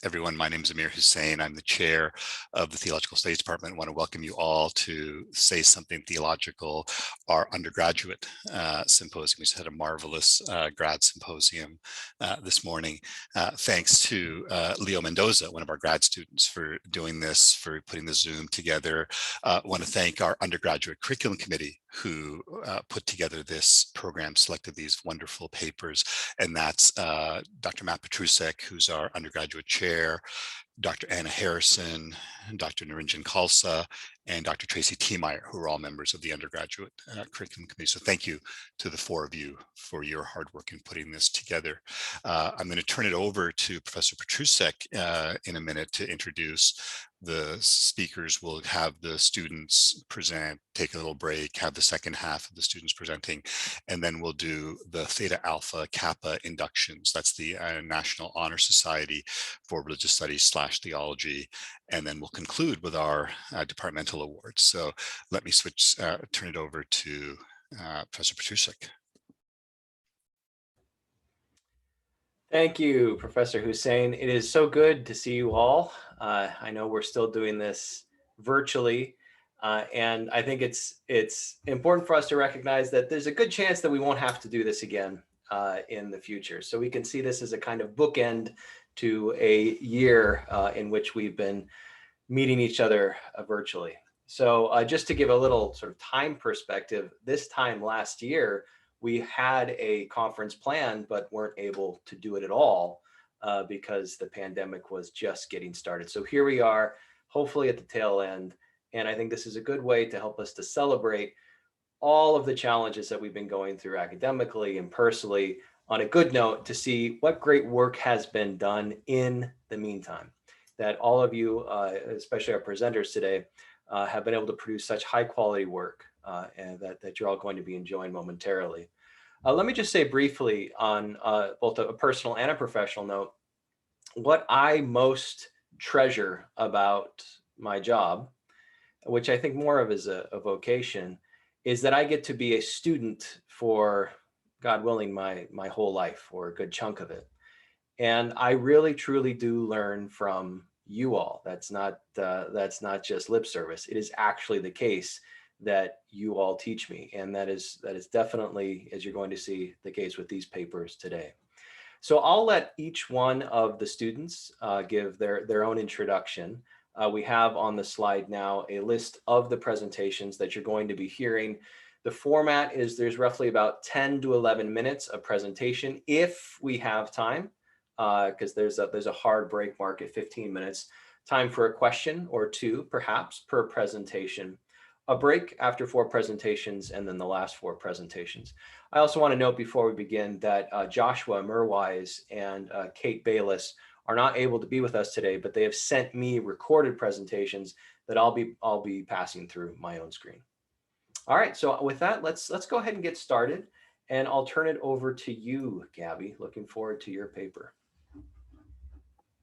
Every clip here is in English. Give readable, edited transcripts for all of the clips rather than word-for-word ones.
Everyone, my name is Amir Hussein. I'm the chair of the Theological Studies Department. I want to welcome you all to Say Something Theological, our undergraduate symposium. We just had a marvelous grad symposium this morning. Thanks to Leo Mendoza, one of our grad students, for doing this, for putting the Zoom together. I want to thank our undergraduate curriculum committee who put together this program, selected these wonderful papers, and that's Dr. Matt Petrusek, who's our undergraduate chair, Dr. Anna Harrison, Dr. Narinjan Khalsa, and Dr. Tracy Tiemeyer, who are all members of the undergraduate curriculum committee. So thank you to the four of you for your hard work in putting this together. I'm going to turn it over to Professor Petrusek in a minute to introduce the speakers. We'll have the students present, take a little break, have the second half of the students presenting, and then we'll do the Theta Alpha Kappa inductions. That's the National Honor Society for Religious Studies / Theology. And then we'll conclude with our departmental awards. So let me turn it over to Professor Petrusek. Thank you, Professor Hussein. It is so good to see you all. I know we're still doing this virtually, and I think it's important for us to recognize that there's a good chance that we won't have to do this again in the future. So we can see this as a kind of bookend to a year in which we've been meeting each other virtually. So just to give a little sort of time perspective, this time last year, we had a conference planned, but weren't able to do it at all because the pandemic was just getting started. So here we are, hopefully at the tail end. And I think this is a good way to help us to celebrate all of the challenges that we've been going through academically and personally, on a good note, to see what great work has been done in the meantime. That all of you, especially our presenters today, have been able to produce such high quality work and that you're all going to be enjoying momentarily. Let me just say briefly on both a personal and a professional note, what I most treasure about my job, which I think more of as a vocation, is that I get to be a student for, God willing, my whole life, or a good chunk of it. And I really, truly do learn from you all. That's not just lip service. It is actually the case that you all teach me. And that is definitely, as you're going to see, the case with these papers today. So I'll let each one of the students give their own introduction. We have on the slide now a list of the presentations that you're going to be hearing. The format is there's roughly about 10 to 11 minutes of presentation if we have time, because there's a hard break mark at 15 minutes. Time for a question or two, perhaps, per presentation. A break after 4 presentations, and then the last 4 presentations. I also want to note before we begin that Joshua Merwise and Kate Bayless are not able to be with us today, but they have sent me recorded presentations that I'll be passing through my own screen. All right, so with that, let's go ahead and get started, and I'll turn it over to you, Gabby. Looking forward to your paper.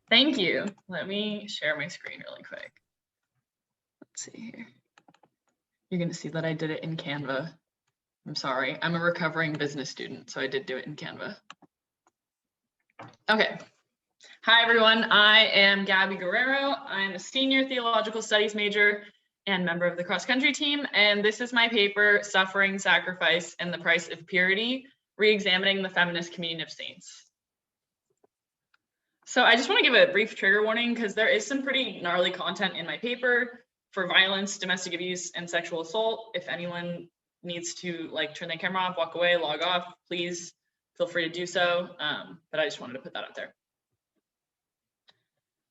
Thank you. Let me share my screen really quick. Let's see here. You're going to see that I did it in Canva. I'm sorry. I'm a recovering business student, so I did do it in Canva. Okay. Hi, everyone. I am Gabby Guerrero. I'm a senior theological studies major and member of the cross-country team. And this is my paper, Suffering, Sacrifice, and the Price of Purity, Re-examining the Feminist Communion of Saints. So I just want to give a brief trigger warning because there is some pretty gnarly content in my paper for violence, domestic abuse, and sexual assault. If anyone needs to turn their camera off, walk away, log off, please feel free to do so. But I just wanted to put that out there.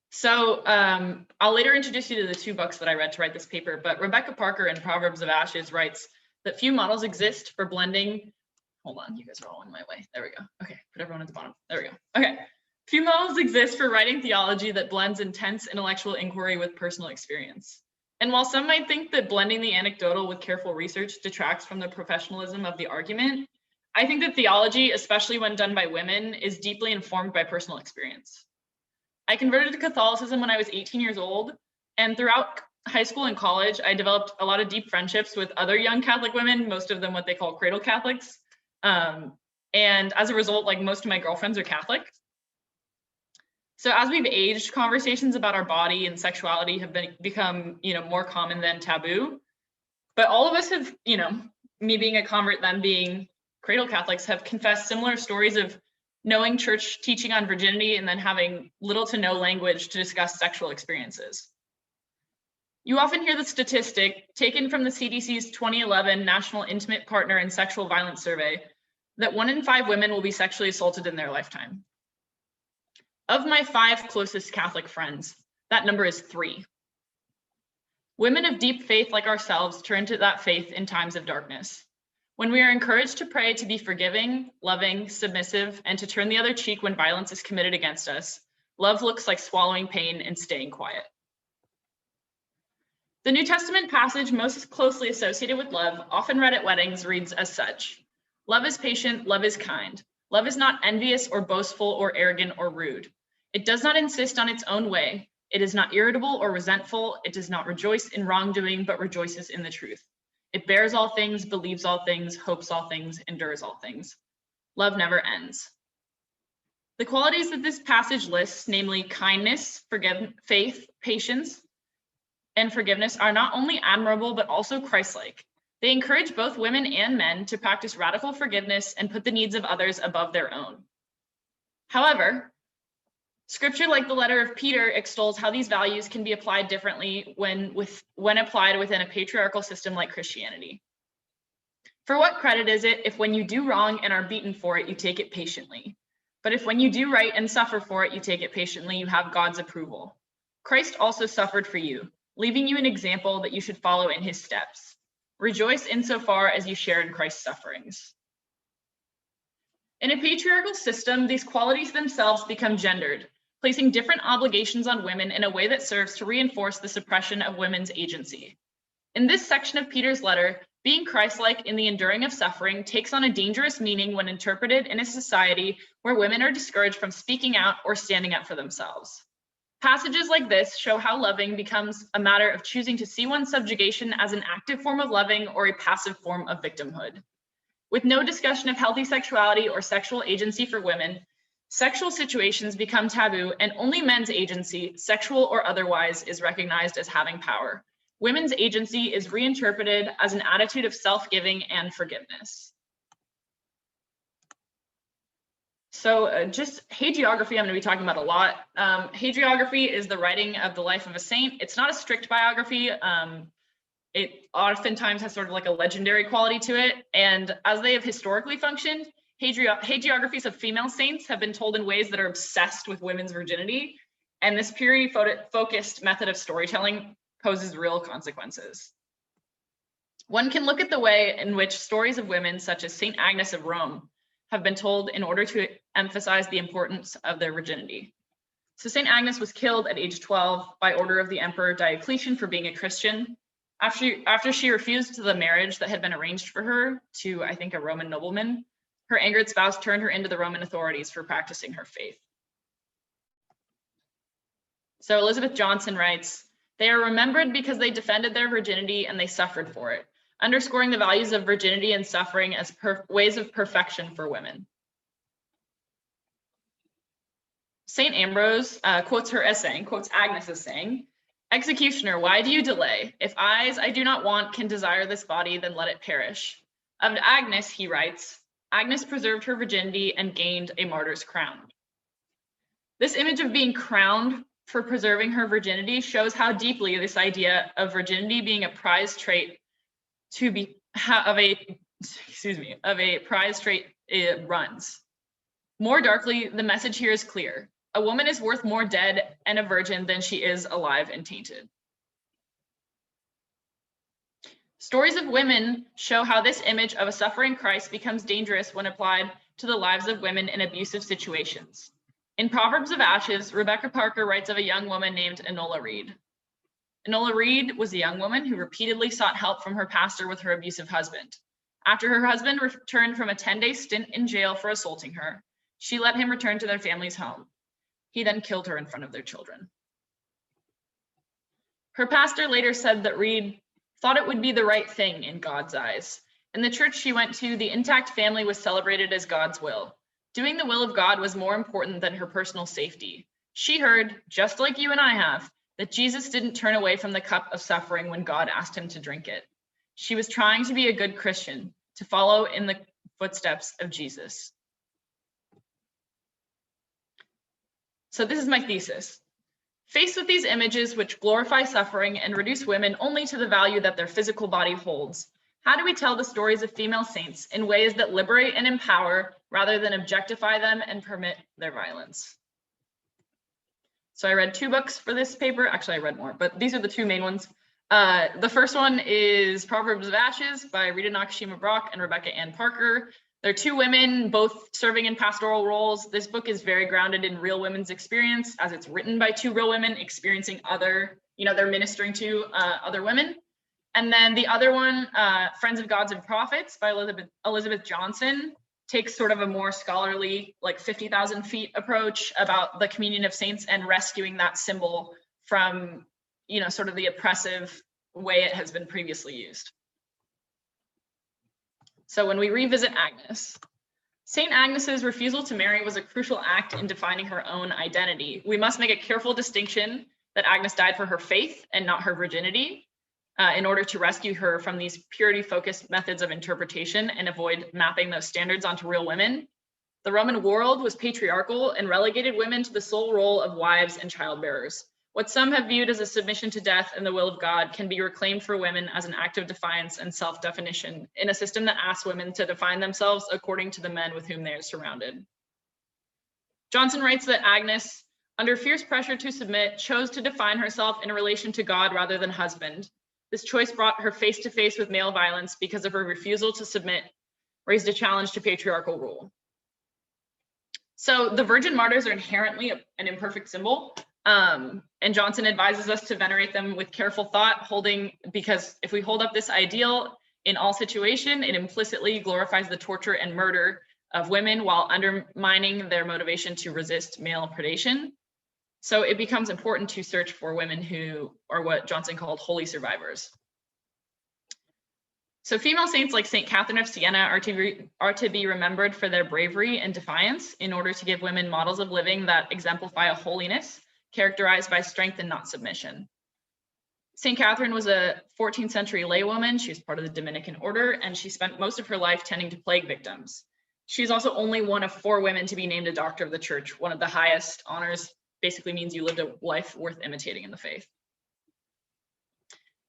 So I'll later introduce you to the 2 books that I read to write this paper, but Rebecca Parker in Proverbs of Ashes writes that few models exist for blending. Hold on, you guys are all in my way. There we go. Okay, put everyone at the bottom. There we go. Okay. Few models exist for writing theology that blends intense intellectual inquiry with personal experience. And while some might think that blending the anecdotal with careful research detracts from the professionalism of the argument, I think that theology, especially when done by women, is deeply informed by personal experience. I converted to Catholicism when I was 18 years old, and throughout high school and college, I developed a lot of deep friendships with other young Catholic women, most of them what they call cradle Catholics. And as a result, most of my girlfriends are Catholic. So as we've aged, conversations about our body and sexuality have become, more common than taboo. But all of us have, me being a convert, them being cradle Catholics, have confessed similar stories of knowing church teaching on virginity and then having little to no language to discuss sexual experiences. You often hear the statistic taken from the CDC's 2011 National Intimate Partner and Sexual Violence Survey that 1 in 5 women will be sexually assaulted in their lifetime. Of my 5 closest Catholic friends, that number is 3. Women of deep faith like ourselves turn to that faith in times of darkness. When we are encouraged to pray to be forgiving, loving, submissive, and to turn the other cheek when violence is committed against us, love looks like swallowing pain and staying quiet. The New Testament passage most closely associated with love, often read at weddings, reads as such: "Love is patient, love is kind. Love is not envious or boastful or arrogant or rude. It does not insist on its own way. It is not irritable or resentful. It does not rejoice in wrongdoing, but rejoices in the truth. It bears all things, believes all things, hopes all things, endures all things. Love never ends." The qualities that this passage lists, namely kindness, faith, patience, and forgiveness, are not only admirable, but also Christ-like. They encourage both women and men to practice radical forgiveness and put the needs of others above their own. However, Scripture, like the letter of Peter, extols how these values can be applied differently when applied within a patriarchal system like Christianity. For what credit is it if when you do wrong and are beaten for it, you take it patiently? But if when you do right and suffer for it, you take it patiently, you have God's approval. Christ also suffered for you, leaving you an example that you should follow in his steps. Rejoice insofar as you share in Christ's sufferings. In a patriarchal system, these qualities themselves become gendered, placing different obligations on women in a way that serves to reinforce the suppression of women's agency. In this section of Peter's letter, being Christ-like in the enduring of suffering takes on a dangerous meaning when interpreted in a society where women are discouraged from speaking out or standing up for themselves. Passages like this show how loving becomes a matter of choosing to see one's subjugation as an active form of loving or a passive form of victimhood. With no discussion of healthy sexuality or sexual agency for women, sexual situations become taboo, and only men's agency, sexual or otherwise, is recognized as having power. Women's agency is reinterpreted as an attitude of self-giving and forgiveness. So just hagiography, I'm going to be talking about a lot. Hagiography is the writing of the life of a saint. It's not a strict biography. It oftentimes has sort of like a legendary quality to it. And as they have historically functioned, hagiographies of female saints have been told in ways that are obsessed with women's virginity. And this purity-focused method of storytelling poses real consequences. One can look at the way in which stories of women, such as Saint Agnes of Rome, have been told in order to emphasize the importance of their virginity. So Saint Agnes was killed at age 12 by order of the Emperor Diocletian for being a Christian. After she refused the marriage that had been arranged for her to, I think, a Roman nobleman, her angered spouse turned her into the Roman authorities for practicing her faith. So Elizabeth Johnson writes, "They are remembered because they defended their virginity and they suffered for it, underscoring the values of virginity and suffering as ways of perfection for women." St. Ambrose quotes Agnes as saying, "Executioner, why do you delay? If eyes I do not want can desire this body, then let it perish." Of Agnes, he writes, "Agnes preserved her virginity and gained a martyr's crown." This image of being crowned for preserving her virginity shows how deeply this idea of virginity being a prized trait of a prized trait it runs. More darkly, the message here is clear. A woman is worth more dead and a virgin than she is alive and tainted. Stories of women show how this image of a suffering Christ becomes dangerous when applied to the lives of women in abusive situations. In Proverbs of Ashes, Rebecca Parker writes of a young woman named Enola Reed. Enola Reed was a young woman who repeatedly sought help from her pastor with her abusive husband. After her husband returned from a 10-day stint in jail for assaulting her, she let him return to their family's home. He then killed her in front of their children. Her pastor later said that Reed thought it would be the right thing in God's eyes. In the church she went to, the intact family was celebrated as God's will. Doing the will of God was more important than her personal safety. She heard, just like you and I have, that Jesus didn't turn away from the cup of suffering when God asked him to drink it. She was trying to be a good Christian, to follow in the footsteps of Jesus. So this is my thesis. Faced with these images which glorify suffering and reduce women only to the value that their physical body holds, how do we tell the stories of female saints in ways that liberate and empower rather than objectify them and permit their violence? So I read 2 books for this paper. Actually, I read more, but these are the 2 main ones. The first one is Proverbs of Ashes by Rita Nakashima Brock and Rebecca Ann Parker. They're 2 women, both serving in pastoral roles. This book is very grounded in real women's experience, as it's written by 2 real women experiencing other, they're ministering to other women. And then the other one, Friends of Gods and Prophets by Elizabeth Johnson, takes sort of a more scholarly, like 50,000 feet approach about the communion of saints and rescuing that symbol from, sort of the oppressive way it has been previously used. So when we revisit Agnes, St. Agnes's refusal to marry was a crucial act in defining her own identity. We must make a careful distinction that Agnes died for her faith and not her virginity, in order to rescue her from these purity-focused methods of interpretation and avoid mapping those standards onto real women. The Roman world was patriarchal and relegated women to the sole role of wives and childbearers. What some have viewed as a submission to death and the will of God can be reclaimed for women as an act of defiance and self-definition in a system that asks women to define themselves according to the men with whom they are surrounded. Johnson writes that Agnes, under fierce pressure to submit, chose to define herself in relation to God rather than husband. This choice brought her face to face with male violence because of her refusal to submit, raised a challenge to patriarchal rule. So the virgin martyrs are inherently an imperfect symbol. And Johnson advises us to venerate them with careful thought, because if we hold up this ideal in all situation, it implicitly glorifies the torture and murder of women while undermining their motivation to resist male predation. So it becomes important to search for women who are what Johnson called holy survivors. So female saints like St. Catherine of Siena are to be remembered for their bravery and defiance in order to give women models of living that exemplify a holiness characterized by strength and not submission. St. Catherine was a 14th century laywoman. She was part of the Dominican order, and she spent most of her life tending to plague victims. She's also only one of 4 women to be named a doctor of the church. One of the highest honors, basically means you lived a life worth imitating in the faith.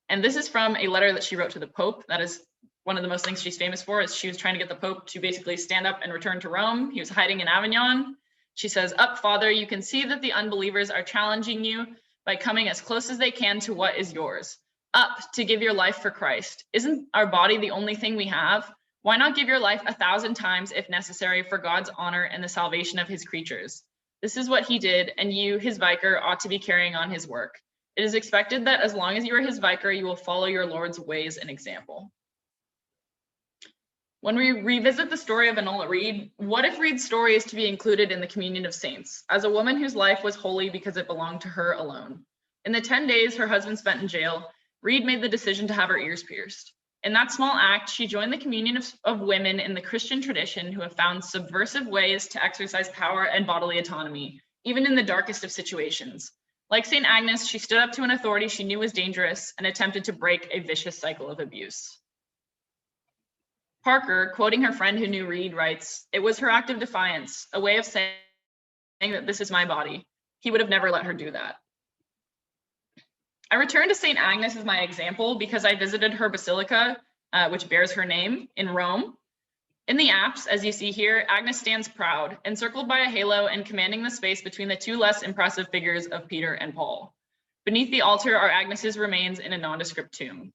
And this is from a letter that she wrote to the Pope. That is one of the most things she's famous for, is she was trying to get the Pope to basically stand up and return to Rome. He was hiding in Avignon. She says, "Up, Father, you can see that the unbelievers are challenging you by coming as close as they can to what is yours. Up to give your life for Christ. Isn't our body the only thing we have? Why not give your life 1,000 times if necessary for God's honor and the salvation of his creatures? This is what he did, and you, his vicar, ought to be carrying on his work. It is expected that as long as you are his vicar, you will follow your Lord's ways and example." When we revisit the story of Enola Reed, what if Reed's story is to be included in the communion of saints, as a woman whose life was holy because it belonged to her alone? In the 10 days her husband spent in jail, Reed made the decision to have her ears pierced. In that small act, she joined the communion of women in the Christian tradition who have found subversive ways to exercise power and bodily autonomy, even in the darkest of situations. Like St. Agnes, she stood up to an authority she knew was dangerous and attempted to break a vicious cycle of abuse. Parker, quoting her friend who knew Reed, writes, "It was her act of defiance, a way of saying that this is my body. He would have never let her do that." I returned to St. Agnes as my example because I visited her basilica, which bears her name, in Rome. In the apse, as you see here, Agnes stands proud, encircled by a halo and commanding the space between the 2 less impressive figures of Peter and Paul. Beneath the altar are Agnes's remains in a nondescript tomb.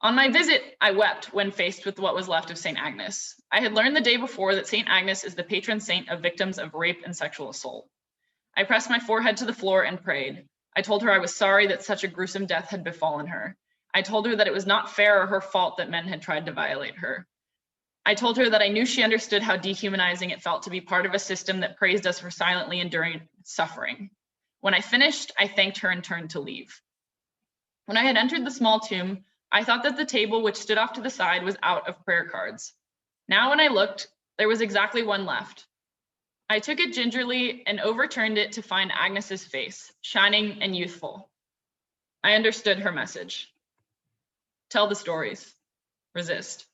On my visit, I wept when faced with what was left of St. Agnes. I had learned the day before that St. Agnes is the patron saint of victims of rape and sexual assault. I pressed my forehead to the floor and prayed. I told her I was sorry that such a gruesome death had befallen her. I told her that it was not fair or her fault that men had tried to violate her. I told her that I knew she understood how dehumanizing it felt to be part of a system that praised us for silently enduring suffering. When I finished, I thanked her and turned to leave. When I had entered the small tomb, I thought that the table which stood off to the side was out of prayer cards. Now when I looked, there was exactly one left. I took it gingerly and overturned it to find Agnes's face, shining and youthful. I understood her message. Tell the stories. Resist.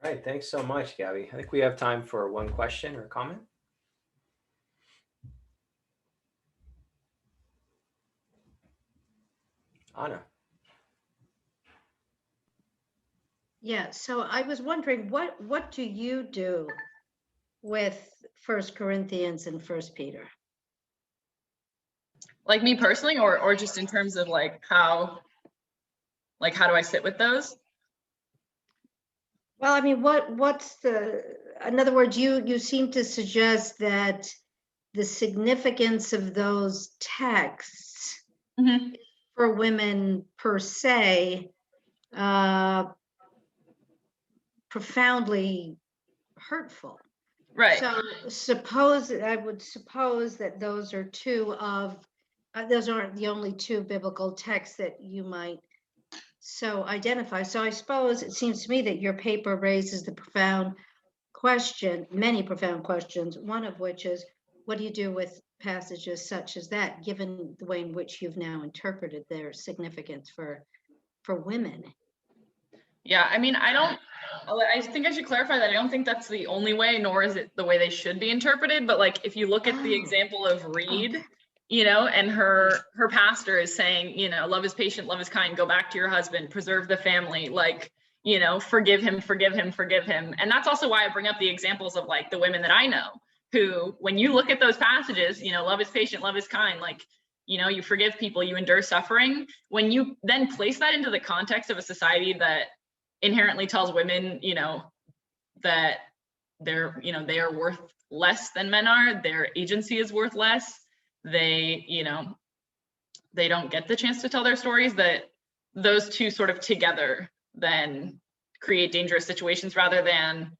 All right, thanks so much, Gabby. I think we have time for one question or comment. Anna. Yeah, so I was wondering, what do you do with 1 Corinthians and 1 Peter? Like me personally, or just in terms of like how do I sit with those? Well, I mean, what's in other words, you seem to suggest that the significance of those texts Mm-hmm. for women per se, profoundly hurtful. Right. So I would suppose that those are those aren't the only two biblical texts that you might so identify. So I suppose it seems to me that your paper raises the profound question, many profound questions, one of which is, what do you do with passages such as that, given the way in which you've now interpreted their significance for women? Yeah, I mean, I think I should clarify that I don't think that's the only way, nor is it the way they should be interpreted. But like, if you look at the example of Reed, you know, and her pastor is saying, you know, love is patient, love is kind, go back to your husband, preserve the family, like, you know, forgive him, forgive him, forgive him. And that's also why I bring up the examples of like the women that I know who, when you look at those passages, you know, love is patient, love is kind, like, you know, you forgive people, you endure suffering. When you then place that into the context of a society that inherently tells women, you know, that they're, you know, they are worth less than men are, their agency is worth less, they, you know, they don't get the chance to tell their stories, that those two sort of together then create dangerous situations rather than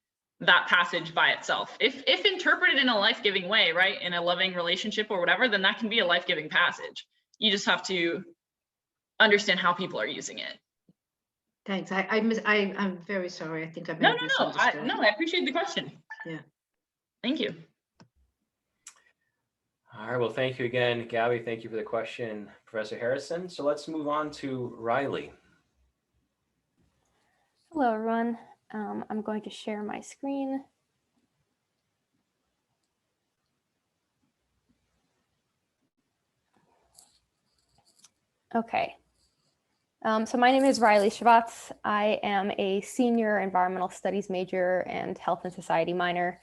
that passage by itself. If interpreted in a life-giving way, right, in a loving relationship or whatever, then that can be a life-giving passage. You just have to understand how people are using it. Thanks. I'm very sorry. I think I may No, have misunderstood. I appreciate the question. Yeah. Thank you. All right, well, thank you again, Gabby. Thank you for the question, Professor Harrison. So let's move on to Riley. Hello, everyone. I'm going to share my screen. Okay. So my name is Riley Shavatz. I am a senior environmental studies major and health and society minor.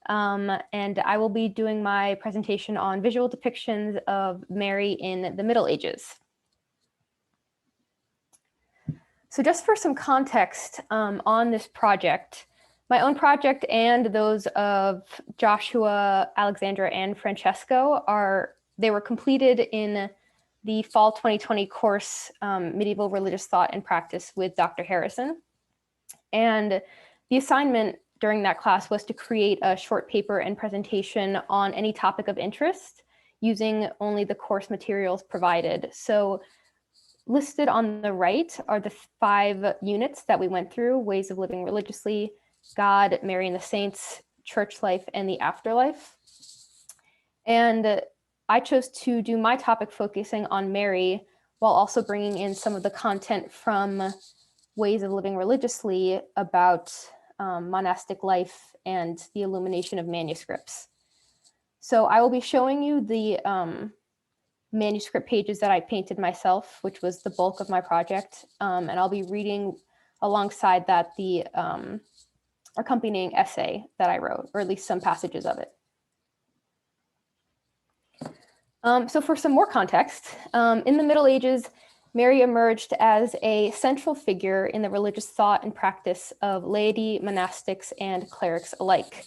And I will be doing my presentation on visual depictions of Mary in the Middle Ages. So just for some context on this project, my own project and those of Joshua, Alexandra, and Francesco they were completed in the fall 2020 course, Medieval Religious Thought and Practice with Dr. Harrison. And the assignment during that class was to create a short paper and presentation on any topic of interest using only the course materials provided. So listed on the right are the 5 units that we went through: ways of living religiously, God, Mary and the saints, church life, and the afterlife. And I chose to do my topic focusing on Mary while also bringing in some of the content from ways of living religiously about monastic life and the illumination of manuscripts. So I will be showing you the manuscript pages that I painted myself, which was the bulk of my project. And I'll be reading alongside that the accompanying essay that I wrote, or at least some passages of it. So for some more context, in the Middle Ages, Mary emerged as a central figure in the religious thought and practice of laity, monastics, and clerics alike.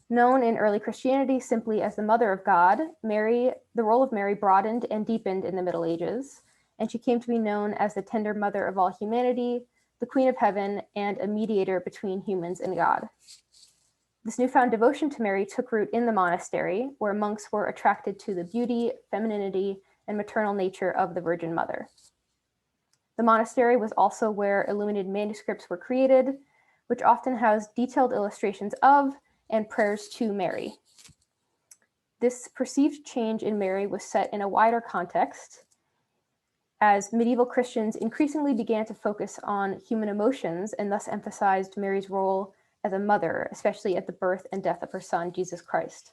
Known in early Christianity simply as the Mother of God, the role of Mary broadened and deepened in the Middle Ages, and she came to be known as the tender mother of all humanity, the Queen of Heaven, and a mediator between humans and God. This newfound devotion to Mary took root in the monastery, where monks were attracted to the beauty, femininity, and maternal nature of the Virgin Mother. The monastery was also where illuminated manuscripts were created, which often housed detailed illustrations of and prayers to Mary. This perceived change in Mary was set in a wider context, as medieval Christians increasingly began to focus on human emotions and thus emphasized Mary's role as a mother, especially at the birth and death of her son, Jesus Christ.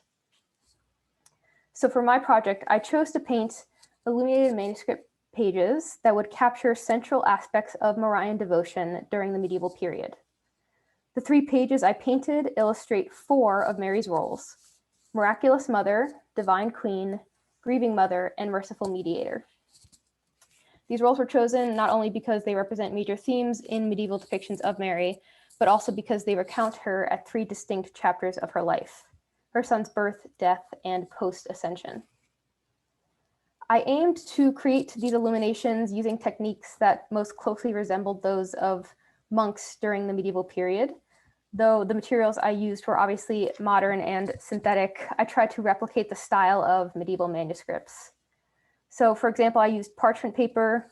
So for my project, I chose to paint illuminated manuscript pages that would capture central aspects of Marian devotion during the medieval period. The 3 pages I painted illustrate 4 of Mary's roles: Miraculous Mother, Divine Queen, Grieving Mother, and Merciful Mediator. These roles were chosen not only because they represent major themes in medieval depictions of Mary, but also because they recount her at 3 distinct chapters of her life: her son's birth, death, and post-ascension. I aimed to create these illuminations using techniques that most closely resembled those of monks during the medieval period. Though the materials I used were obviously modern and synthetic, I tried to replicate the style of medieval manuscripts. So for example, I used parchment paper,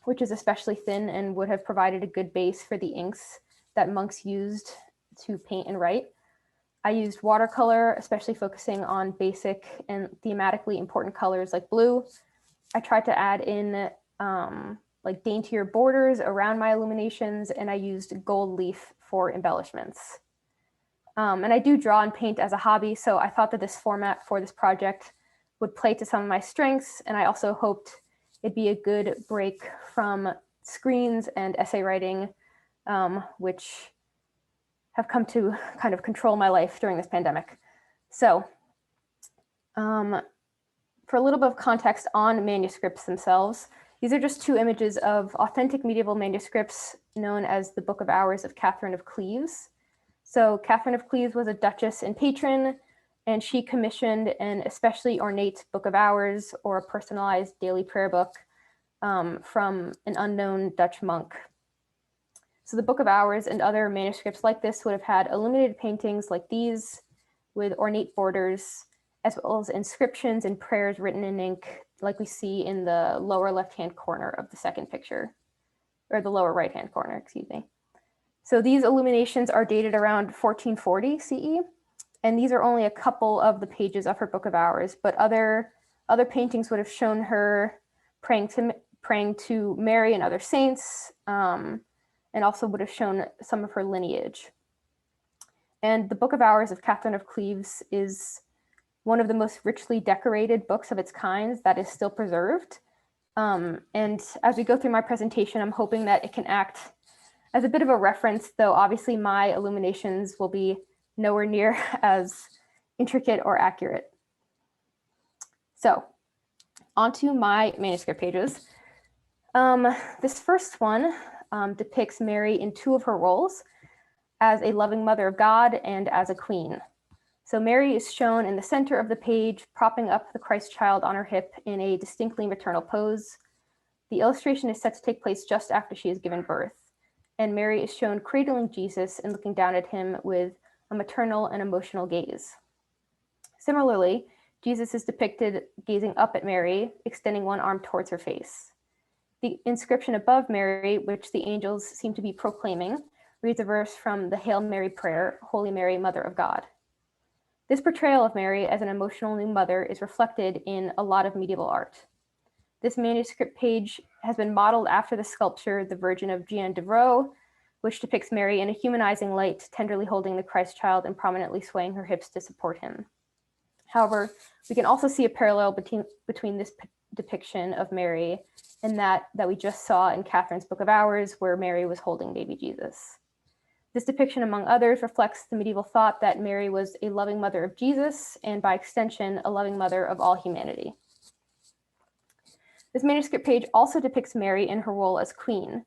which is especially thin and would have provided a good base for the inks that monks used to paint and write. I used watercolor, especially focusing on basic and thematically important colors like blue. I tried to add in like daintier borders around my illuminations, and I used gold leaf for embellishments. And I do draw and paint as a hobby, so I thought that this format for this project would play to some of my strengths, and I also hoped it'd be a good break from screens and essay writing, which have come to kind of control my life during this pandemic. So for a little bit of context on manuscripts themselves, these are just 2 images of authentic medieval manuscripts known as the Book of Hours of Catherine of Cleves. So Catherine of Cleves was a duchess and patron, and she commissioned an especially ornate Book of Hours, or a personalized daily prayer book, from an unknown Dutch monk. So the Book of Hours and other manuscripts like this would have had illuminated paintings like these with ornate borders, as well as inscriptions and prayers written in ink, like we see in the lower left-hand corner of the second picture, or the lower right-hand corner, excuse me. So these illuminations are dated around 1440 CE, and these are only a couple of the pages of her Book of Hours, but other paintings would have shown her praying to Mary and other saints, and also would have shown some of her lineage. And the Book of Hours of Catherine of Cleves is one of the most richly decorated books of its kind that is still preserved. And as we go through my presentation, I'm hoping that it can act as a bit of a reference, though obviously my illuminations will be nowhere near as intricate or accurate. So onto my manuscript pages. This first one depicts Mary in 2 of her roles, as a loving mother of God and as a queen. So Mary is shown in the center of the page, propping up the Christ child on her hip in a distinctly maternal pose. The illustration is set to take place just after she is given birth, and Mary is shown cradling Jesus and looking down at him with a maternal and emotional gaze. Similarly, Jesus is depicted gazing up at Mary, extending one arm towards her face. The inscription above Mary, which the angels seem to be proclaiming, reads a verse from the Hail Mary prayer, Holy Mary, Mother of God. This portrayal of Mary as an emotional new mother is reflected in a lot of medieval art. This manuscript page has been modeled after the sculpture, The Virgin of Jean Devreux, which depicts Mary in a humanizing light, tenderly holding the Christ child and prominently swaying her hips to support him. However, we can also see a parallel between this depiction of Mary and that we just saw in Catherine's Book of Hours, where Mary was holding baby Jesus. This depiction, among others, reflects the medieval thought that Mary was a loving mother of Jesus, and by extension, a loving mother of all humanity. This manuscript page also depicts Mary in her role as queen.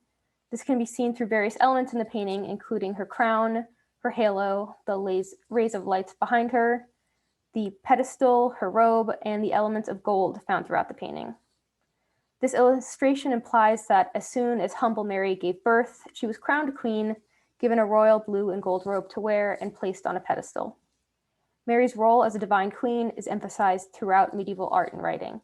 This can be seen through various elements in the painting, including her crown, her halo, the rays of lights behind her, the pedestal, her robe, and the elements of gold found throughout the painting. This illustration implies that as soon as humble Mary gave birth, she was crowned queen, given a royal blue and gold robe to wear, and placed on a pedestal. Mary's role as a divine queen is emphasized throughout medieval art and writing.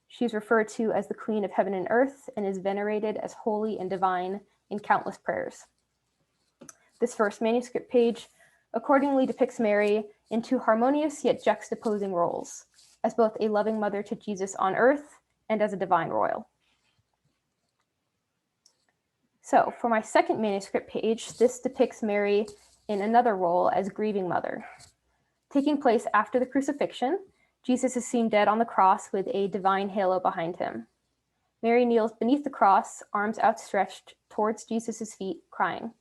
She is referred to as the Queen of Heaven and Earth and is venerated as holy and divine in countless prayers. This first manuscript page accordingly depicts Mary in two harmonious yet juxtaposing roles, as both a loving mother to Jesus on earth and as a divine royal. So for my second manuscript page, this depicts Mary in another role as grieving mother. Taking place after the crucifixion, Jesus is seen dead on the cross with a divine halo behind him. Mary kneels beneath the cross, arms outstretched towards Jesus' feet, crying.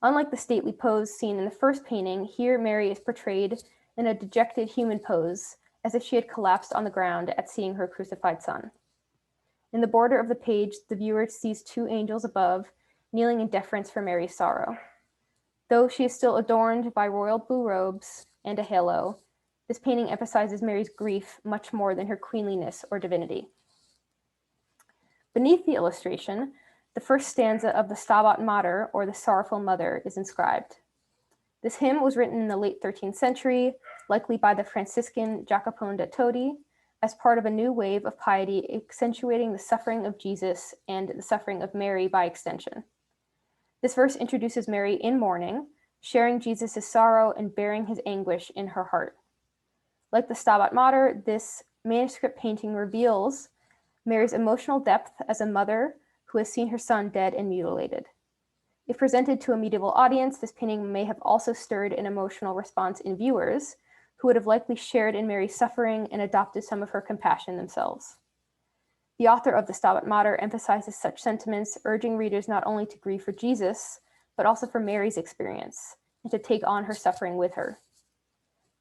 Unlike the stately pose seen in the first painting, here Mary is portrayed in a dejected human pose, as if she had collapsed on the ground at seeing her crucified son. In the border of the page, the viewer sees two angels above, kneeling in deference for Mary's sorrow. Though she is still adorned by royal blue robes and a halo, this painting emphasizes Mary's grief much more than her queenliness or divinity. Beneath the illustration, the first stanza of the Stabat Mater, or the Sorrowful Mother, is inscribed. This hymn was written in the late 13th century, likely by the Franciscan Jacopone da Todi, as part of a new wave of piety accentuating the suffering of Jesus and the suffering of Mary by extension. This verse introduces Mary in mourning, sharing Jesus' sorrow and bearing his anguish in her heart. Like the Stabat Mater, this manuscript painting reveals Mary's emotional depth as a mother who has seen her son dead and mutilated. If presented to a medieval audience, this painting may have also stirred an emotional response in viewers, who would have likely shared in Mary's suffering and adopted some of her compassion themselves. The author of the Stabat Mater emphasizes such sentiments, urging readers not only to grieve for Jesus, but also for Mary's experience, and to take on her suffering with her.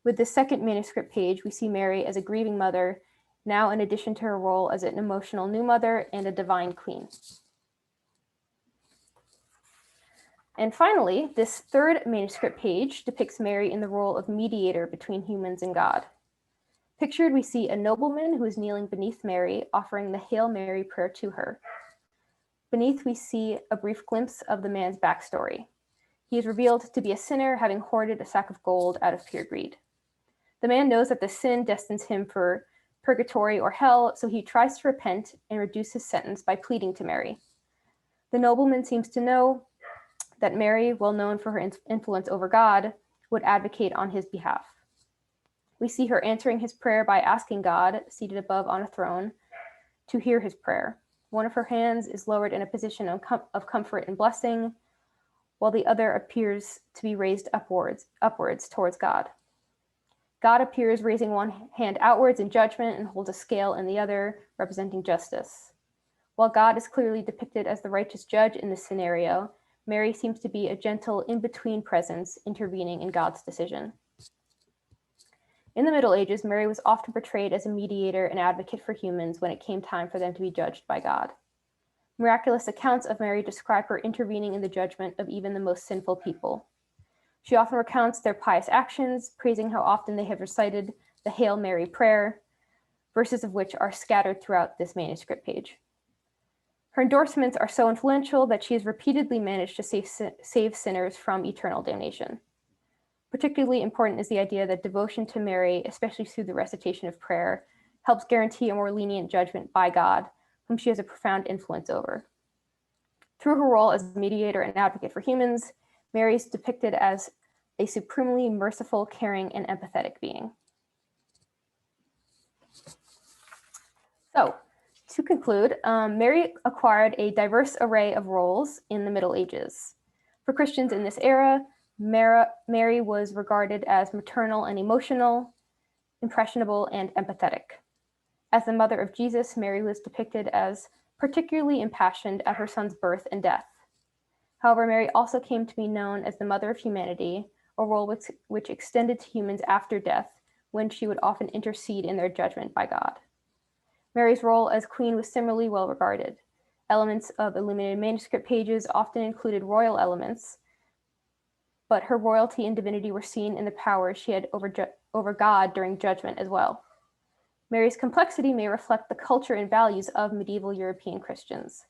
With this second manuscript page, we see Mary as a grieving mother, now in addition to her role as an emotional new mother and a divine queen. And finally, this third manuscript page depicts Mary in the role of mediator between humans and God. Pictured, we see a nobleman who is kneeling beneath Mary, offering the Hail Mary prayer to her. Beneath, we see a brief glimpse of the man's backstory. He is revealed to be a sinner, having hoarded a sack of gold out of pure greed. The man knows that the sin destines him for purgatory or hell, so he tries to repent and reduce his sentence by pleading to Mary. The nobleman seems to know that Mary, well known for her influence over God, would advocate on his behalf. We see her answering his prayer by asking God, seated above on a throne, to hear his prayer. One of her hands is lowered in a position of comfort and blessing, while the other appears to be raised upwards towards God. God appears raising one hand outwards in judgment and holds a scale in the other, representing justice. While God is clearly depicted as the righteous judge in this scenario, Mary seems to be a gentle in-between presence intervening in God's decision. In the Middle Ages, Mary was often portrayed as a mediator and advocate for humans when it came time for them to be judged by God. Miraculous accounts of Mary describe her intervening in the judgment of even the most sinful people. She often recounts their pious actions, praising how often they have recited the Hail Mary prayer, verses of which are scattered throughout this manuscript page. Her endorsements are so influential that she has repeatedly managed to save sinners from eternal damnation. Particularly important is the idea that devotion to Mary, especially through the recitation of prayer, helps guarantee a more lenient judgment by God, whom she has a profound influence over. Through her role as mediator and advocate for humans, Mary is depicted as a supremely merciful, caring, and empathetic being. So, to conclude, Mary acquired a diverse array of roles in the Middle Ages. For Christians in this era, Mary was regarded as maternal and emotional, impressionable, and empathetic. As the mother of Jesus, Mary was depicted as particularly impassioned at her son's birth and death. However, Mary also came to be known as the mother of humanity, a role which extended to humans after death, when she would often intercede in their judgment by God. Mary's role as queen was similarly well regarded. Elements of illuminated manuscript pages often included royal elements, but her royalty and divinity were seen in the power she had over God during judgment as well. Mary's complexity may reflect the culture and values of medieval European Christians.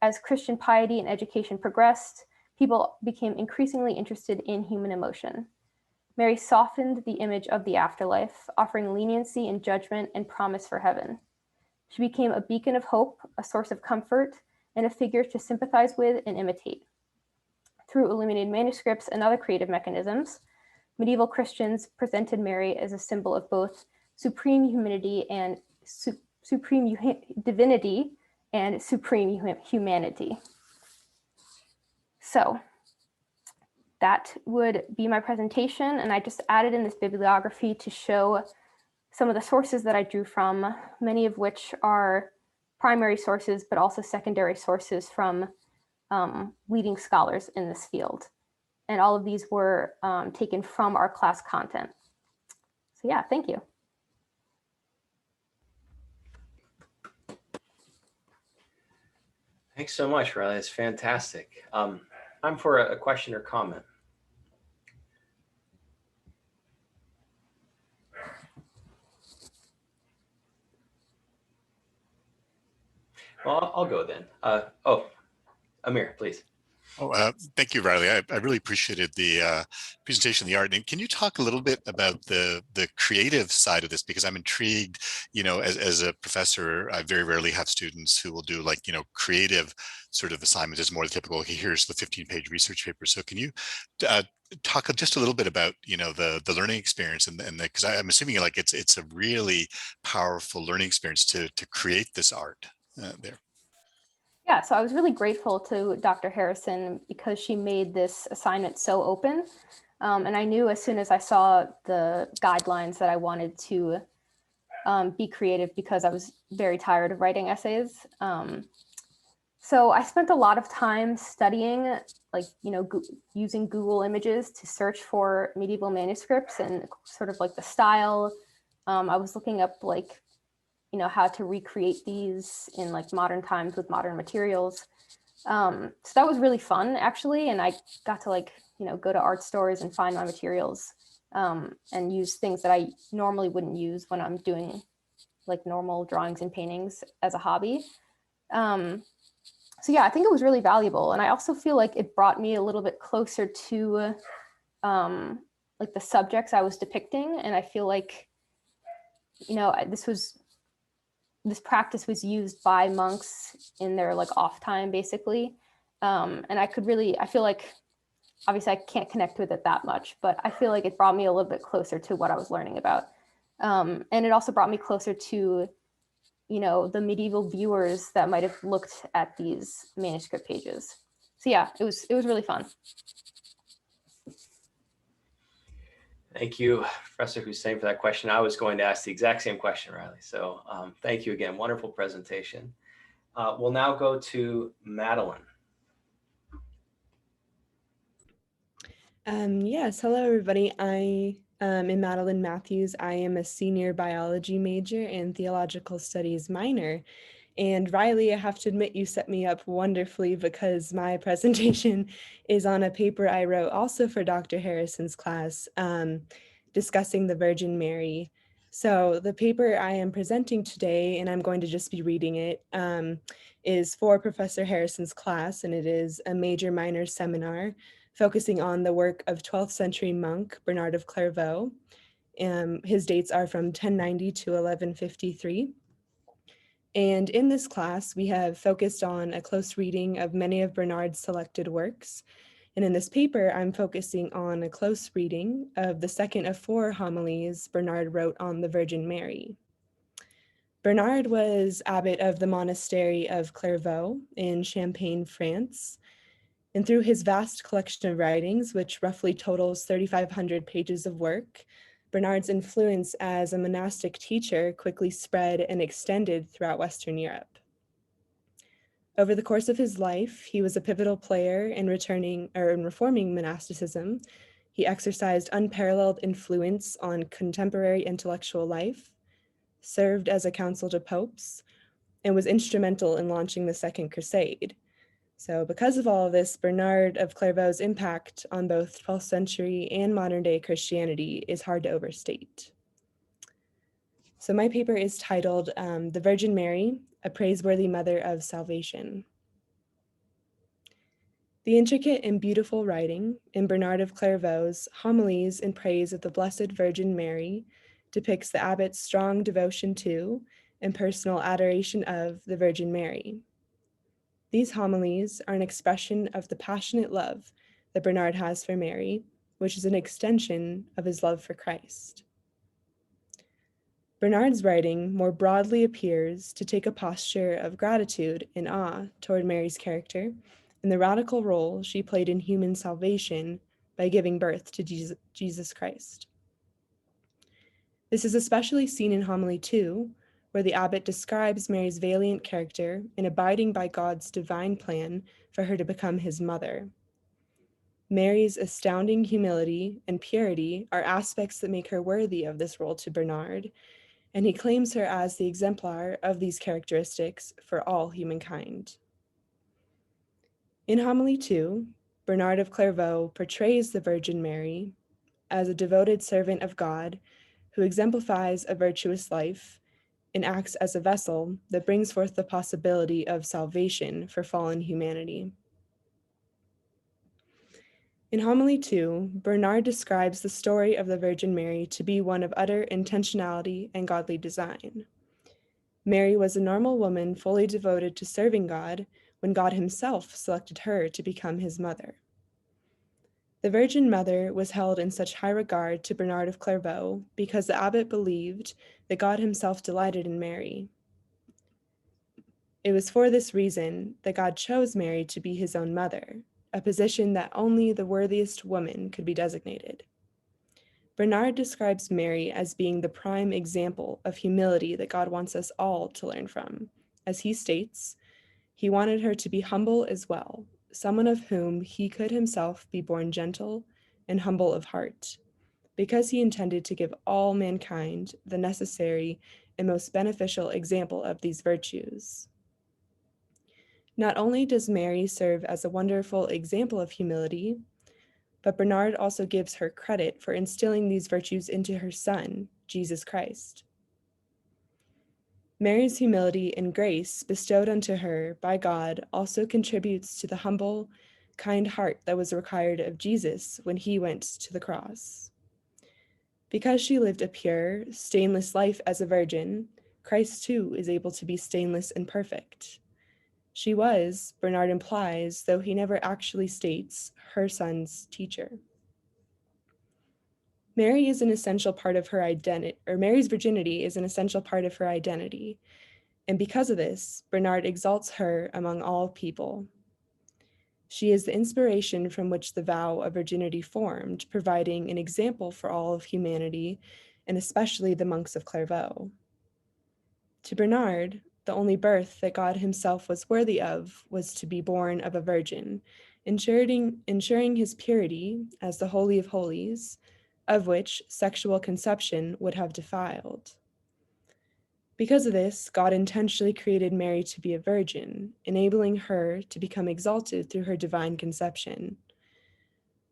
As Christian piety and education progressed, people became increasingly interested in human emotion. Mary softened the image of the afterlife, offering leniency in judgment and promise for heaven. She became a beacon of hope, a source of comfort, and a figure to sympathize with and imitate. Through illuminated manuscripts and other creative mechanisms, medieval Christians presented Mary as a symbol of both supreme humanity and supreme divinity and supreme humanity. So that would be my presentation, and I just added in this bibliography to show some of the sources that I drew from, many of which are primary sources, but also secondary sources from leading scholars in this field. And all of these were taken from our class content. So yeah, thank you. Thanks so much, Riley. It's fantastic. Time for a question or comment. Well, I'll go then. Amir, please. Thank you, Riley. I really appreciated the presentation of the art. And can you talk a little bit about the creative side of this? Because I'm intrigued, as a professor, I very rarely have students who will do creative sort of assignments. It's more the typical, here's the 15-page research paper. So can you talk just a little bit about, the learning experience and because I'm assuming it's a really powerful learning experience to create this art there. Yeah, so I was really grateful to Dr. Harrison because she made this assignment so open. And I knew as soon as I saw the guidelines that I wanted to be creative because I was very tired of writing essays. So I spent a lot of time studying, using Google Images to search for medieval manuscripts and sort of the style. I was looking up how to recreate these in modern times with modern materials. So that was really fun actually. And I got to go to art stores and find my materials and use things that I normally wouldn't use when I'm doing normal drawings and paintings as a hobby. So yeah, I think it was really valuable. And I also feel like it brought me a little bit closer to the subjects I was depicting. And I feel like, this practice was used by monks in their off time, basically. And I feel like, obviously I can't connect with it that much, but I feel like it brought me a little bit closer to what I was learning about. And it also brought me closer to, the medieval viewers that might have looked at these manuscript pages. So yeah, it was really fun. Thank you, Professor Hussain, for that question. I was going to ask the exact same question, Riley. So thank you again. Wonderful presentation. We'll now go to Madeline. Yes, hello everybody. I am Madeline Matthews. I am a senior biology major and theological studies minor. And Riley, I have to admit, you set me up wonderfully because my presentation is on a paper I wrote also for Dr. Harrison's class, discussing the Virgin Mary. So the paper I am presenting today, and I'm going to just be reading it, is for Professor Harrison's class, and it is a major minor seminar focusing on the work of 12th century monk Bernard of Clairvaux. His dates are from 1090 to 1153. And in this class, we have focused on a close reading of many of Bernard's selected works. And in this paper, I'm focusing on a close reading of the second of 4 homilies Bernard wrote on the Virgin Mary. Bernard was abbot of the monastery of Clairvaux in Champagne, France. And through his vast collection of writings, which roughly totals 3,500 pages of work, Bernard's influence as a monastic teacher quickly spread and extended throughout Western Europe. Over the course of his life, he was a pivotal player in reforming monasticism. He exercised unparalleled influence on contemporary intellectual life, served as a counsel to popes, and was instrumental in launching the Second Crusade. So because of all of this, Bernard of Clairvaux's impact on both 12th century and modern day Christianity is hard to overstate. So my paper is titled The Virgin Mary, a Praiseworthy Mother of Salvation. The intricate and beautiful writing in Bernard of Clairvaux's Homilies in Praise of the Blessed Virgin Mary depicts the abbot's strong devotion to and personal adoration of the Virgin Mary. These homilies are an expression of the passionate love that Bernard has for Mary, which is an extension of his love for Christ. Bernard's writing more broadly appears to take a posture of gratitude and awe toward Mary's character and the radical role she played in human salvation by giving birth to Jesus Christ. This is especially seen in Homily 2, where the abbot describes Mary's valiant character in abiding by God's divine plan for her to become his mother. Mary's astounding humility and purity are aspects that make her worthy of this role to Bernard, and he claims her as the exemplar of these characteristics for all humankind. In Homily 2, Bernard of Clairvaux portrays the Virgin Mary as a devoted servant of God who exemplifies a virtuous life and acts as a vessel that brings forth the possibility of salvation for fallen humanity. In Homily 2, Bernard describes the story of the Virgin Mary to be one of utter intentionality and godly design. Mary was a normal woman fully devoted to serving God when God himself selected her to become his mother. The Virgin Mother was held in such high regard to Bernard of Clairvaux because the abbot believed that God himself delighted in Mary. It was for this reason that God chose Mary to be his own mother, a position that only the worthiest woman could be designated. Bernard describes Mary as being the prime example of humility that God wants us all to learn from. As he states, he wanted her to be humble as well, someone of whom he could himself be born gentle and humble of heart, because he intended to give all mankind the necessary and most beneficial example of these virtues. Not only does Mary serve as a wonderful example of humility, but Bernard also gives her credit for instilling these virtues into her son, Jesus Christ. Mary's humility and grace bestowed unto her by God also contributes to the humble, kind heart that was required of Jesus when he went to the cross. Because she lived a pure, stainless life as a virgin, Christ too is able to be stainless and perfect. She was, Bernard implies, though he never actually states, her son's teacher. Mary is an essential part of her identity, or Mary's virginity is an essential part of her identity. And because of this, Bernard exalts her among all people. She is the inspiration from which the vow of virginity formed, providing an example for all of humanity, and especially the monks of Clairvaux. To Bernard, the only birth that God himself was worthy of was to be born of a virgin, ensuring his purity as the Holy of Holies, of which sexual conception would have defiled. Because of this, God intentionally created Mary to be a virgin, enabling her to become exalted through her divine conception.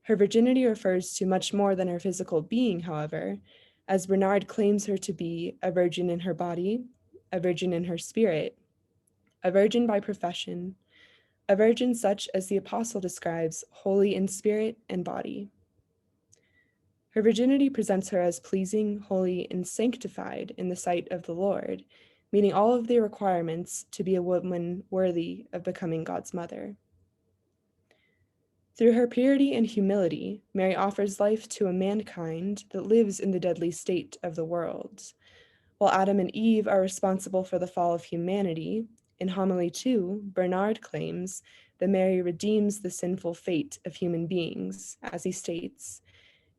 Her virginity refers to much more than her physical being, however, as Bernard claims her to be a virgin in her body, a virgin in her spirit, a virgin by profession, a virgin such as the apostle describes, holy in spirit and body. Her virginity presents her as pleasing, holy, and sanctified in the sight of the Lord, meeting all of the requirements to be a woman worthy of becoming God's mother. Through her purity and humility, Mary offers life to a mankind that lives in the deadly state of the world. While Adam and Eve are responsible for the fall of humanity, in Homily 2, Bernard claims that Mary redeems the sinful fate of human beings, as he states,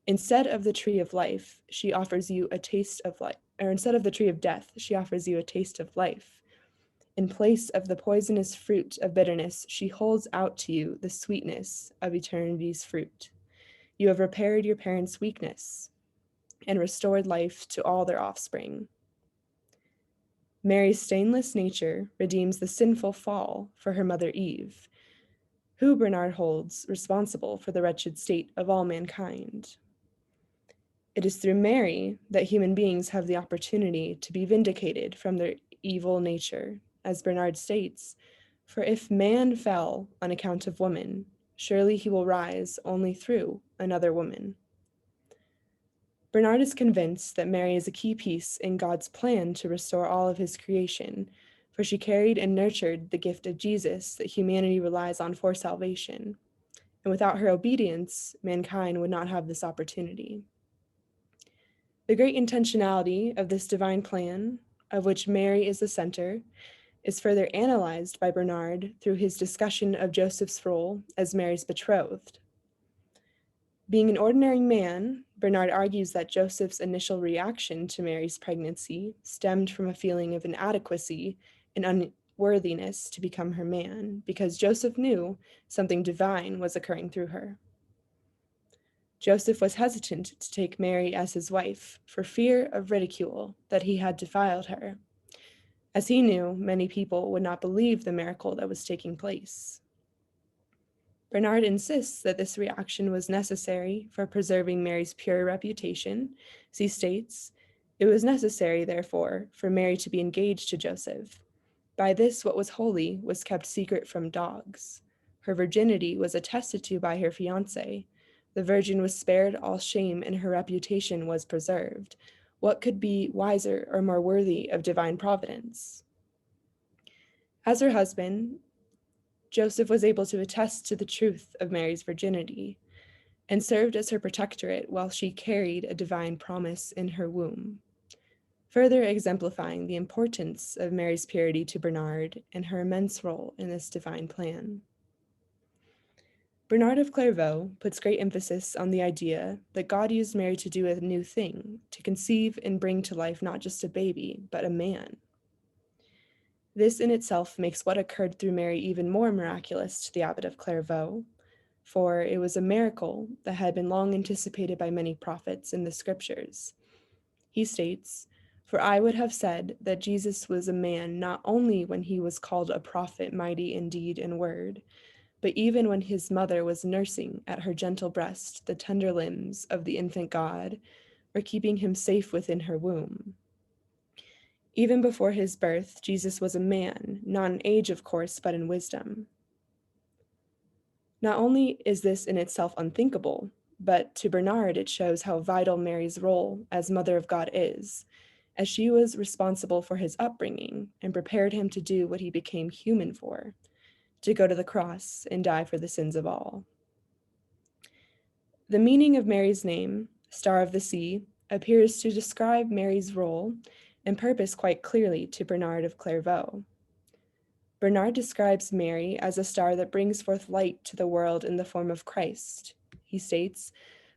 instead of the tree of life, she offers you a taste of life, or instead of the tree of death, she offers you a taste of life. In place of the poisonous fruit of bitterness, she holds out to you the sweetness of eternity's fruit. You have repaired your parents' weakness and restored life to all their offspring. Mary's stainless nature redeems the sinful fall for her mother Eve, who Bernard holds responsible for the wretched state of all mankind. It is through Mary that human beings have the opportunity to be vindicated from their evil nature, as Bernard states, for if man fell on account of woman, surely he will rise only through another woman. Bernard is convinced that Mary is a key piece in God's plan to restore all of his creation, for she carried and nurtured the gift of Jesus that humanity relies on for salvation. And without her obedience, mankind would not have this opportunity. The great intentionality of this divine plan, of which Mary is the center, is further analyzed by Bernard through his discussion of Joseph's role as Mary's betrothed. Being an ordinary man, Bernard argues that Joseph's initial reaction to Mary's pregnancy stemmed from a feeling of inadequacy and unworthiness to become her man, because Joseph knew something divine was occurring through her. Joseph was hesitant to take Mary as his wife for fear of ridicule that he had defiled her, as he knew many people would not believe the miracle that was taking place. Bernard insists that this reaction was necessary for preserving Mary's pure reputation. As he states, it was necessary, therefore, for Mary to be engaged to Joseph. By this, what was holy was kept secret from dogs. Her virginity was attested to by her fiancé. The virgin was spared all shame, and her reputation was preserved. What could be wiser or more worthy of divine providence? As her husband, Joseph was able to attest to the truth of Mary's virginity and served as her protectorate while she carried a divine promise in her womb, further exemplifying the importance of Mary's purity to Bernard and her immense role in this divine plan. Bernard of Clairvaux puts great emphasis on the idea that God used Mary to do a new thing, to conceive and bring to life not just a baby, but a man. This in itself makes what occurred through Mary even more miraculous to the abbot of Clairvaux, for it was a miracle that had been long anticipated by many prophets in the scriptures. He states, "For I would have said that Jesus was a man not only when he was called a prophet mighty in deed and word, but even when his mother was nursing at her gentle breast the tender limbs of the infant God, or keeping him safe within her womb. Even before his birth, Jesus was a man, not in age, of course, but in wisdom." Not only is this in itself unthinkable, but to Bernard it shows how vital Mary's role as Mother of God is, as she was responsible for his upbringing and prepared him to do what he became human for, to go to the cross and die for the sins of all. The meaning of Mary's name, Star of the Sea, appears to describe Mary's role and purpose quite clearly to Bernard of Clairvaux. Bernard describes Mary as a star that brings forth light to the world in the form of Christ. He states,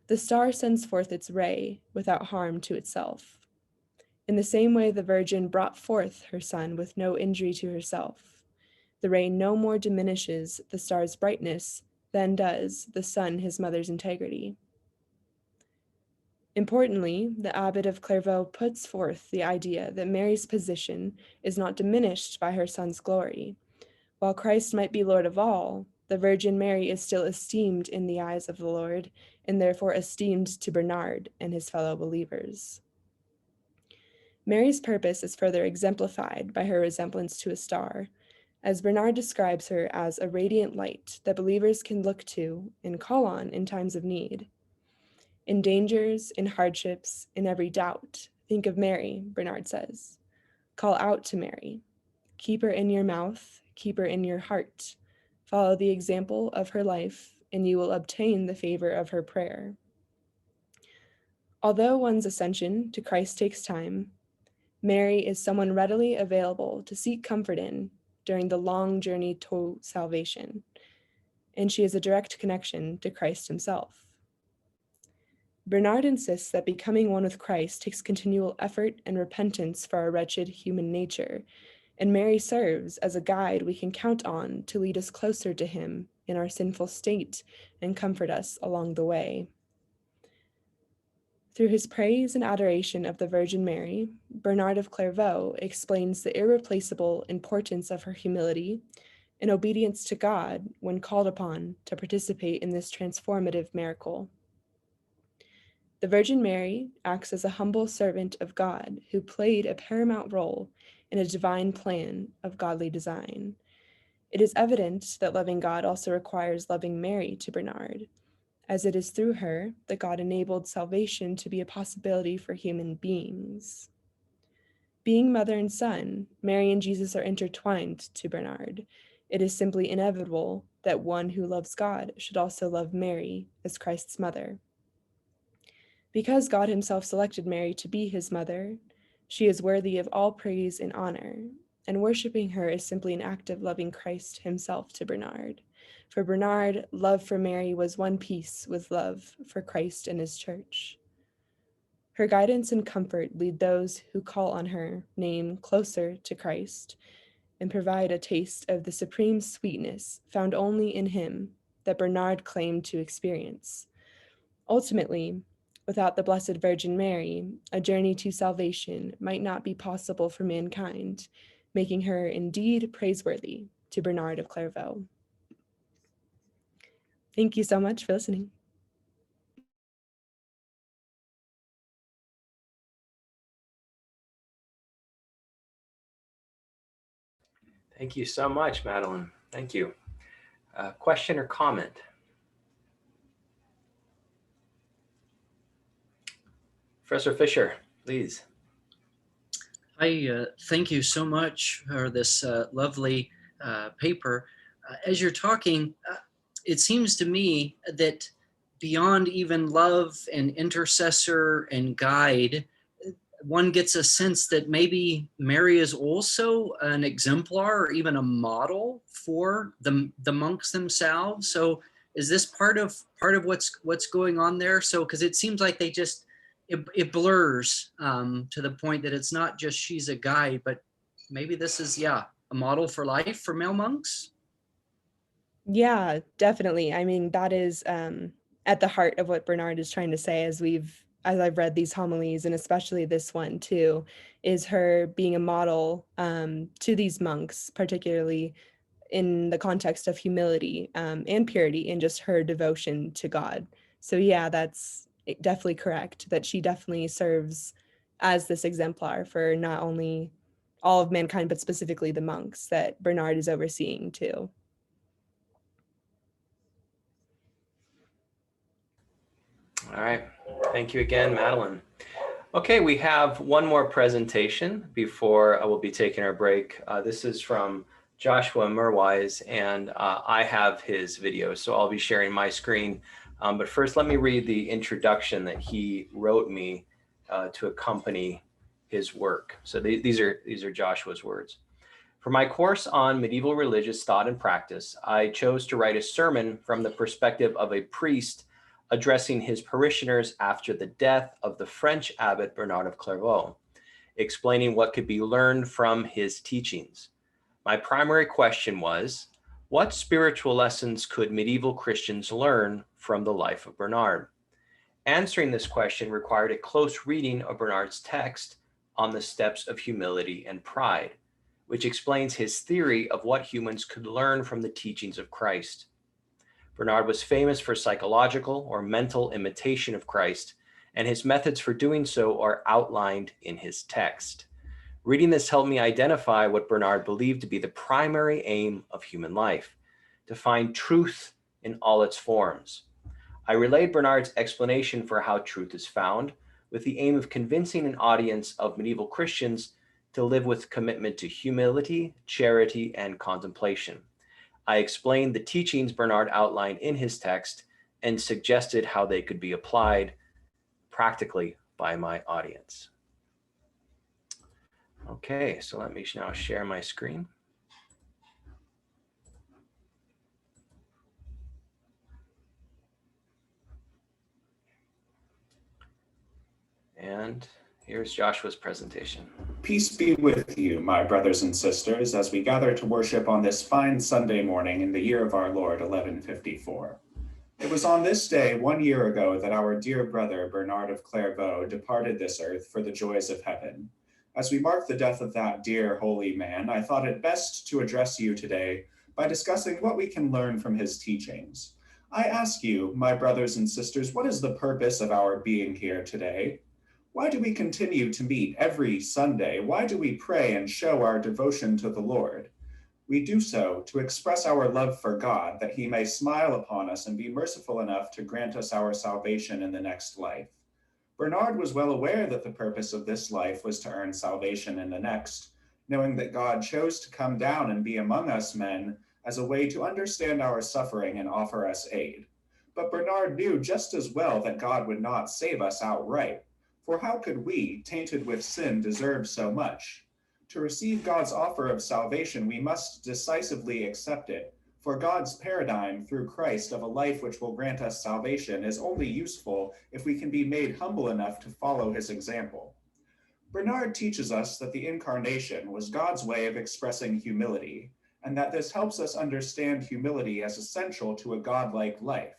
"The star sends forth its ray without harm to itself. In the same way the Virgin brought forth her Son with no injury to herself. The ray no more diminishes the star's brightness than does the sun his mother's integrity." Importantly, the abbot of Clairvaux puts forth the idea that Mary's position is not diminished by her son's glory. While Christ might be Lord of all, the Virgin Mary is still esteemed in the eyes of the Lord, and therefore esteemed to Bernard and his fellow believers. Mary's purpose is further exemplified by her resemblance to a star, as Bernard describes her as a radiant light that believers can look to and call on in times of need. In dangers, in hardships, in every doubt, think of Mary, Bernard says. Call out to Mary. Keep her in your mouth, keep her in your heart. Follow the example of her life, and you will obtain the favor of her prayer. Although one's ascension to Christ takes time, Mary is someone readily available to seek comfort in during the long journey to salvation, and she is a direct connection to Christ himself. Bernard insists that becoming one with Christ takes continual effort and repentance for our wretched human nature, and Mary serves as a guide we can count on to lead us closer to him in our sinful state and comfort us along the way. Through his praise and adoration of the Virgin Mary, Bernard of Clairvaux explains the irreplaceable importance of her humility and obedience to God when called upon to participate in this transformative miracle. The Virgin Mary acts as a humble servant of God who played a paramount role in a divine plan of godly design. It is evident that loving God also requires loving Mary to Bernard, as it is through her that God enabled salvation to be a possibility for human beings. Being mother and son, Mary and Jesus are intertwined to Bernard. It is simply inevitable that one who loves God should also love Mary as Christ's mother. Because God himself selected Mary to be his mother, she is worthy of all praise and honor, and worshiping her is simply an act of loving Christ himself to Bernard. For Bernard, love for Mary was one piece with love for Christ and his church. Her guidance and comfort lead those who call on her name closer to Christ and provide a taste of the supreme sweetness found only in him that Bernard claimed to experience. Ultimately, without the Blessed Virgin Mary, a journey to salvation might not be possible for mankind, making her indeed praiseworthy to Bernard of Clairvaux. Thank you so much for listening. Thank you so much, Madeline. Thank you. Question or comment? Professor Fisher, please. Thank you so much for this lovely paper. As you're talking, it seems to me that beyond even love and intercessor and guide, one gets a sense that maybe Mary is also an exemplar or even a model for the monks themselves. So is this part of what's going on there? So because it seems like they just it blurs to the point that it's not just she's a guide, but maybe this is a model for life for male monks. Yeah, definitely. I mean, that is at the heart of what Bernard is trying to say as I've read these homilies, and especially this one too, is her being a model to these monks, particularly in the context of humility and purity and just her devotion to God. So yeah, that's definitely correct, that she definitely serves as this exemplar for not only all of mankind, but specifically the monks that Bernard is overseeing too. All right. Thank you again, Madeline. Okay, we have one more presentation before we'll be taking our break. This is from Joshua Merwise, and I have his video, so I'll be sharing my screen. But first, let me read the introduction that he wrote me to accompany his work. So these are Joshua's words. For my course on medieval religious thought and practice, I chose to write a sermon from the perspective of a priest addressing his parishioners after the death of the French abbot Bernard of Clairvaux, explaining what could be learned from his teachings. My primary question was, what spiritual lessons could medieval Christians learn from the life of Bernard? Answering this question required a close reading of Bernard's text on the steps of humility and pride, which explains his theory of what humans could learn from the teachings of Christ. Bernard was famous for psychological or mental imitation of Christ, and his methods for doing so are outlined in his text. Reading this helped me identify what Bernard believed to be the primary aim of human life, to find truth in all its forms. I relayed Bernard's explanation for how truth is found, with the aim of convincing an audience of medieval Christians to live with commitment to humility, charity, and contemplation. I explained the teachings Bernard outlined in his text and suggested how they could be applied practically by my audience. Okay, so let me now share my screen. And here's Joshua's presentation. Peace be with you, my brothers and sisters, as we gather to worship on this fine Sunday morning in the year of our Lord, 1154. It was on this day 1 year ago that our dear brother Bernard of Clairvaux departed this earth for the joys of heaven. As we mark the death of that dear holy man, I thought it best to address you today by discussing what we can learn from his teachings. I ask you, my brothers and sisters, what is the purpose of our being here today? Why do we continue to meet every Sunday? Why do we pray and show our devotion to the Lord? We do so to express our love for God, that he may smile upon us and be merciful enough to grant us our salvation in the next life. Bernard was well aware that the purpose of this life was to earn salvation in the next, knowing that God chose to come down and be among us men as a way to understand our suffering and offer us aid. But Bernard knew just as well that God would not save us outright, for how could we, tainted with sin, deserve so much? To receive God's offer of salvation, we must decisively accept it, for God's paradigm through Christ of a life which will grant us salvation is only useful if we can be made humble enough to follow his example. Bernard teaches us that the incarnation was God's way of expressing humility, and that this helps us understand humility as essential to a godlike life.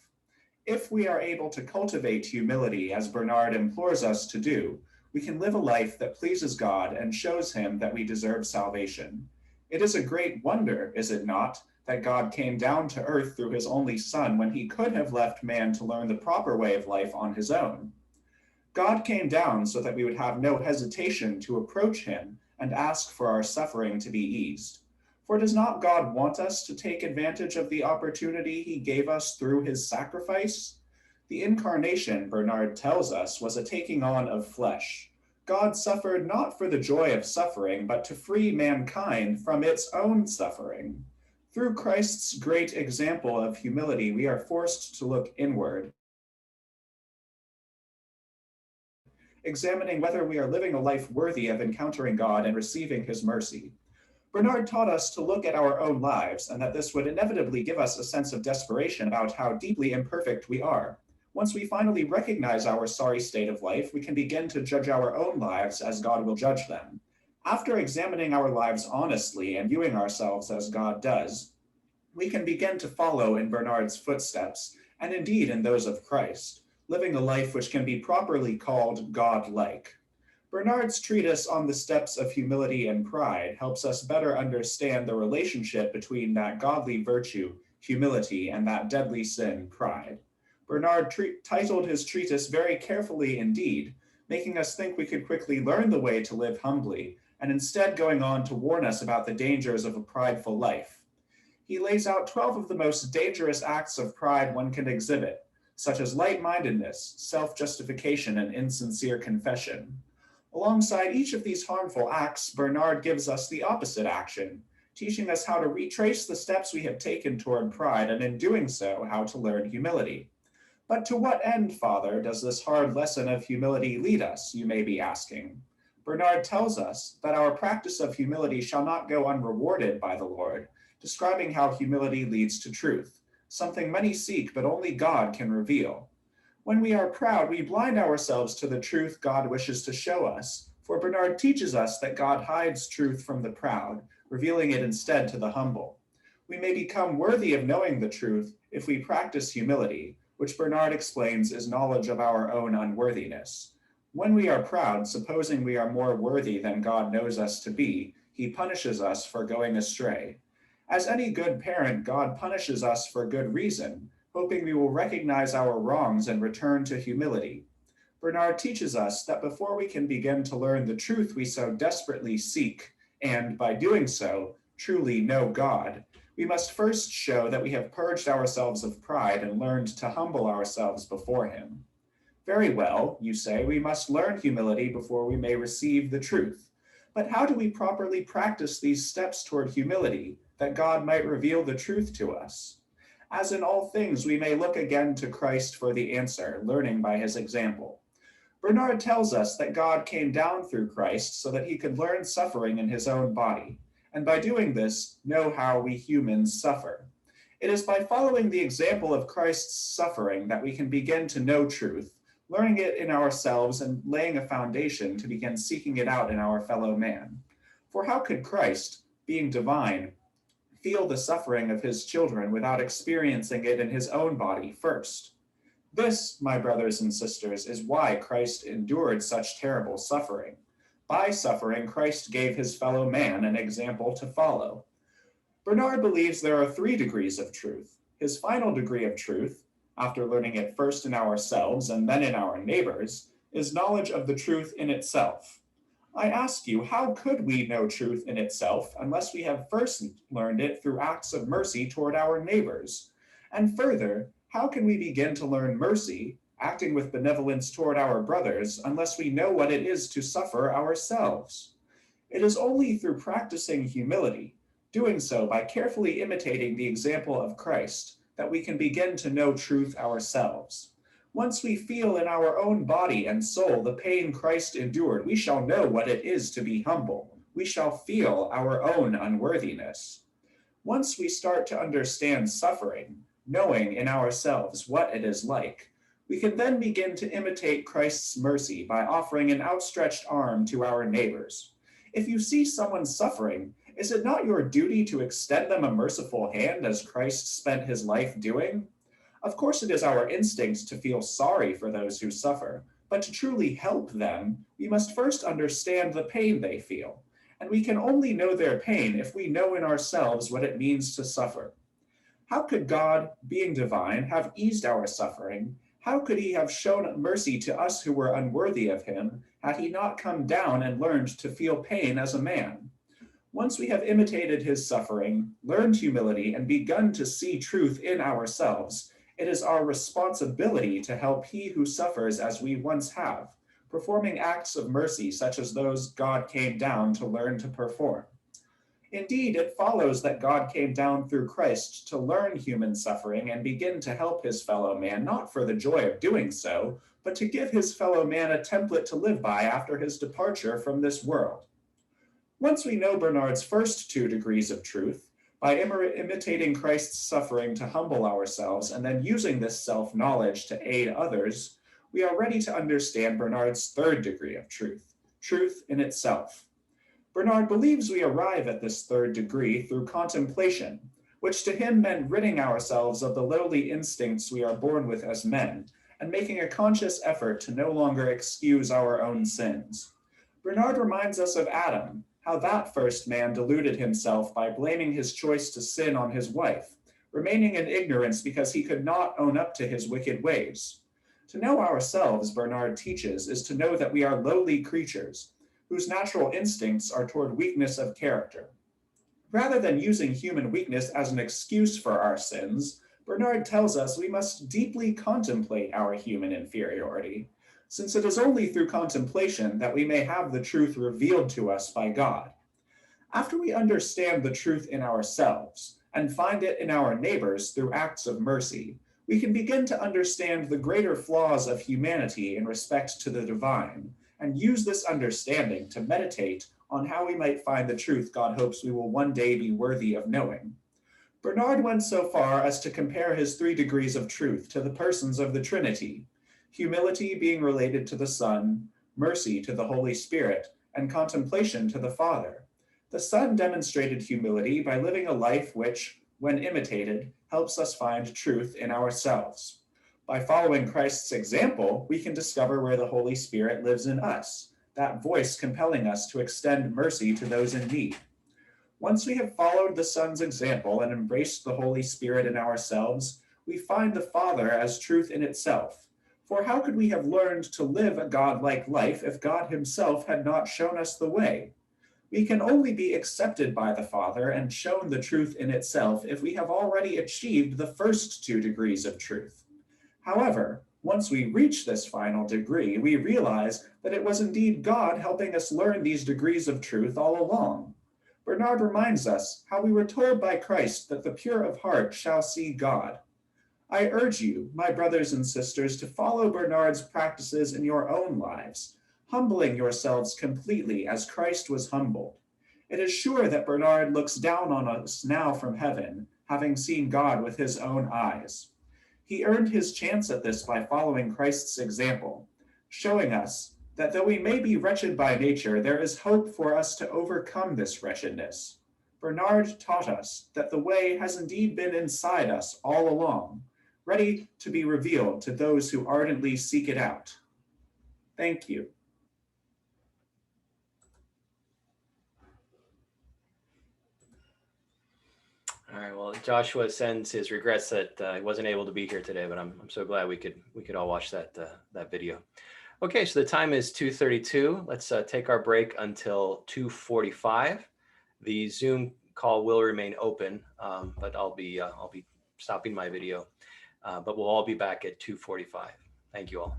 If we are able to cultivate humility as Bernard implores us to do, we can live a life that pleases God and shows him that we deserve salvation. It is a great wonder, is it not, that God came down to earth through his only Son when he could have left man to learn the proper way of life on his own. God came down so that we would have no hesitation to approach him and ask for our suffering to be eased. For does not God want us to take advantage of the opportunity he gave us through his sacrifice? The incarnation, Bernard tells us, was a taking on of flesh. God suffered not for the joy of suffering, but to free mankind from its own suffering. Through Christ's great example of humility, we are forced to look inward, examining whether we are living a life worthy of encountering God and receiving his mercy. Bernard taught us to look at our own lives, and that this would inevitably give us a sense of desperation about how deeply imperfect we are. Once we finally recognize our sorry state of life, we can begin to judge our own lives as God will judge them. After examining our lives honestly and viewing ourselves as God does, we can begin to follow in Bernard's footsteps, and indeed in those of Christ, living a life which can be properly called God-like. Bernard's treatise on the steps of humility and pride helps us better understand the relationship between that godly virtue, humility, and that deadly sin, pride. Bernard titled his treatise very carefully indeed, making us think we could quickly learn the way to live humbly, and instead going on to warn us about the dangers of a prideful life. He lays out 12 of the most dangerous acts of pride one can exhibit, such as light-mindedness, self-justification, and insincere confession. Alongside each of these harmful acts, Bernard gives us the opposite action, teaching us how to retrace the steps we have taken toward pride, and in doing so, how to learn humility. But to what end, Father, does this hard lesson of humility lead us, you may be asking? Bernard tells us that our practice of humility shall not go unrewarded by the Lord, describing how humility leads to truth, something many seek but only God can reveal. When we are proud, we blind ourselves to the truth God wishes to show us, for Bernard teaches us that God hides truth from the proud, revealing it instead to the humble. We may become worthy of knowing the truth if we practice humility, which Bernard explains is knowledge of our own unworthiness. When we are proud, supposing we are more worthy than God knows us to be, he punishes us for going astray. As any good parent, God punishes us for good reason, hoping we will recognize our wrongs and return to humility. Bernard teaches us that before we can begin to learn the truth we so desperately seek, and by doing so, truly know God, we must first show that we have purged ourselves of pride and learned to humble ourselves before him. Very well, you say, we must learn humility before we may receive the truth. But how do we properly practice these steps toward humility, that God might reveal the truth to us? As in all things, we may look again to Christ for the answer, learning by his example. Bernard tells us that God came down through Christ so that he could learn suffering in his own body, and by doing this, know how we humans suffer. It is by following the example of Christ's suffering that we can begin to know truth, learning it in ourselves and laying a foundation to begin seeking it out in our fellow man. For how could Christ, being divine, feel the suffering of his children without experiencing it in his own body first? This, my brothers and sisters, is why Christ endured such terrible suffering. By suffering, Christ gave his fellow man an example to follow. Bernard believes there are 3 degrees of truth. His final degree of truth, after learning it first in ourselves and then in our neighbors, is knowledge of the truth in itself. I ask you, how could we know truth in itself unless we have first learned it through acts of mercy toward our neighbors? And further, how can we begin to learn mercy, acting with benevolence toward our brothers, unless we know what it is to suffer ourselves? It is only through practicing humility, doing so by carefully imitating the example of Christ, that we can begin to know truth ourselves. Once we feel in our own body and soul the pain Christ endured, we shall know what it is to be humble. We shall feel our own unworthiness. Once we start to understand suffering, knowing in ourselves what it is like, we can then begin to imitate Christ's mercy by offering an outstretched arm to our neighbors. If you see someone suffering, is it not your duty to extend them a merciful hand as Christ spent his life doing? Of course, it is our instinct to feel sorry for those who suffer, but to truly help them, we must first understand the pain they feel. And we can only know their pain if we know in ourselves what it means to suffer. How could God, being divine, have eased our suffering? How could he have shown mercy to us who were unworthy of him, had he not come down and learned to feel pain as a man? Once we have imitated his suffering, learned humility, and begun to see truth in ourselves, it is our responsibility to help he who suffers as we once have, performing acts of mercy such as those God came down to learn to perform. Indeed, it follows that God came down through Christ to learn human suffering and begin to help his fellow man, not for the joy of doing so, but to give his fellow man a template to live by after his departure from this world. Once we know Bernard's first 2 degrees of truth, by imitating Christ's suffering to humble ourselves and then using this self-knowledge to aid others, we are ready to understand Bernard's 3rd degree of truth, truth in itself. Bernard believes we arrive at this 3rd degree through contemplation, which to him meant ridding ourselves of the lowly instincts we are born with as men, and making a conscious effort to no longer excuse our own sins. Bernard reminds us of Adam, how that first man deluded himself by blaming his choice to sin on his wife, remaining in ignorance because he could not own up to his wicked ways. To know ourselves, Bernard teaches, is to know that we are lowly creatures, whose natural instincts are toward weakness of character. Rather than using human weakness as an excuse for our sins, Bernard tells us we must deeply contemplate our human inferiority, since it is only through contemplation that we may have the truth revealed to us by God. After we understand the truth in ourselves and find it in our neighbors through acts of mercy, we can begin to understand the greater flaws of humanity in respect to the divine, and use this understanding to meditate on how we might find the truth God hopes we will one day be worthy of knowing. Bernard went so far as to compare his 3 degrees of truth to the persons of the Trinity, humility being related to the Son, mercy to the Holy Spirit, and contemplation to the Father. The Son demonstrated humility by living a life which, when imitated, helps us find truth in ourselves. By following Christ's example, we can discover where the Holy Spirit lives in us, that voice compelling us to extend mercy to those in need. Once we have followed the Son's example and embraced the Holy Spirit in ourselves, we find the Father as truth in itself. For how could we have learned to live a God-like life if God himself had not shown us the way? We can only be accepted by the Father and shown the truth in itself if we have already achieved the first 2 degrees of truth. However, once we reach this final degree, we realize that it was indeed God helping us learn these degrees of truth all along. Bernard reminds us how we were told by Christ that the pure of heart shall see God. I urge you, my brothers and sisters, to follow Bernard's practices in your own lives, humbling yourselves completely as Christ was humbled. It is sure that Bernard looks down on us now from heaven, having seen God with his own eyes. He earned his chance at this by following Christ's example, showing us that though we may be wretched by nature, there is hope for us to overcome this wretchedness. Bernard taught us that the way has indeed been inside us all along, ready to be revealed to those who ardently seek it out. Thank you. All right. Well, Joshua sends his regrets that he wasn't able to be here today, but I'm so glad we could all watch that video. Okay, so the time is 2:32. Let's take our break until 2:45. The Zoom call will remain open, but I'll be stopping my video. But we'll all be back at 2:45. Thank you all.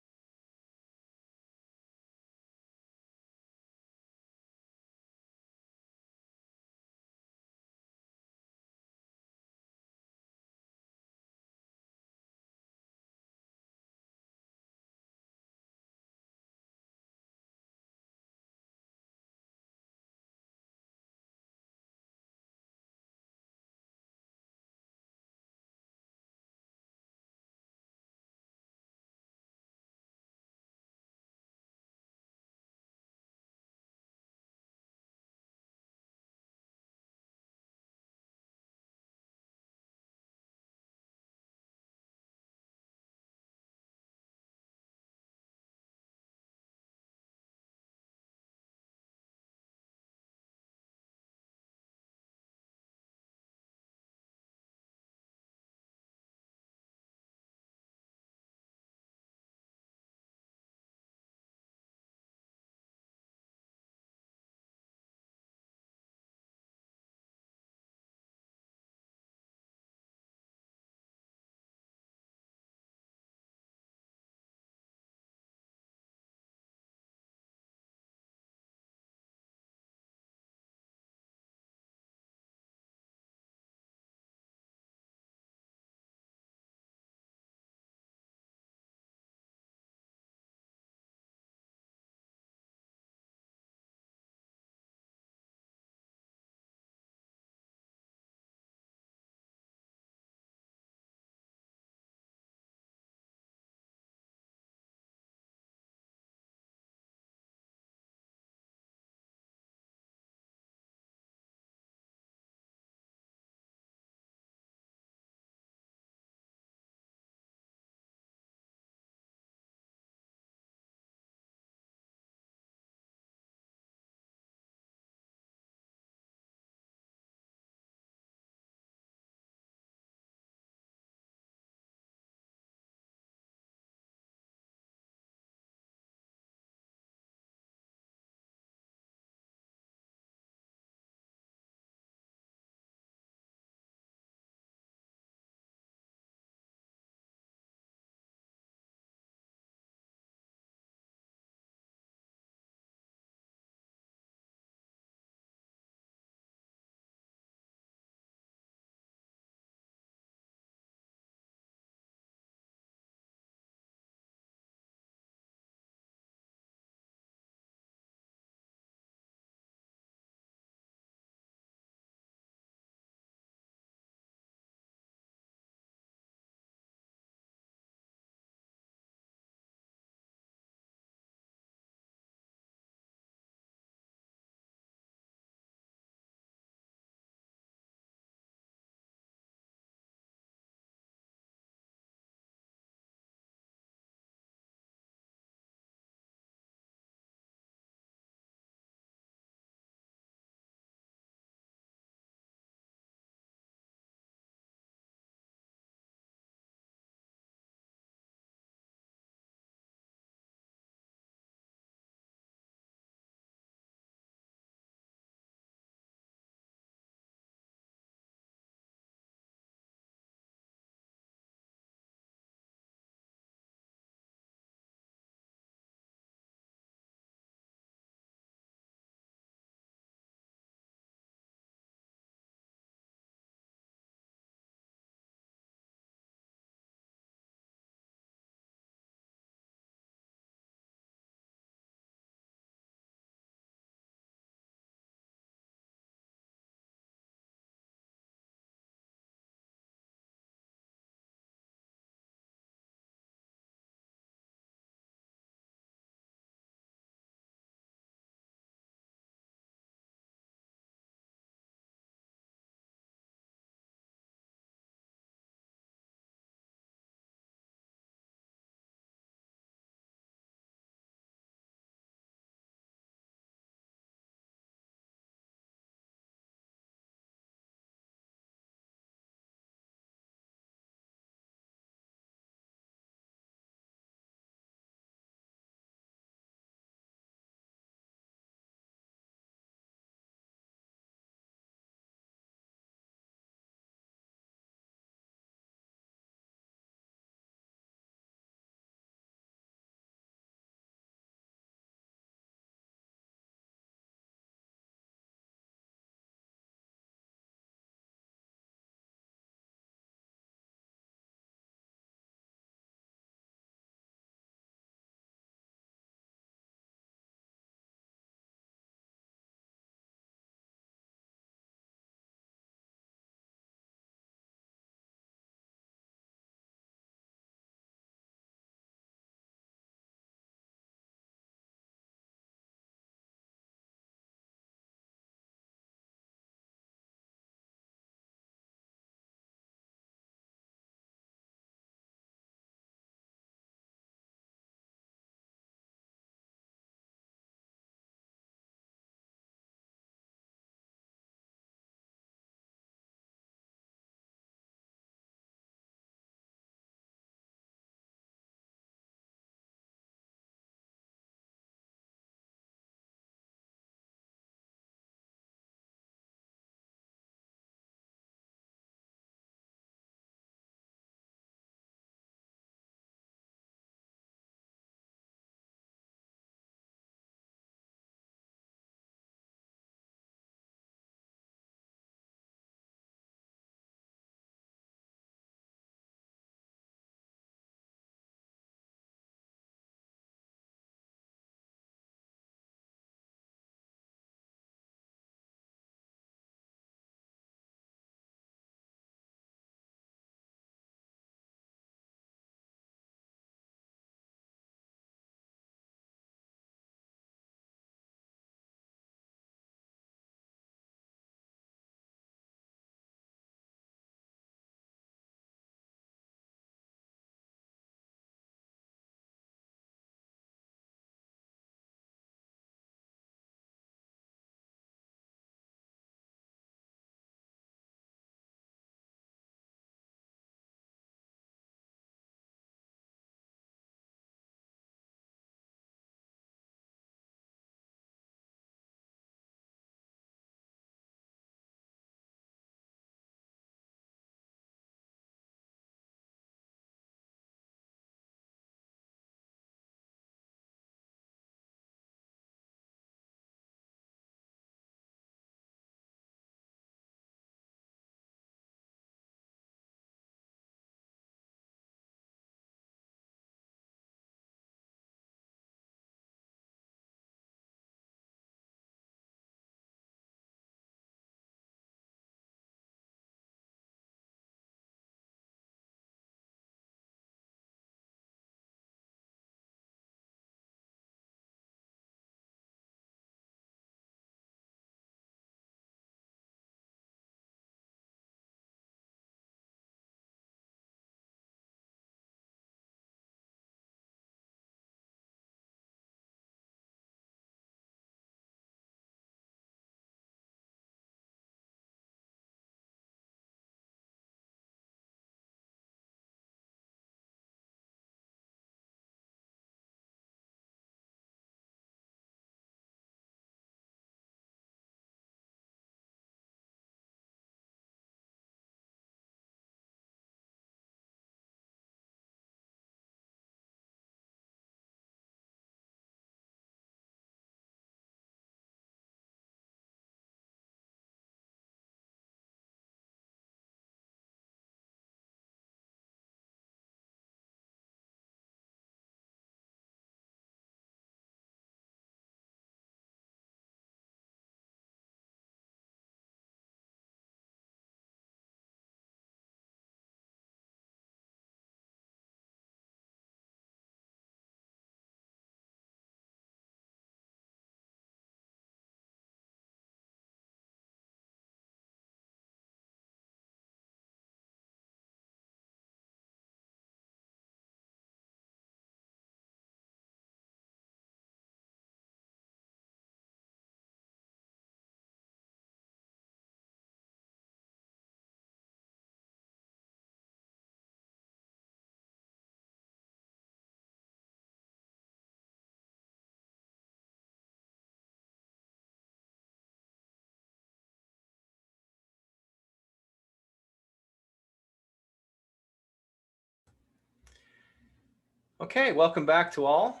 Okay, welcome back to all.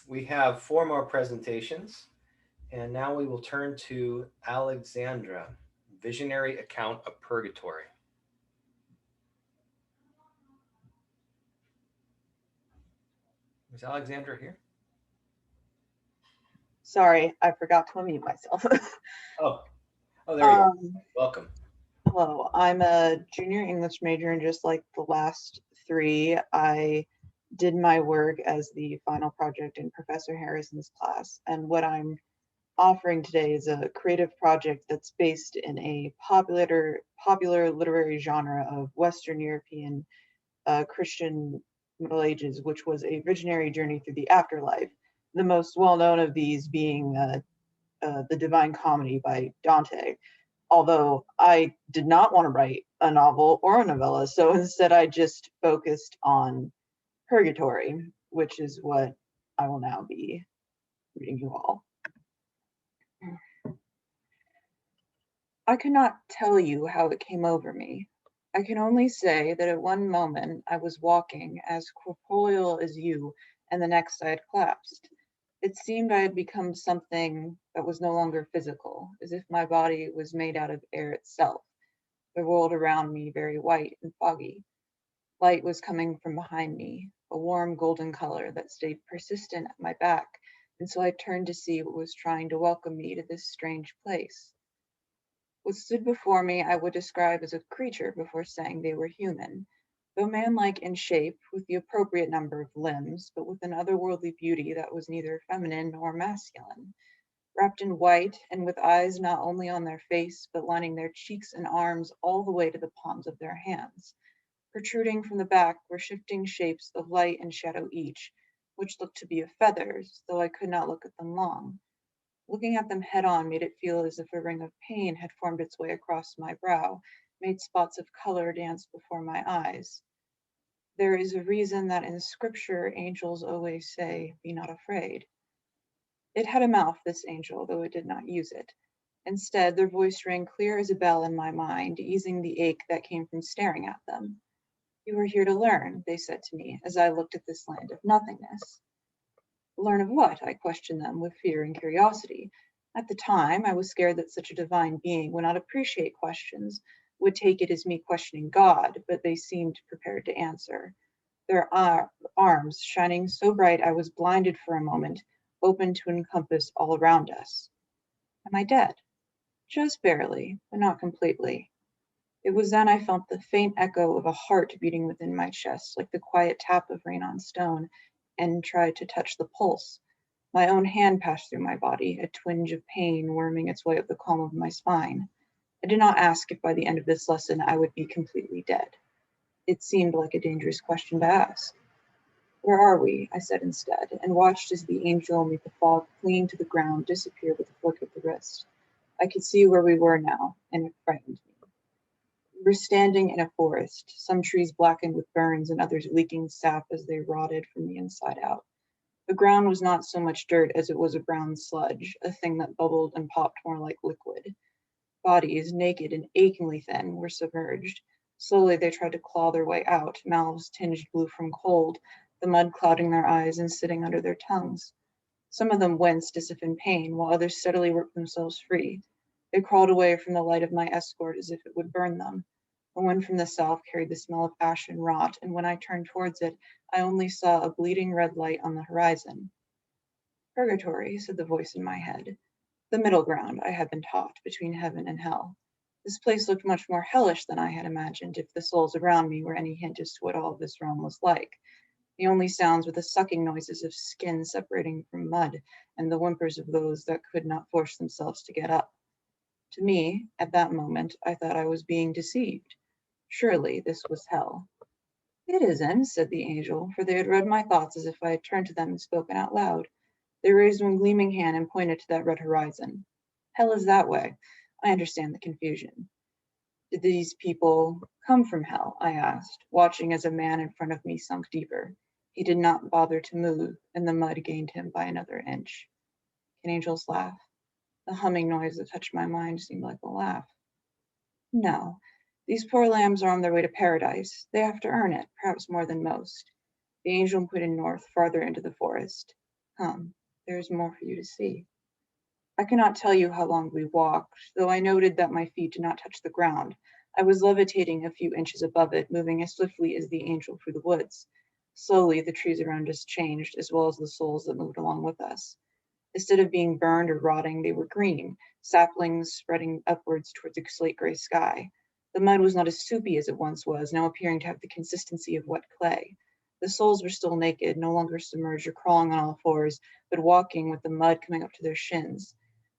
We have 4 more presentations, and now we will turn to Alexandra, Visionary Account of Purgatory. Is Alexandra here? Sorry, I forgot to unmute myself. Oh, there you are. Um, Welcome. hello, I'm a junior English major, and just like the last 3, I did my work as the final project in Professor Harrison's class. And what I'm offering today is a creative project that's based in a popular literary genre of Western European Christian Middle Ages, which was a visionary journey through the afterlife. The most well-known of these being the Divine Comedy by Dante. Although I did not want to write a novel or a novella, so instead I just focused on Purgatory, which is what I will now be reading you all. I could not tell you how it came over me. I can only say that at one moment I was walking as corporeal as you, and the next I had collapsed. It seemed I had become something that was no longer physical, as if my body was made out of air itself, the world around me very white and foggy. Light was coming from behind me, a warm golden color that stayed persistent at my back, and so I turned to see what was trying to welcome me to this strange place. What stood before me I would describe as a creature before saying they were human, though man-like in shape, with the appropriate number of limbs, but with an otherworldly beauty that was neither feminine nor masculine. Wrapped in white, and with eyes not only on their face, but lining their cheeks and arms all the way to the palms of their hands. Protruding from the back were shifting shapes of light and shadow each, which looked to be of feathers, though I could not look at them long. Looking at them head-on made it feel as if a ring of pain had formed its way across my brow, made spots of color dance before my eyes. There is a reason that in scripture angels always say, "Be not afraid." It had a mouth, this angel, though it did not use it. Instead, their voice rang clear as a bell in my mind, easing the ache that came from staring at them. "You are here to learn," they said to me, as I looked at this land of nothingness. Learn of what? I questioned them with fear and curiosity. At the time, I was scared that such a divine being would not appreciate questions, would take it as me questioning God, but they seemed prepared to answer. Their arms, shining so bright I was blinded for a moment, open to encompass all around us. Am I dead? Just barely, but not completely. It was then I felt the faint echo of a heart beating within my chest, like the quiet tap of rain on stone, and tried to touch the pulse. My own hand passed through my body, a twinge of pain worming its way up the column of my spine. I did not ask if by the end of this lesson I would be completely dead. It seemed like a dangerous question to ask. "Where are we?" I said instead, and watched as the angel made the fog clinging to the ground disappear with a flick of the wrist. I could see where we were now, and it frightened me. We were standing in a forest, some trees blackened with burns and others leaking sap as they rotted from the inside out. The ground was not so much dirt as it was a brown sludge, a thing that bubbled and popped more like liquid. Bodies, naked and achingly thin, were submerged. Slowly they tried to claw their way out, mouths tinged blue from cold, the mud clouding their eyes and sitting under their tongues. Some of them winced as if in pain, while others steadily worked themselves free. They crawled away from the light of my escort as if it would burn them. A wind from the south carried the smell of ash and rot, and when I turned towards it, I only saw a bleeding red light on the horizon. "Purgatory," said the voice in my head. The middle ground, I had been taught, between heaven and hell. This place looked much more hellish than I had imagined, if the souls around me were any hint as to what all of this realm was like. The only sounds were the sucking noises of skin separating from mud, and the whimpers of those that could not force themselves to get up. To me, at that moment, I thought I was being deceived. Surely this was hell. "It isn't," said the angel, for they had read my thoughts as if I had turned to them and spoken out loud. They raised one gleaming hand and pointed to that red horizon. "Hell is that way. I understand the confusion." "Did these people come from hell?" I asked, watching as a man in front of me sunk deeper. He did not bother to move, and the mud gained him by another inch. Can angels laugh? The humming noise that touched my mind seemed like a laugh. No, these poor lambs are on their way to paradise. They have to earn it, perhaps more than most. The angel pointed north, farther into the forest. Come, there is more for you to see. I cannot tell you how long we walked, though I noted that my feet did not touch the ground. I was levitating a few inches above it, moving as swiftly as the angel through the woods. Slowly, the trees around us changed, as well as the souls that moved along with us. Instead of being burned or rotting, they were green, saplings spreading upwards towards the slate-gray sky. The mud was not as soupy as it once was, now appearing to have the consistency of wet clay. The souls were still naked, no longer submerged or crawling on all fours, but walking with the mud coming up to their shins.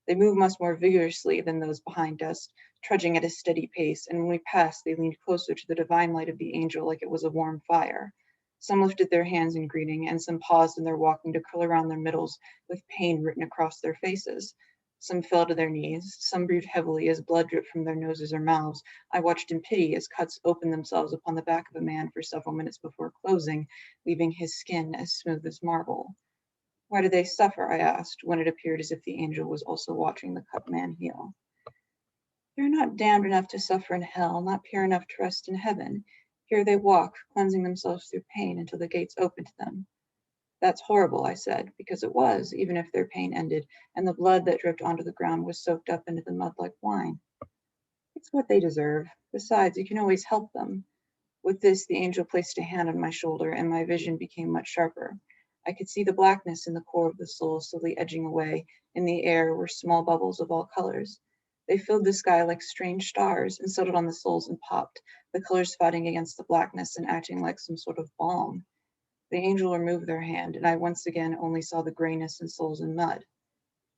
They moved much more vigorously than those behind us, trudging at a steady pace, and when we passed, they leaned closer to the divine light of the angel like it was a warm fire. Some lifted their hands in greeting, and some paused in their walking to curl around their middles with pain written across their faces. Some fell to their knees, some breathed heavily as blood dripped from their noses or mouths. I watched in pity as cuts opened themselves upon the back of a man for several minutes before closing, leaving his skin as smooth as marble. Why do they suffer? I asked, when it appeared as if the angel was also watching the cut man heal. They're not damned enough to suffer in hell, not pure enough to rest in heaven. Here they walk, cleansing themselves through pain until the gates open to them. That's horrible, I said, because it was, even if their pain ended, and the blood that dripped onto the ground was soaked up into the mud like wine. It's what they deserve. Besides, you can always help them. With this, the angel placed a hand on my shoulder, and my vision became much sharper. I could see the blackness in the core of the soul slowly edging away. In the air were small bubbles of all colors. They filled the sky like strange stars and settled on the souls and popped, the colors fighting against the blackness and acting like some sort of balm. The angel removed their hand, and I once again only saw the grayness and souls in mud.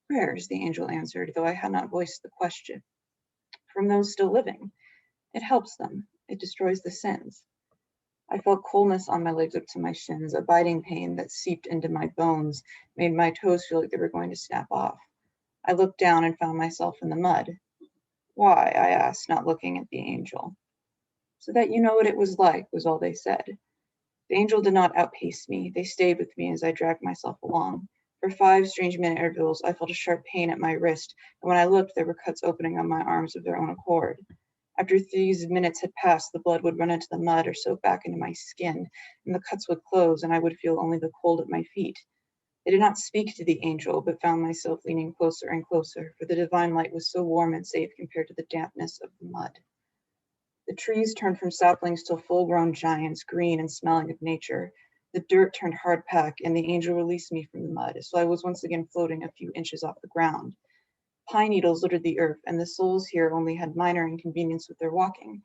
Prayers, the angel answered, though I had not voiced the question. From those still living. It helps them. It destroys the sins. I felt coolness on my legs up to my shins, a biting pain that seeped into my bones, made my toes feel like they were going to snap off. I looked down and found myself in the mud. Why? I asked, not looking at the angel. So that you know what it was like, was all they said. The angel did not outpace me. They stayed with me as I dragged myself along. For 5 strange minute intervals, I felt a sharp pain at my wrist, and when I looked, there were cuts opening on my arms of their own accord. After these minutes had passed, the blood would run into the mud or soak back into my skin, and the cuts would close, and I would feel only the cold at my feet. I did not speak to the angel, but found myself leaning closer and closer, for the divine light was so warm and safe compared to the dampness of the mud. The trees turned from saplings to full-grown giants, green and smelling of nature. The dirt turned hard pack, and the angel released me from the mud, so I was once again floating a few inches off the ground. Pine needles littered the earth, and the souls here only had minor inconvenience with their walking.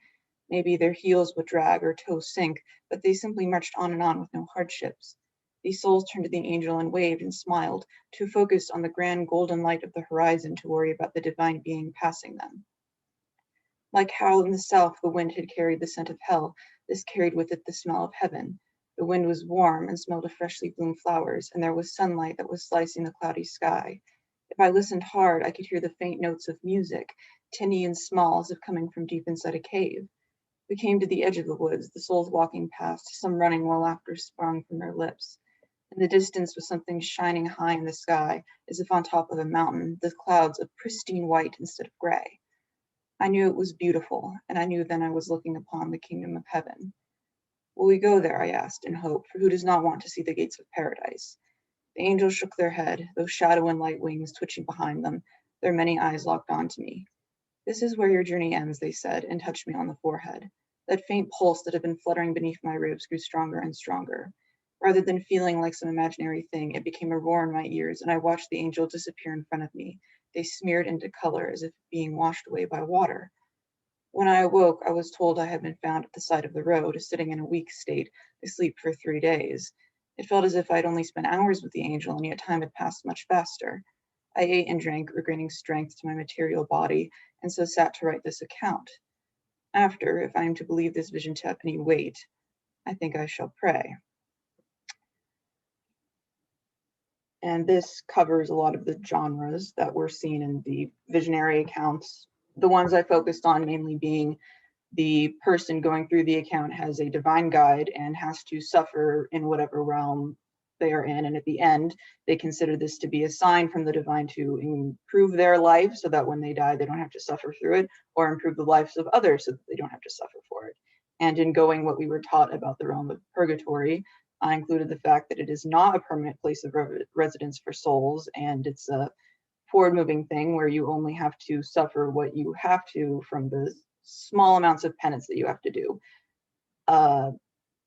Maybe their heels would drag or toes sink, but they simply marched on and on with no hardships. These souls turned to the angel and waved and smiled, too focused on the grand golden light of the horizon to worry about the divine being passing them. Like how in the south the wind had carried the scent of hell, this carried with it the smell of heaven. The wind was warm and smelled of freshly bloomed flowers, and there was sunlight that was slicing the cloudy sky. If I listened hard, I could hear the faint notes of music, tinny and small as if coming from deep inside a cave. We came to the edge of the woods, the souls walking past, some running while laughter sprung from their lips. In the distance was something shining high in the sky, as if on top of a mountain, the clouds of pristine white instead of gray. I knew it was beautiful, and I knew then I was looking upon the kingdom of heaven. Will we go there? I asked in hope, for who does not want to see the gates of paradise? The angels shook their head, those shadow and light wings twitching behind them, their many eyes locked onto me. This is where your journey ends, they said, and touched me on the forehead. That faint pulse that had been fluttering beneath my ribs grew stronger and stronger. Rather than feeling like some imaginary thing, it became a roar in my ears, and I watched the angel disappear in front of me. They smeared into color as if being washed away by water. When I awoke, I was told I had been found at the side of the road, sitting in a weak state, asleep for 3 days. It felt as if I'd only spent hours with the angel, and yet time had passed much faster. I ate and drank, regaining strength to my material body, and so sat to write this account. After, if I am to believe this vision to have any weight, I think I shall pray. And this covers a lot of the genres that were seen in the visionary accounts. The ones I focused on mainly being the person going through the account has a divine guide and has to suffer in whatever realm they are in. And at the end, they consider this to be a sign from the divine to improve their life so that when they die, they don't have to suffer through it, or improve the lives of others so that they don't have to suffer for it. And in going what we were taught about the realm of purgatory, I included the fact that it is not a permanent place of residence for souls, and it's a forward-moving thing where you only have to suffer what you have to from the small amounts of penance that you have to do.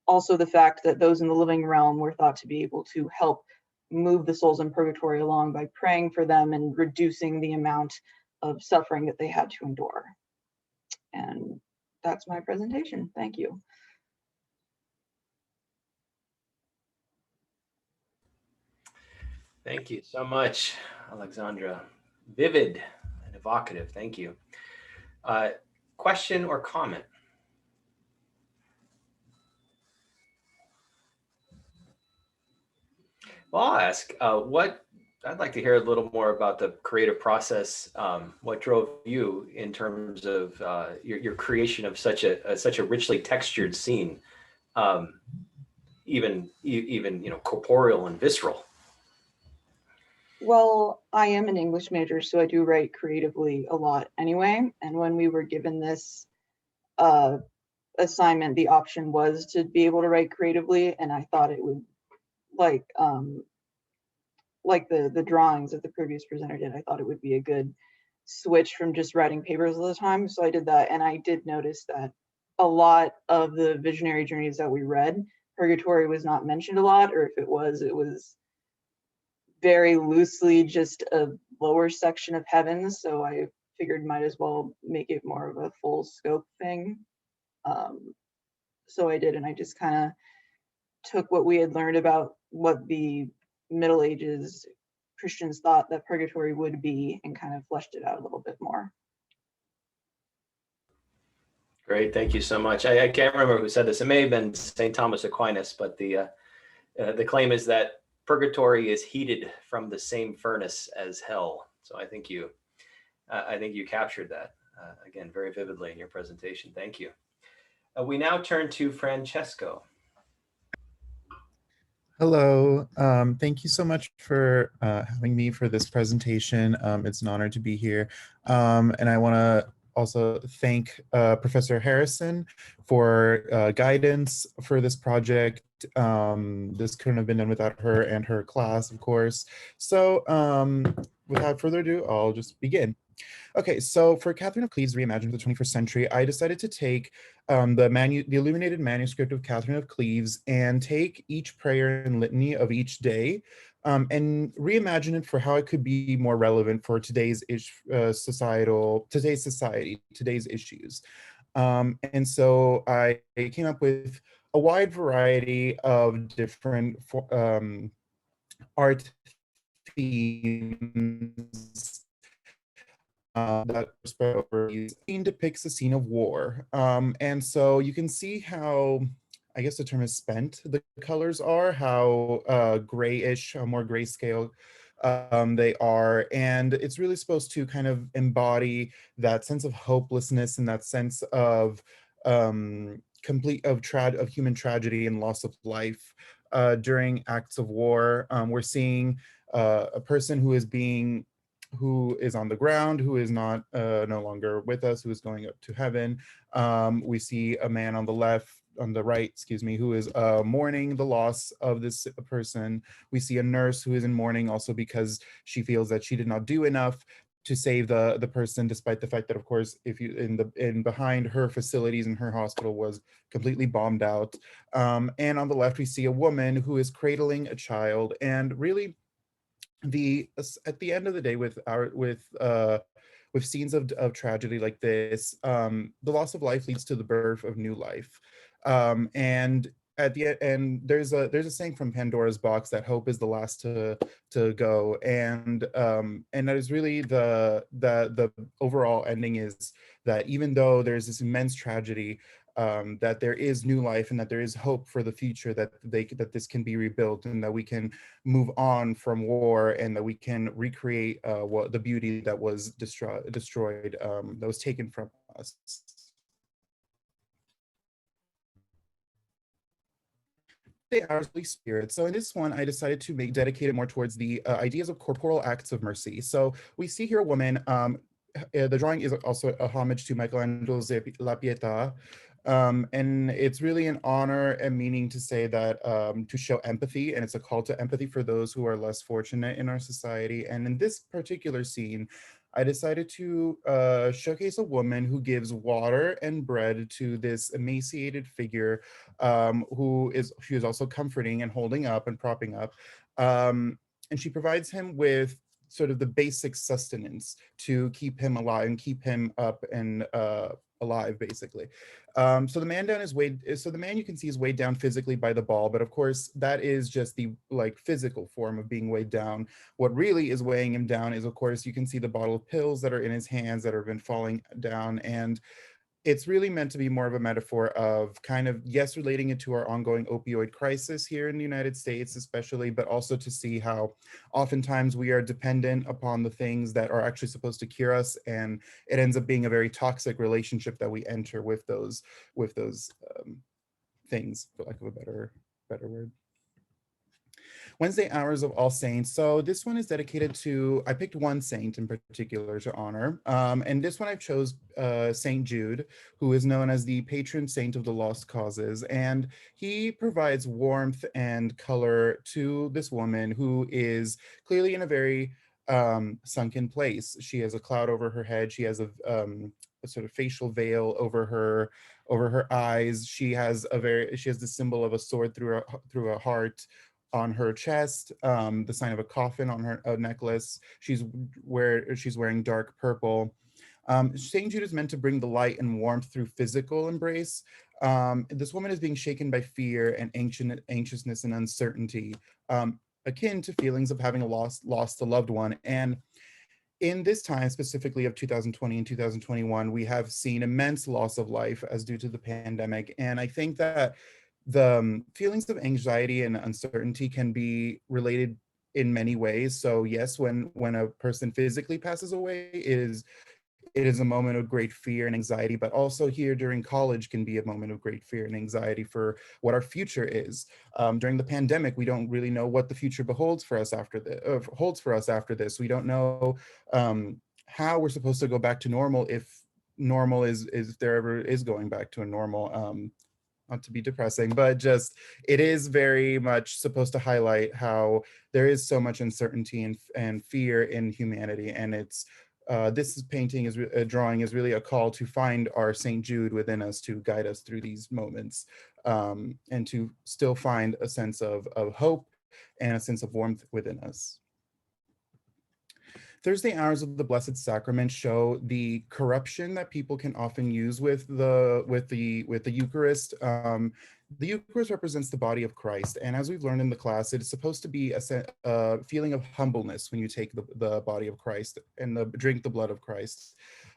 Also, the fact that those in the living realm were thought to be able to help move the souls in purgatory along by praying for them and reducing the amount of suffering that they had to endure. And that's my presentation. Thank you. Thank you so much, Alexandra. Vivid and evocative. Thank you. Question or comment? Well, I'll ask. I'd like to hear a little more about the creative process. What drove you in terms of your creation of such a richly textured scene, even corporeal and visceral. Well, I am an English major, so I do write creatively a lot anyway. And when we were given this assignment, the option was to be able to write creatively, and I thought it would, like the drawings that the previous presenter did, I thought it would be a good switch from just writing papers all the time. So I did that, and I did notice that a lot of the visionary journeys that we read, purgatory was not mentioned a lot, or if it was very loosely just a lower section of heaven. So I figured might as well make it more of a full scope thing. So I did, and I just kind of took what we had learned about what the Middle Ages Christians thought that purgatory would be and kind of fleshed it out a little bit more. Great, thank you so much. I can't remember who said this. It may have been St. Thomas Aquinas, but the claim is that purgatory is heated from the same furnace as hell. So I think you captured that again very vividly in your presentation. Thank you. We now turn to Francesco. Hello, thank you so much for having me for this presentation. It's an honor to be here. And I want to also thank Professor Harrison for guidance for this project. This couldn't have been done without her and her class, of course. So without further ado, I'll just begin. Okay, so for Catherine of Cleves Reimagined for the 21st Century, I decided to take the illuminated manuscript of Catherine of Cleves and take each prayer and litany of each day and reimagine it for how it could be more relevant for today's society, today's issues. And so I came up with a wide variety of different art themes that spread over. The scene depicts a scene of war. And so you can see how, I guess the term is spent, the colors are, how grayish, more grayscale they are. And it's really supposed to kind of embody that sense of hopelessness and that sense of human tragedy and loss of life during acts of war. We're seeing a person who is on the ground, who is no longer with us, who is going up to heaven. We see a man on the right, who is mourning the loss of this person. We see a nurse who is in mourning also because she feels that she did not do enough to save the person, despite the fact that, of course, behind her facilities and her hospital was completely bombed out. And on the left, we see a woman who is cradling a child, and really, at the end of the day, with scenes of tragedy like this, the loss of life leads to the birth of new life. And at the end, there's a saying from Pandora's box that hope is the last to go, and that is really the overall ending, is that even though there's this immense tragedy, that there is new life and that there is hope for the future, that this can be rebuilt and that we can move on from war and that we can recreate the beauty that was destroyed, that was taken from us. Our Holy Spirit. So in this one, I decided to dedicate it more towards the ideas of corporal acts of mercy. So we see here a woman. The drawing is also a homage to Michelangelo's La Pietà. And it's really an honor and meaning to say that, to show empathy, and it's a call to empathy for those who are less fortunate in our society. And in this particular scene, I decided to showcase a woman who gives water and bread to this emaciated figure, she is also comforting and holding up and propping up. And she provides him with sort of the basic sustenance to keep him alive and keep him up and alive, basically. So the man you can see is weighed down physically by the ball, but of course that is just the like physical form of being weighed down. What really is weighing him down is, of course, you can see the bottle of pills that are in his hands that have been falling down, and it's really meant to be more of a metaphor of kind of, yes, relating it to our ongoing opioid crisis here in the United States, especially, but also to see how oftentimes we are dependent upon the things that are actually supposed to cure us. And it ends up being a very toxic relationship that we enter with those things, for lack of a better word. Wednesday Hours of All Saints. So this one is dedicated to, I picked one saint in particular to honor. And this one I chose Saint Jude, who is known as the patron saint of the lost causes. And he provides warmth and color to this woman who is clearly in a very sunken place. She has a cloud over her head. She has a sort of facial veil over her eyes. She has the symbol of a sword through a heart on her chest, the sign of a coffin on her necklace. She's wearing dark purple. St. Jude is meant to bring the light and warmth through physical embrace. This woman is being shaken by fear and anxiousness and uncertainty, akin to feelings of having lost a loved one. And in this time, specifically of 2020 and 2021, we have seen immense loss of life as due to the pandemic. And I think that the feelings of anxiety and uncertainty can be related in many ways. So yes, when a person physically passes away, it is a moment of great fear and anxiety, but also here during college can be a moment of great fear and anxiety for what our future is. During the pandemic, we don't really know what the future holds for us after this. We don't know how we're supposed to go back to normal, if normal is there ever is going back to a normal. Not to be depressing, but just it is very much supposed to highlight how there is so much uncertainty and fear in humanity. And it's this drawing is really a call to find our St. Jude within us to guide us through these moments, and to still find a sense of hope and a sense of warmth within us. Thursday Hours of the Blessed Sacrament show the corruption that people can often use with the Eucharist. The Eucharist represents the body of Christ, and as we've learned in the class, it is supposed to be a feeling of humbleness when you take the body of Christ and drink the blood of Christ.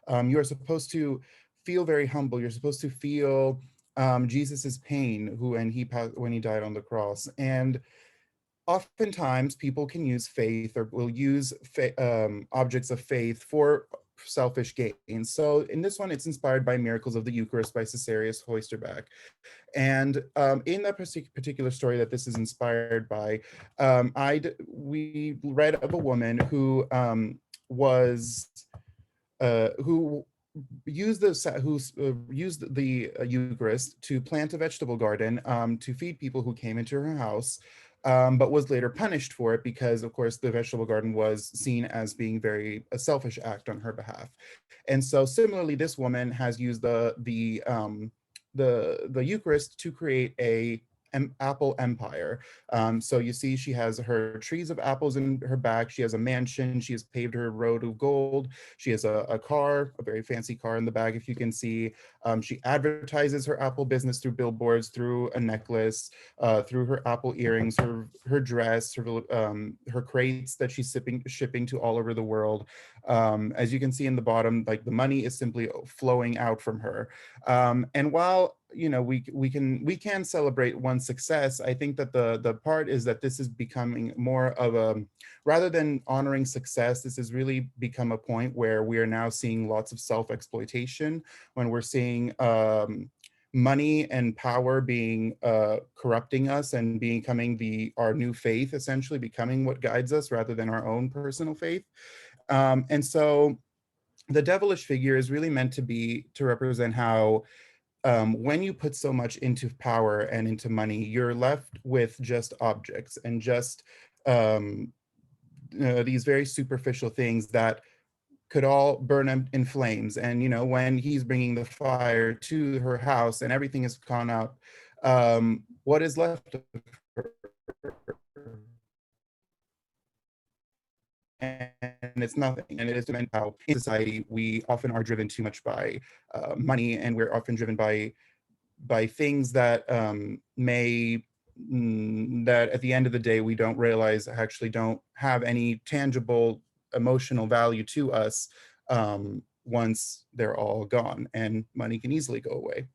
You are supposed to feel very humble. You're supposed to feel Jesus's pain when he died on the cross. And oftentimes people can use faith or will use objects of faith for selfish gain. So in this one, it's inspired by Miracles of the Eucharist by Cesarius Hoisterback. And in that particular story that this is inspired by, we read of a woman who used the Eucharist to plant a vegetable garden to feed people who came into her house, but was later punished for it because, of course, the vegetable garden was seen as being a selfish act on her behalf. And so, similarly, this woman has used the Eucharist to create an apple empire. So you see, she has her trees of apples in her back. She has a mansion. She has paved her road of gold. She has a car, a very fancy car in the back, if you can see. She advertises her apple business through billboards, through a necklace, through her apple earrings, her dress, her crates that she's shipping to all over the world. As you can see in the bottom, like the money is simply flowing out from her. And while we can celebrate one's success, I think that the part is that this is becoming more of a, rather than honoring success, this has really become a point where we are now seeing lots of self-exploitation, when we're seeing money and power being corrupting us and becoming our new faith, essentially becoming what guides us rather than our own personal faith. And so the devilish figure is really meant to represent how when you put so much into power and into money, you're left with just objects and just these very superficial things that could all burn in flames. And, when he's bringing the fire to her house and everything has gone up, what is left of her? And it's nothing. And it is how in society we often are driven too much by money, and we're often driven by things that that at the end of the day we don't realize actually don't have any tangible emotional value to us once they're all gone, and money can easily go away.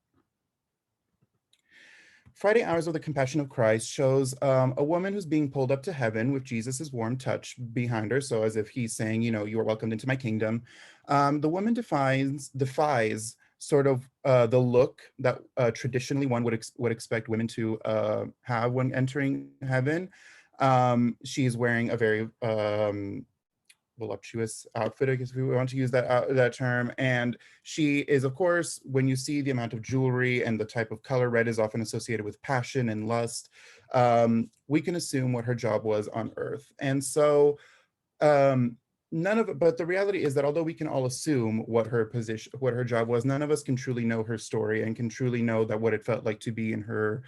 Friday Hours of the Compassion of Christ shows a woman who's being pulled up to heaven with Jesus's warm touch behind her. So as if he's saying, you are welcomed into my kingdom. The woman defies sort of the look that traditionally one would expect women to have when entering heaven. She's wearing a very voluptuous outfit, I guess if we want to use that term. And she is, of course, when you see the amount of jewelry and the type of color, red is often associated with passion and lust. We can assume what her job was on earth. And so but the reality is that although we can all assume what her job was, none of us can truly know her story and can truly know that what it felt like to be her.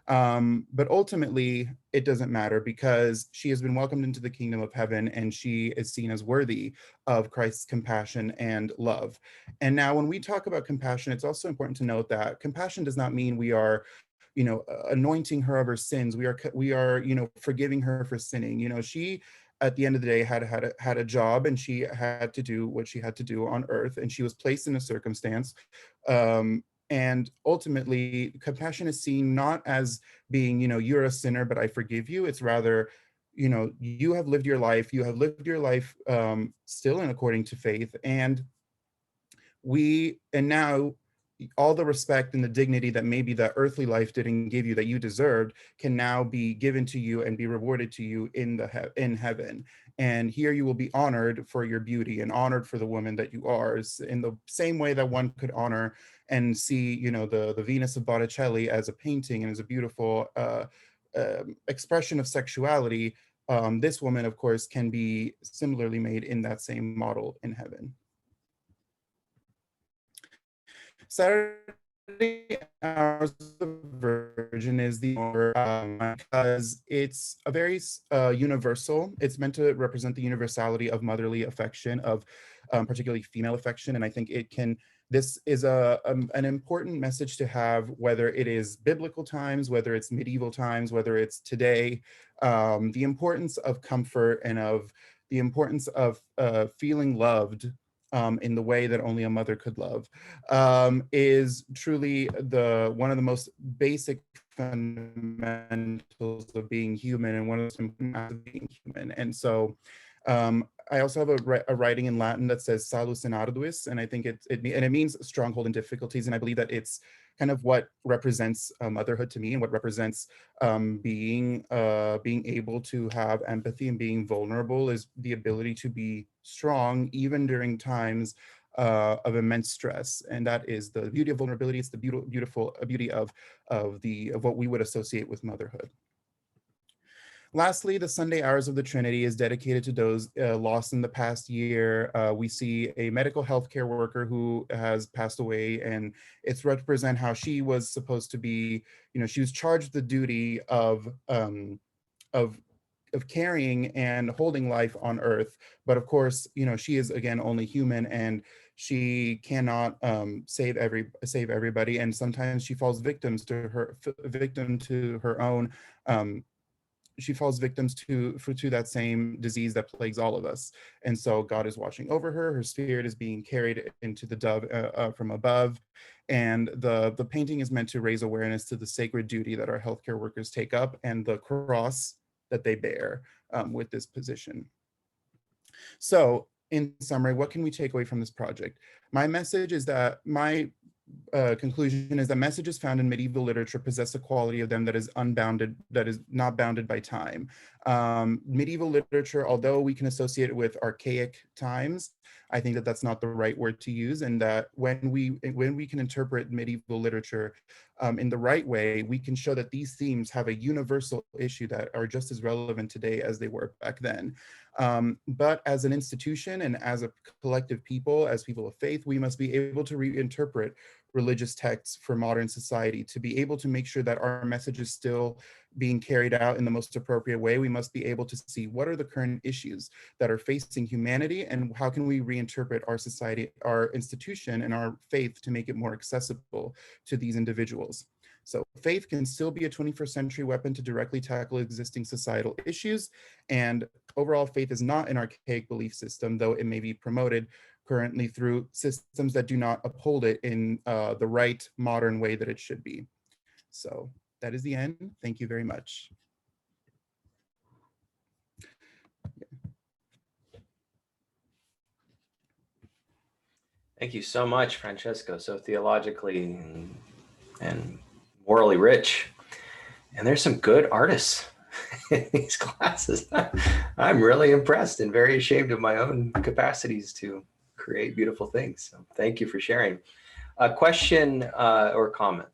But ultimately, it doesn't matter because she has been welcomed into the kingdom of heaven and she is seen as worthy of Christ's compassion and love. And now when we talk about compassion, it's also important to note that compassion does not mean we are anointing her of her sins. We are forgiving her for sinning. She at the end of the day had a job, and she had to do what she had to do on earth, and she was placed in a circumstance. And ultimately, compassion is seen not as being, you're a sinner, but I forgive you. It's rather, you have lived your life. You have lived your life still in according to faith. And now all the respect and the dignity that maybe that earthly life didn't give you that you deserved can now be given to you and be rewarded to you in heaven. And here you will be honored for your beauty and honored for the woman that you are, in the same way that one could honor and see, the Venus of Botticelli as a painting and as a beautiful expression of sexuality. This woman, of course, can be similarly made in that same model in heaven. Saturday Hours of the Virgin is the because it's a very universal. It's meant to represent the universality of motherly affection, of particularly female affection, and I think this is an important message to have, whether it is biblical times, whether it's medieval times, whether it's today. The importance of comfort and of the importance of feeling loved in the way that only a mother could love, is truly one of the most basic fundamentals of being human and one of the important acts of being human. And so I also have a writing in Latin that says salus in arduis, and I think it means stronghold in difficulties, and I believe that it's kind of what represents motherhood to me, and what represents being able to have empathy and being vulnerable is the ability to be strong even during times of immense stress. And that is the beauty of vulnerability. It's the beautiful beauty of what we would associate with motherhood. Lastly, the Sunday Hours of the Trinity is dedicated to those lost in the past year. We see a medical healthcare worker who has passed away, and it's represent how she was supposed to be, she was charged with the duty of carrying and holding life on earth. But of course, she is again only human, and she cannot save everybody. And sometimes she falls victim to her own she falls victims to that same disease that plagues all of us. And so God is watching over her. Her spirit is being carried into the dove from above. And the painting is meant to raise awareness to the sacred duty that our healthcare workers take up and the cross that they bear with this position. So in summary, what can we take away from this project? My message is that conclusion is that messages found in medieval literature possess a quality of them that is unbounded, that is not bounded by time. Medieval literature, although we can associate it with archaic times, I think that that's not the right word to use, and that when we can interpret medieval literature in the right way, we can show that these themes have a universal issue that are just as relevant today as they were back then. But as an institution and as a collective people, as people of faith, we must be able to reinterpret religious texts for modern society to be able to make sure that our message is still being carried out in the most appropriate way. We must be able to see what are the current issues that are facing humanity and how can we reinterpret our society, our institution, and our faith to make it more accessible to these individuals. So faith can still be a 21st century weapon to directly tackle existing societal issues. And overall, faith is not an archaic belief system, though it may be promoted currently through systems that do not uphold it in the right modern way that it should be. So that is the end. Thank you very much. Thank you so much, Francesco. So theologically and morally rich. And there's some good artists in these classes. I'm really impressed and very ashamed of my own capacities to create beautiful things. So thank you for sharing. A question or comment?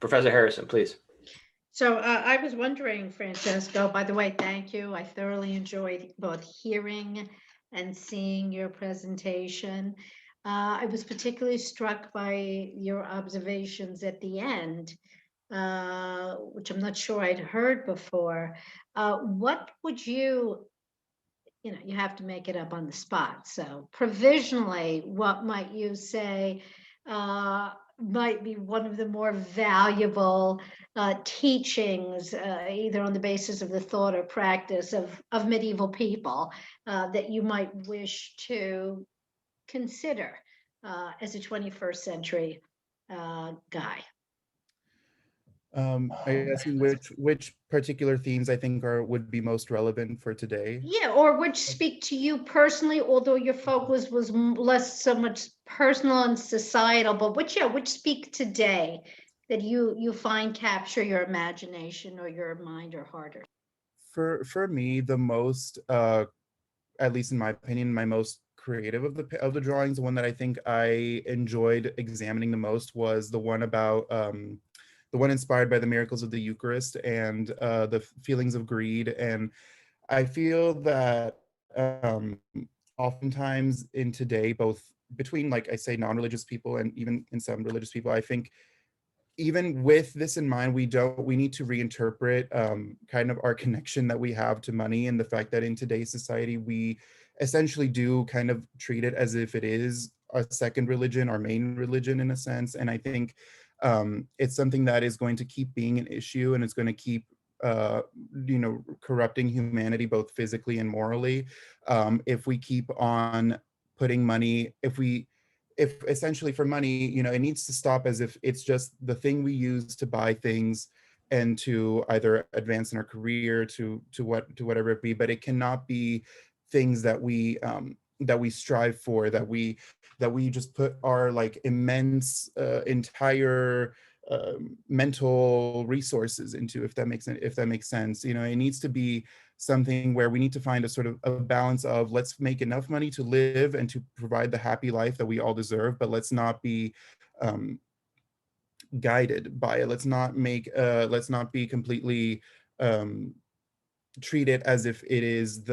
Professor Harrison, please. So I was wondering, Francesco, by the way, thank you. I thoroughly enjoyed both hearing and seeing your presentation. I was particularly struck by your observations at the end, which I'm not sure I'd heard before. What would you have to make it up on the spot. So provisionally, what might you say might be one of the more valuable teachings, either on the basis of the thought or practice of medieval people that you might wish to consider as a 21st century guy? Are you asking which particular themes I think would be most relevant for today? Yeah, or which speak to you personally, although your focus was less so much personal and societal, but which speak today that you find capture your imagination or your mind or heart? For me, the most, at least in my opinion, my most creative of the drawings, the one that I think I enjoyed examining the most was the one about the one inspired by the miracles of the Eucharist and the feelings of greed. And I feel that oftentimes in today, both between, like I say, non-religious people and even in some religious people, I think even with this in mind, we need to reinterpret kind of our connection that we have to money, and the fact that in today's society, we essentially do kind of treat it as if it is a second religion, our main religion in a sense. And I think it's something that is going to keep being an issue, and it's going to keep corrupting humanity both physically and morally if we keep on putting money, if essentially for money, it needs to stop as if it's just the thing we use to buy things and to either advance in our career to whatever it be, but it cannot be things that we strive for, that we just put our like immense entire mental resources into, if that makes sense. It needs to be something where we need to find a sort of a balance of, let's make enough money to live and to provide the happy life that we all deserve, but let's not be guided by it. Let's not be completely treat it as if it is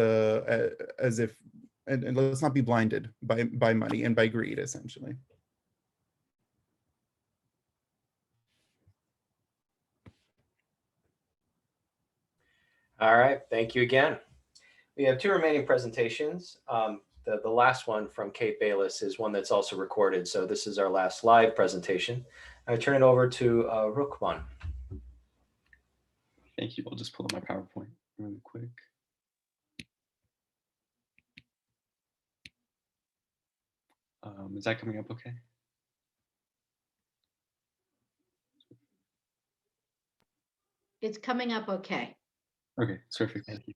and let's not be blinded by money and by greed, essentially. All right, thank you again. We have two remaining presentations. The last one from Kate Bayless is one that's also recorded. So this is our last live presentation. I turn it over to Rukman. Thank you. I'll just pull up my PowerPoint really quick. Is that coming up okay? It's coming up okay. Okay, terrific. Thank you.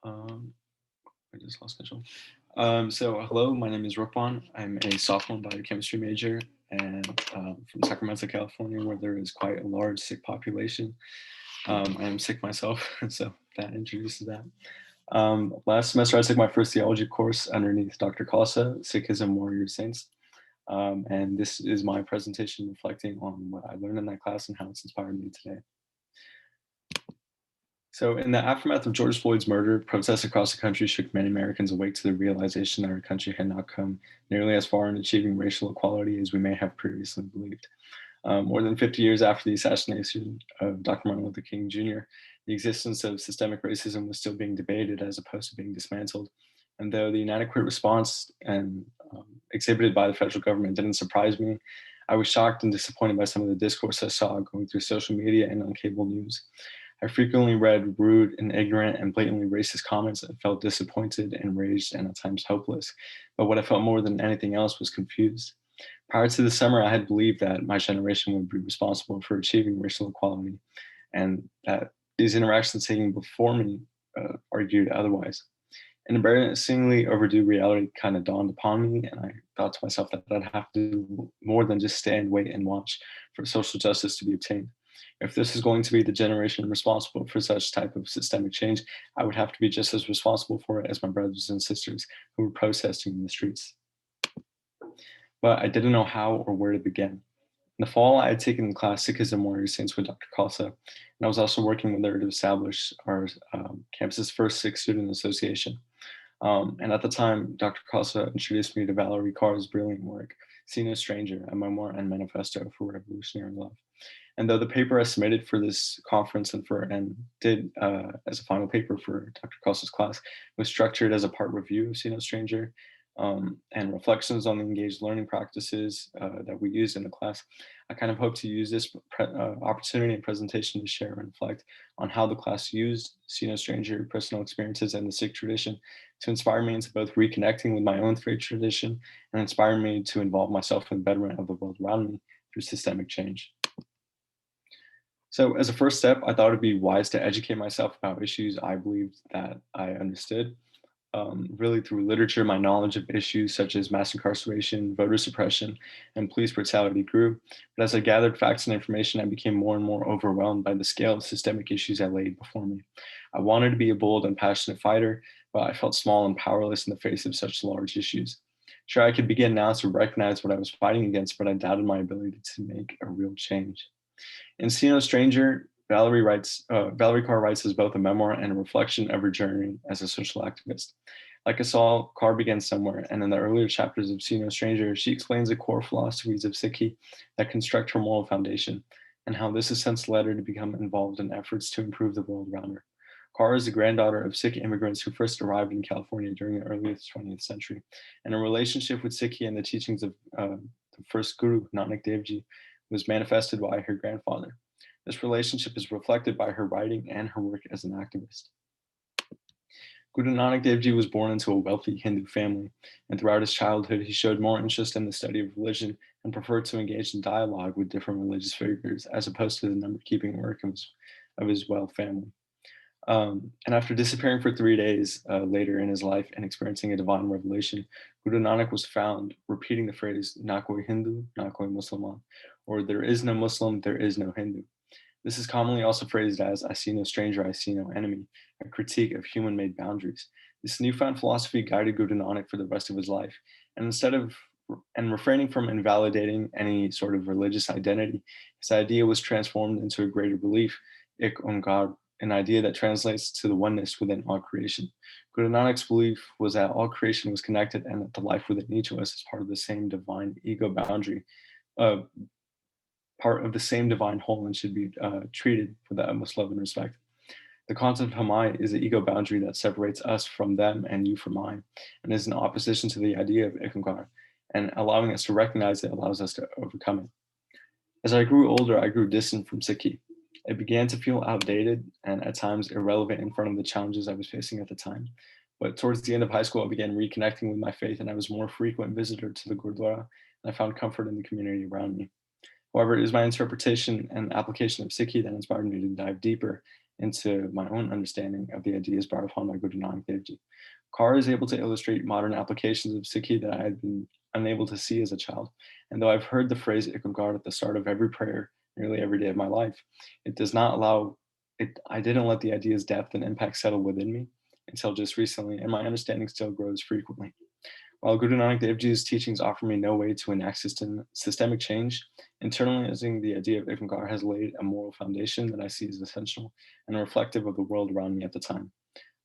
I just lost control. So hello, my name is Rukwan. I'm a sophomore biochemistry major and from Sacramento, California, where there is quite a large sick population. I am sick myself, so that introduces that. Last semester, I took my first theology course underneath Dr. Casa, Sikhism Warrior Saints. And this is my presentation reflecting on what I learned in that class and how it's inspired me today. So in the aftermath of George Floyd's murder, protests across the country shook many Americans awake to the realization that our country had not come nearly as far in achieving racial equality as we may have previously believed. More than 50 years after the assassination of Dr. Martin Luther King Jr., the existence of systemic racism was still being debated as opposed to being dismantled. And though the inadequate response exhibited by the federal government didn't surprise me, I was shocked and disappointed by some of the discourse I saw going through social media and on cable news. I frequently read rude and ignorant and blatantly racist comments and felt disappointed, enraged, and at times hopeless. But what I felt more than anything else was confused. Prior to the summer, I had believed that my generation would be responsible for achieving racial equality, and that these interactions taking before me argued otherwise. An embarrassingly overdue reality kind of dawned upon me, and I thought to myself that I'd have to do more than just stand, wait, and watch for social justice to be obtained. If this is going to be the generation responsible for such type of systemic change, I would have to be just as responsible for it as my brothers and sisters who were protesting in the streets. But I didn't know how or where to begin. In the fall, I had taken the class Sikhism Warrior Saints with Dr. Khalsa, and I was also working with her to establish our campus's first Sikh student association. And at the time, Dr. Khalsa introduced me to Valerie Carr's brilliant work, See No Stranger, a memoir and manifesto for revolutionary love. And though the paper I submitted for this conference and did as a final paper for Dr. Khalsa's class was structured as a part review of See No Stranger and reflections on the engaged learning practices that we used in the class, I kind of hope to use this opportunity and presentation to share and reflect on how the class used See No Stranger, personal experiences, and the Sikh tradition to inspire me into both reconnecting with my own faith tradition and inspire me to involve myself in the betterment of the world around me through systemic change. So as a first step, I thought it'd be wise to educate myself about issues I believed that I understood. Really through literature, my knowledge of issues such as mass incarceration, voter suppression, and police brutality grew. But as I gathered facts and information, I became more and more overwhelmed by the scale of systemic issues that laid before me. I wanted to be a bold and passionate fighter, but I felt small and powerless in the face of such large issues. Sure, I could begin now to recognize what I was fighting against, but I doubted my ability to make a real change. In See No Stranger, Valerie Carr writes as both a memoir and a reflection of her journey as a social activist. Like us all, Carr began somewhere, and in the earlier chapters of See No Stranger, she explains the core philosophies of Sikhi that construct her moral foundation, and how this has since led her to become involved in efforts to improve the world around her. Carr is the granddaughter of Sikh immigrants who first arrived in California during the early 20th century, and her relationship with Sikhi and the teachings of the first Guru, Nanak Dev Ji, was manifested by her grandfather. This relationship is reflected by her writing and her work as an activist. Guru Nanak Dev Ji was born into a wealthy Hindu family, and throughout his childhood, he showed more interest in the study of religion and preferred to engage in dialogue with different religious figures as opposed to the number-keeping work of his wealth family. And after disappearing for 3 days later in his life and experiencing a divine revelation, Guru Nanak was found repeating the phrase, "Na koi Hindu, na koi Musliman," or "There is no Muslim, there is no Hindu." This is commonly also phrased as, "I see no stranger, I see no enemy," a critique of human-made boundaries. This newfound philosophy guided Guru Nanak for the rest of his life. And refraining from invalidating any sort of religious identity, his idea was transformed into a greater belief, Ik Onkar, an idea that translates to the oneness within all creation. Guru Nanak's belief was that all creation was connected and that the life within each of us is part of the same divine ego boundary, part of the same divine whole, and should be treated with the utmost love and respect. The concept of Hamai is the ego boundary that separates us from them and you from I, and is in opposition to the idea of Ikankar, and allowing us to recognize it allows us to overcome it. As I grew older, I grew distant from Sikhi. It began to feel outdated and at times irrelevant in front of the challenges I was facing at the time. But towards the end of high school, I began reconnecting with my faith, and I was a more frequent visitor to the Gurdwara, and I found comfort in the community around me. However, it is my interpretation and application of Sikhi that inspired me to dive deeper into my own understanding of the ideas brought upon by Guru Nanak Dev Ji. Kaur is able to illustrate modern applications of Sikhi that I had been unable to see as a child. And though I've heard the phrase Ik Onkar at the start of every prayer nearly every day of my life, it does not allow it. I didn't let the idea's depth and impact settle within me until just recently, and my understanding still grows frequently. While Guru Nanak Dev Ji's teachings offer me no way to enact systemic change, internalizing the idea of Ik Onkar has laid a moral foundation that I see as essential and reflective of the world around me at the time.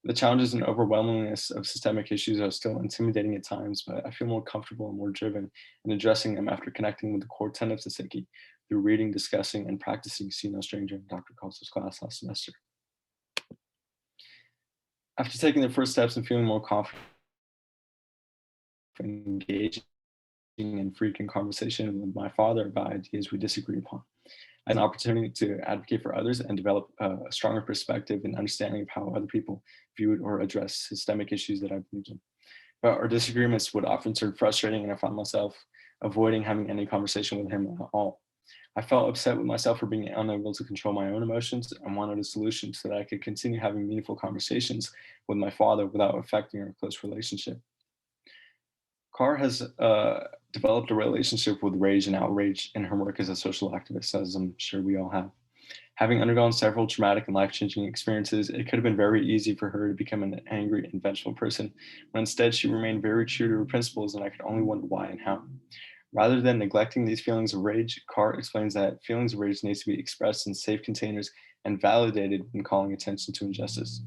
The challenges and overwhelmingness of systemic issues are still intimidating at times, but I feel more comfortable and more driven in addressing them after connecting with the core tenets of Sikhi through reading, discussing, and practicing See No Stranger in Dr. Khalsa's class last semester. After taking the first steps and feeling more confident, engaging in frequent conversation with my father about ideas we disagree upon, as an opportunity to advocate for others and develop a stronger perspective and understanding of how other people viewed or address systemic issues that I believed in. But our disagreements would often turn frustrating, and I found myself avoiding having any conversation with him at all. I felt upset with myself for being unable to control my own emotions and wanted a solution so that I could continue having meaningful conversations with my father without affecting our close relationship. Kaur has developed a relationship with rage and outrage in her work as a social activist, as I'm sure we all have. Having undergone several traumatic and life-changing experiences, it could have been very easy for her to become an angry and vengeful person, when instead she remained very true to her principles, and I could only wonder why and how. Rather than neglecting these feelings of rage, Kaur explains that feelings of rage needs to be expressed in safe containers and validated when calling attention to injustice.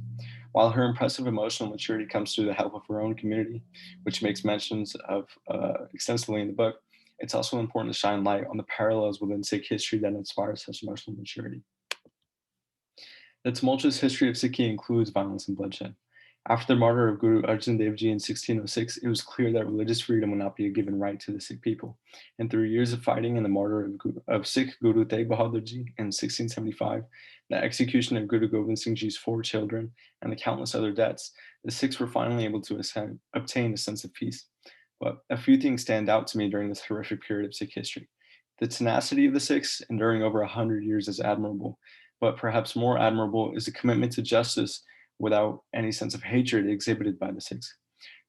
While her impressive emotional maturity comes through the help of her own community, which makes mentions of extensively in the book, it's also important to shine light on the parallels within Sikh history that inspire such emotional maturity. The tumultuous history of Sikhi includes violence and bloodshed. After the martyr of Guru Arjan Dev Ji in 1606, it was clear that religious freedom would not be a given right to the Sikh people. And through years of fighting and the martyr of Sikh Guru Tegh Bahadur Ji in 1675, the execution of Guru Gobind Singh Ji's 4 children, and the countless other deaths, the Sikhs were finally able to obtain a sense of peace. But a few things stand out to me during this horrific period of Sikh history. The tenacity of the Sikhs enduring over 100 years is admirable, but perhaps more admirable is the commitment to justice without any sense of hatred exhibited by the Sikhs.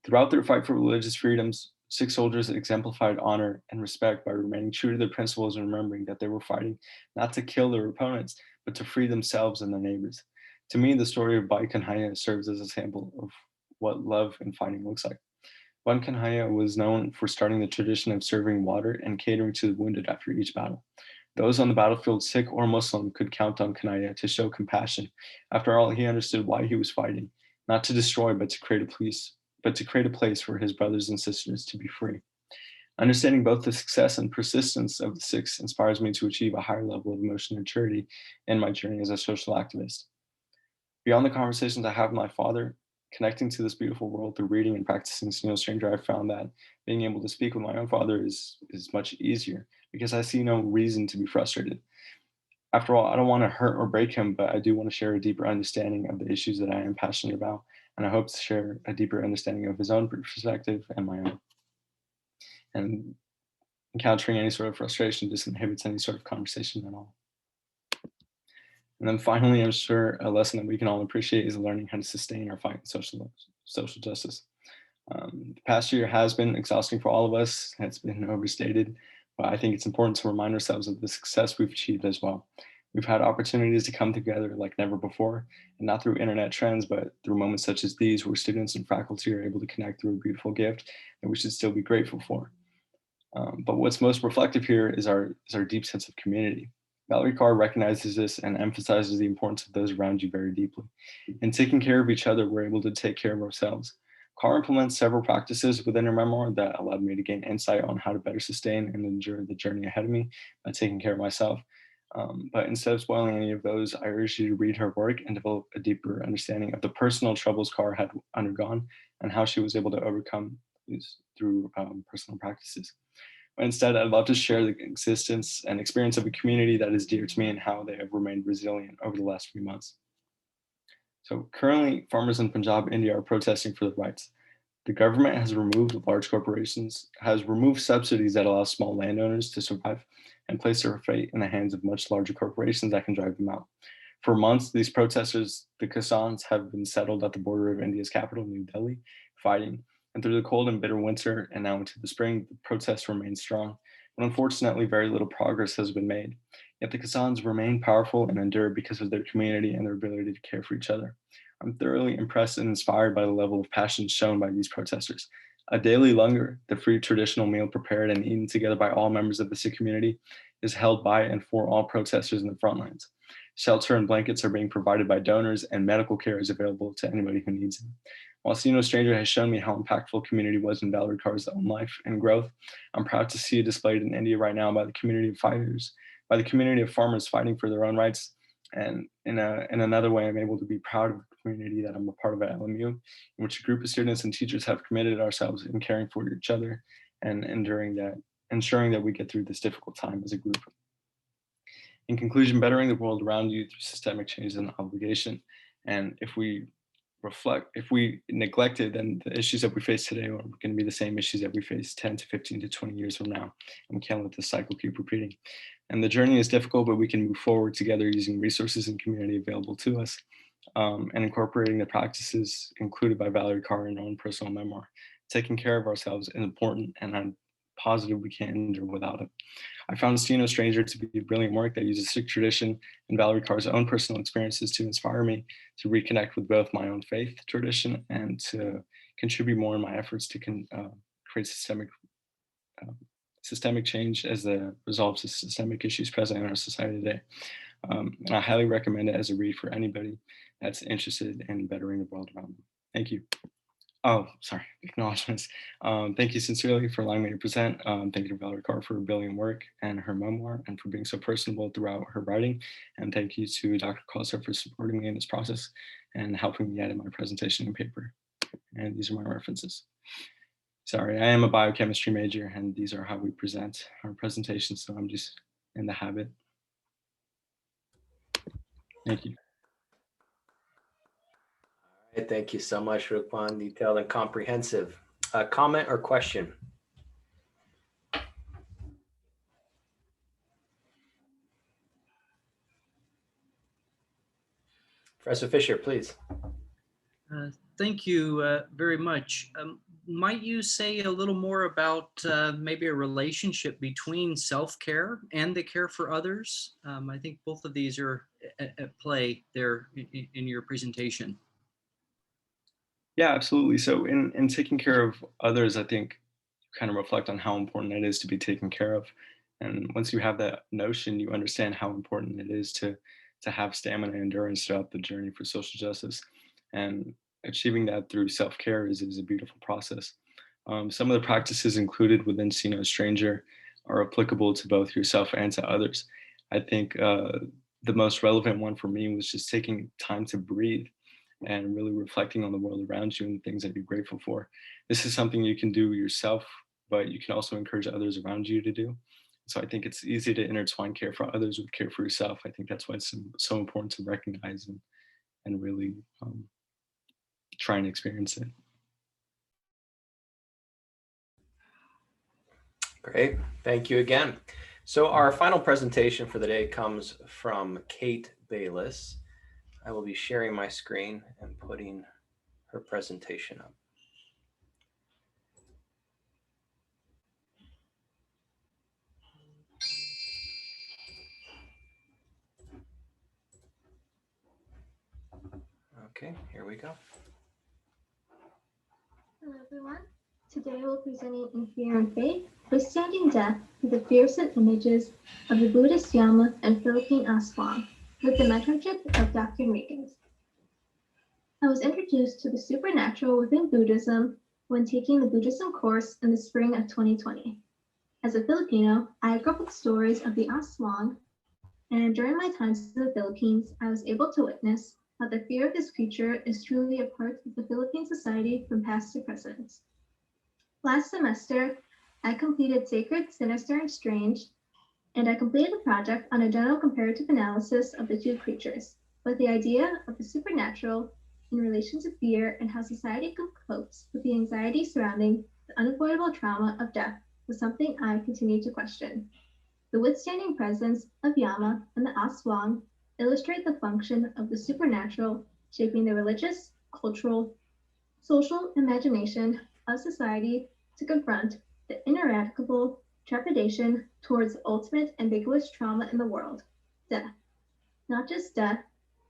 Throughout their fight for religious freedoms, Sikh soldiers exemplified honor and respect by remaining true to their principles and remembering that they were fighting not to kill their opponents, but to free themselves and their neighbors. To me, the story of Bhai Kanhaiya serves as a sample of what love and fighting looks like. Bhai Kanhaiya was known for starting the tradition of serving water and catering to the wounded after each battle. Those on the battlefield, Sikh or Muslim, could count on Kanhaiya to show compassion. After all, he understood why he was fighting, not to destroy, but to create a place for his brothers and sisters to be free. Understanding both the success and persistence of the Sikhs inspires me to achieve a higher level of emotional maturity in my journey as a social activist. Beyond the conversations I have with my father, connecting to this beautiful world through reading and practicing See No Stranger, I found that being able to speak with my own father is much easier because I see no reason to be frustrated. After all, I don't want to hurt or break him, but I do want to share a deeper understanding of the issues that I am passionate about, and I hope to share a deeper understanding of his own perspective and my own. And encountering any sort of frustration disinhibits any sort of conversation at all. And then finally, I'm sure a lesson that we can all appreciate is learning how to sustain our fight in social justice. The past year has been exhausting for all of us. It's been overstated, but I think it's important to remind ourselves of the success we've achieved as well. We've had opportunities to come together like never before, and not through internet trends, but through moments such as these where students and faculty are able to connect through a beautiful gift that we should still be grateful for. But what's most reflective here is our deep sense of community. Valerie Kaur recognizes this and emphasizes the importance of those around you very deeply. In taking care of each other, we're able to take care of ourselves. Kaur implements several practices within her memoir that allowed me to gain insight on how to better sustain and endure the journey ahead of me by taking care of myself. But instead of spoiling any of those, I urge you to read her work and develop a deeper understanding of the personal troubles Kaur had undergone and how she was able to overcome these through personal practices. But instead, I'd love to share the existence and experience of a community that is dear to me and how they have remained resilient over the last few months. So currently, farmers in Punjab, India are protesting for their rights. The government has removed subsidies that allow small landowners to survive and place their fate in the hands of much larger corporations that can drive them out. For months, these protesters, the Kisans, have been settled at the border of India's capital, New Delhi, fighting. And through the cold and bitter winter and now into the spring, the protests remain strong. But unfortunately, very little progress has been made. Yet the Kisans remain powerful and endure because of their community and their ability to care for each other. I'm thoroughly impressed and inspired by the level of passion shown by these protesters. A daily langar, the free traditional meal prepared and eaten together by all members of the Sikh community, is held by and for all protesters in the front lines. Shelter and blankets are being provided by donors, and medical care is available to anybody who needs it. While See No Stranger has shown me how impactful community was in Valerie Carr's own life and growth, I'm proud to see it displayed in India right now by the community of fighters, by the community of farmers fighting for their own rights. And in another way, I'm able to be proud of the community that I'm a part of at LMU, in which a group of students and teachers have committed ourselves in caring for each other and ensuring that we get through this difficult time as a group. In conclusion, bettering the world around you through systemic change is an obligation. And if we neglect it, then the issues that we face today are going to be the same issues that we face 10 to 15 to 20 years from now. And we can't let this cycle keep repeating. And the journey is difficult, but we can move forward together using resources and community available to us, and incorporating the practices included by Valerie Carr in her own personal memoir. Taking care of ourselves is important, and I'm positive we can't endure without it. I found See No Stranger to be brilliant work that uses Sikh tradition and Valerie Carr's own personal experiences to inspire me to reconnect with both my own faith tradition and to contribute more in my efforts to create systemic change as the result of systemic issues present in our society today. And I highly recommend it as a read for anybody that's interested in bettering the world around them. Thank you. Oh, sorry, acknowledgements. Thank you sincerely for allowing me to present. Thank you to Valerie Carr for her brilliant work and her memoir and for being so personable throughout her writing. And thank you to Dr. Coulter for supporting me in this process and helping me edit my presentation and paper. And these are my references. Sorry, I am a biochemistry major and these are how we present our presentations. So I'm just in the habit. Thank you. All right, thank you so much, Rukwan. Detailed and comprehensive. Comment or question? Professor Fisher, please. Thank you very much. Might you say a little more about maybe a relationship between self-care and the care for others? I think both of these are at play there in your presentation. Yeah, absolutely. So in taking care of others, I think you kind of reflect on how important it is to be taken care of. And once you have that notion, you understand how important it is to have stamina and endurance throughout the journey for social justice. And achieving that through self-care is a beautiful process. Some of the practices included within See No Stranger are applicable to both yourself and to others. I think the most relevant one for me was just taking time to breathe and really reflecting on the world around you and things that you're grateful for. This is something you can do yourself, but you can also encourage others around you to do. So I think it's easy to intertwine care for others with care for yourself. I think that's why it's so important to recognize and really try and experience it. Great, thank you again. So our final presentation for the day comes from Kate Bayless. I will be sharing my screen and putting her presentation up. Okay, here we go. Hello everyone. Today we'll be presenting In Fear and Faith, Withstanding Death through the fearsome images of the Buddhist Yama and Philippine Aswang with the mentorship of Dr. Megas. I was introduced to the supernatural within Buddhism when taking the Buddhism course in the spring of 2020. As a Filipino, I grew up with stories of the Aswang, and during my times in the Philippines, I was able to witness how the fear of this creature is truly a part of the Philippine society from past to present. Last semester, I completed Sacred, Sinister, and Strange, and I completed a project on a general comparative analysis of the two creatures, with the idea of the supernatural in relation to fear and how society copes with the anxiety surrounding the unavoidable trauma of death was something I continue to question. The withstanding presence of Yama and the Aswang illustrate the function of the supernatural shaping the religious, cultural, social imagination of society to confront the ineradicable trepidation towards the ultimate ambiguous trauma in the world, death. Not just death,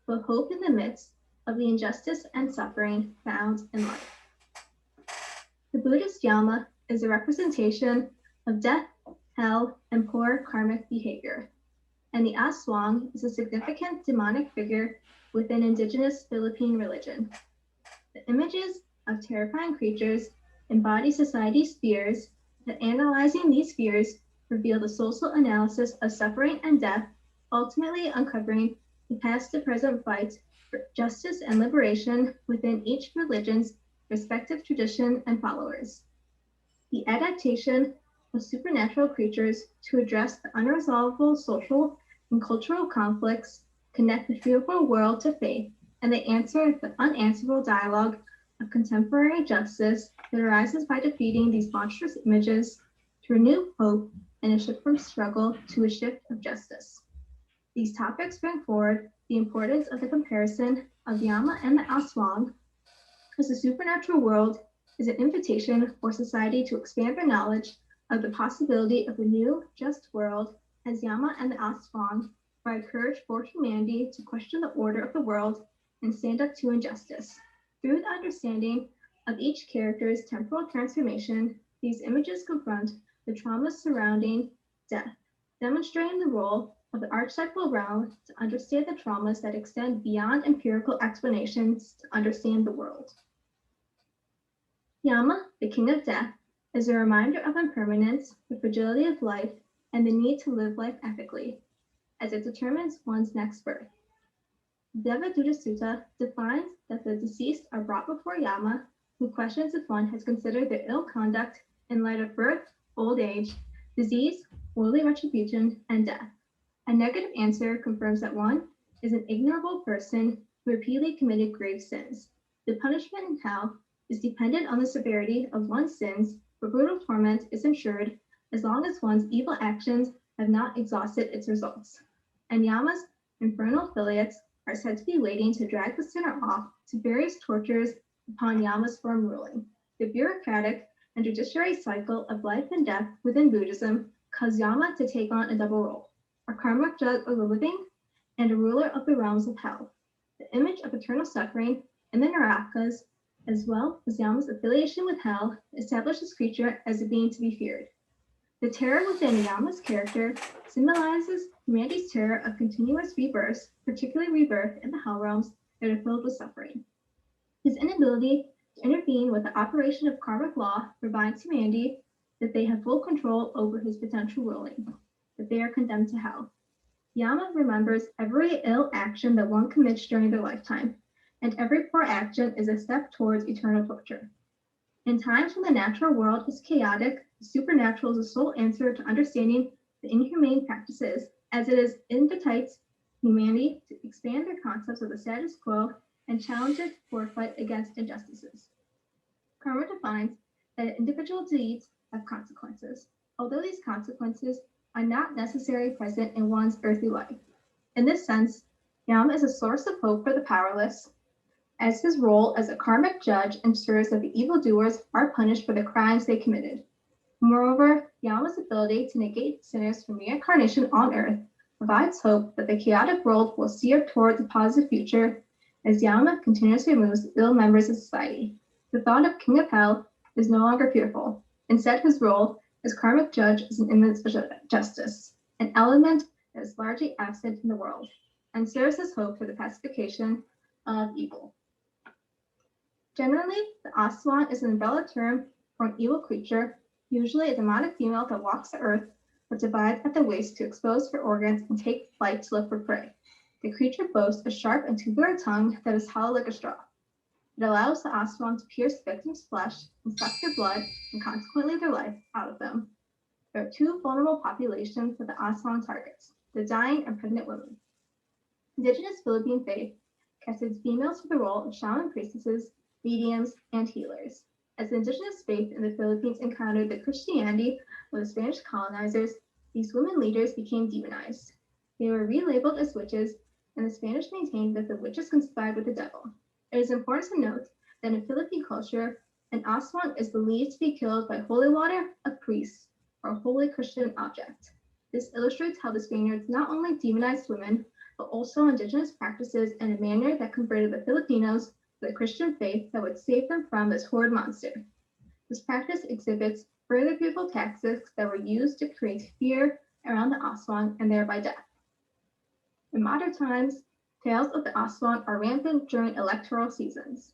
but hope in the midst of the injustice and suffering found in life. The Buddhist Yama is a representation of death, hell, and poor karmic behavior, and the Aswang is a significant demonic figure within indigenous Philippine religion. The images of terrifying creatures embody society's fears, that analyzing these fears reveal the social analysis of suffering and death, ultimately uncovering the past to present fight for justice and liberation within each religion's respective tradition and followers. The adaptation of supernatural creatures to address the unresolvable social and cultural conflicts connect the fearful world to faith, and they answer the unanswerable dialogue of contemporary justice that arises by defeating these monstrous images to renew hope and a shift from struggle to a shift of justice. These topics bring forward the importance of the comparison of Yama and the Aswang, as the supernatural world is an invitation for society to expand their knowledge of the possibility of a new, just world, as Yama and the Aswang provide courage for humanity to question the order of the world and stand up to injustice. Through the understanding of each character's temporal transformation, these images confront the traumas surrounding death, demonstrating the role of the archetypal realm to understand the traumas that extend beyond empirical explanations to understand the world. Yama, the king of death, is a reminder of impermanence, the fragility of life, and the need to live life ethically, as it determines one's next birth. Devadatta Sutta defines that the deceased are brought before Yama, who questions if one has considered their ill conduct in light of birth, old age, disease, worldly retribution, and death. A negative answer confirms that one is an ignorable person who repeatedly committed grave sins. The punishment in hell is dependent on the severity of one's sins, but brutal torment is ensured as long as one's evil actions have not exhausted its results. And Yama's infernal affiliates are said to be waiting to drag the sinner off to various tortures upon Yama's firm ruling. The bureaucratic and judiciary cycle of life and death within Buddhism caused Yama to take on a double role, a karmic judge of the living and a ruler of the realms of hell. The image of eternal suffering and the Narakas, as well as Yama's affiliation with hell, establish this creature as a being to be feared. The terror within Yama's character symbolizes humanity's terror of continuous rebirths, particularly rebirth in the hell realms that are filled with suffering. His inability to intervene with the operation of karmic law reminds humanity that they have full control over his potential ruling, that they are condemned to hell. Yama remembers every ill action that one commits during their lifetime, and every poor action is a step towards eternal torture. In times when the natural world is chaotic, the supernatural is the sole answer to understanding the inhumane practices, as it is invitates humanity to expand their concepts of the status quo and challenge it for a fight against injustices. Karma defines that individual deeds have consequences, although these consequences are not necessarily present in one's earthly life. In this sense, Yama is a source of hope for the powerless, as his role as a karmic judge ensures that the evildoers are punished for the crimes they committed. Moreover, Yama's ability to negate sinners from reincarnation on Earth provides hope that the chaotic world will steer towards a positive future as Yama continuously removes ill members of society. The thought of King of Hell is no longer fearful. Instead, his role as karmic judge is an image of justice, an element that is largely absent in the world, and serves as hope for the pacification of evil. Generally, the Aswang is an umbrella term for an evil creature, usually a demonic female that walks the earth but divides at the waist to expose her organs and take flight to look for prey. The creature boasts a sharp and tubular tongue that is hollow like a straw. It allows the Aswang to pierce victims' flesh and suck their blood and consequently their life out of them. There are two vulnerable populations that the Aswang targets, the dying and pregnant women. Indigenous Philippine faith casted females for the role of shaman priestesses, mediums, and healers. As the indigenous faith in the Philippines encountered the Christianity of the Spanish colonizers, these women leaders became demonized. They were relabeled as witches, and the Spanish maintained that the witches conspired with the devil. It is important to note that in Philippine culture, an aswang is believed to be killed by holy water, a priest, or a holy Christian object. This illustrates how the Spaniards not only demonized women, but also indigenous practices in a manner that converted the Filipinos to the Christian faith that would save them from this horrid monster. This practice exhibits further fearful tactics that were used to create fear around the aswang and thereby death. In modern times, tales of the aswang are rampant during electoral seasons.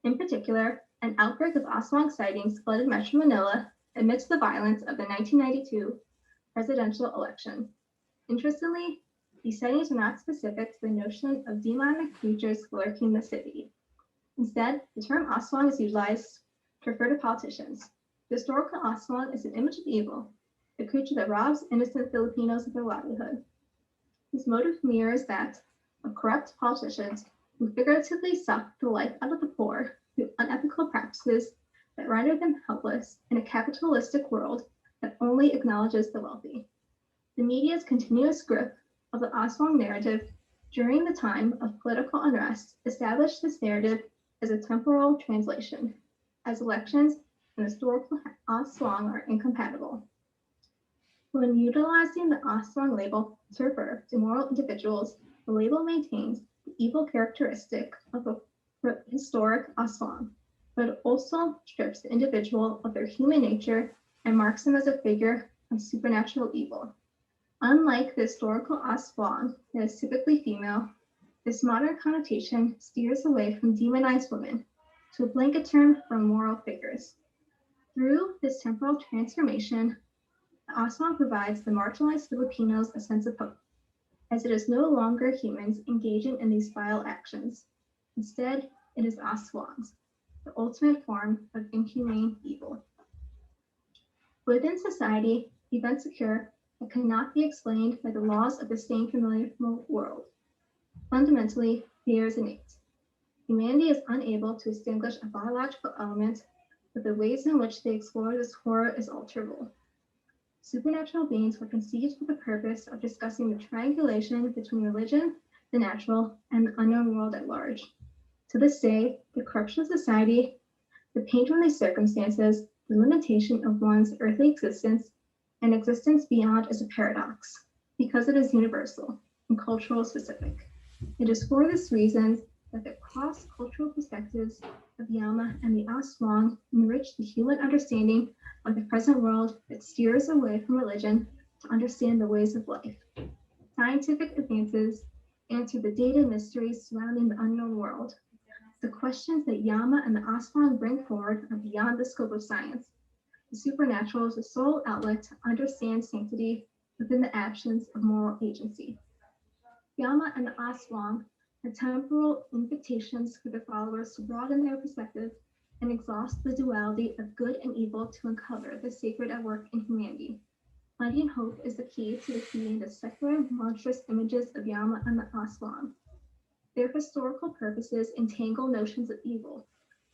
In particular, an outbreak of aswang sightings flooded Metro Manila amidst the violence of the 1992 presidential election. Interestingly, these sightings are not specific to the notion of demonic creatures lurking in the city. Instead, the term aswang is utilized to refer to politicians. The historical aswang is an image of evil, a creature that robs innocent Filipinos of their livelihood. This motive mirrors that of corrupt politicians who figuratively suck the life out of the poor through unethical practices that render them helpless in a capitalistic world that only acknowledges the wealthy. The media's continuous grip of the aswang narrative during the time of political unrest established this narrative as a temporal translation, as elections and historical aswang are incompatible. When utilizing the aswang label to refer to moral individuals, the label maintains the evil characteristic of a historic aswang, but it also strips the individual of their human nature and marks him as a figure of supernatural evil. Unlike the historical aswang that is typically female, this modern connotation steers away from demonized women to a blanket term for moral figures. Through this temporal transformation, the aswang provides the marginalized Filipinos a sense of hope, as it is no longer humans engaging in these vile actions. Instead, it is aswangs, the ultimate form of inhumane evil. Within society, events occur that cannot be explained by the laws of the same familiar world. Fundamentally, fear is innate. Humanity is unable to distinguish a biological element, but the ways in which they explore this horror is alterable. Supernatural beings were conceived for the purpose of discussing the triangulation between religion, the natural, and the unknown world at large. To this day, the corruption of society, the pain from these circumstances, the limitation of one's earthly existence, and existence beyond is a paradox, because it is universal and cultural specific. It is for this reason that the cross-cultural perspectives of Yama and the aswang enrich the human understanding of the present world that steers away from religion to understand the ways of life. Scientific advances answer the data mysteries surrounding the unknown world. The questions that Yama and the aswang bring forward are beyond the scope of science. The supernatural is the sole outlet to understand sanctity within the absence of moral agency. Yama and the aswang are temporal invitations for their followers to broaden their perspective and exhaust the duality of good and evil to uncover the sacred at work in humanity. Finding hope is the key to defeating the secular, monstrous images of Yama and the aswang. Their historical purposes entangle notions of evil,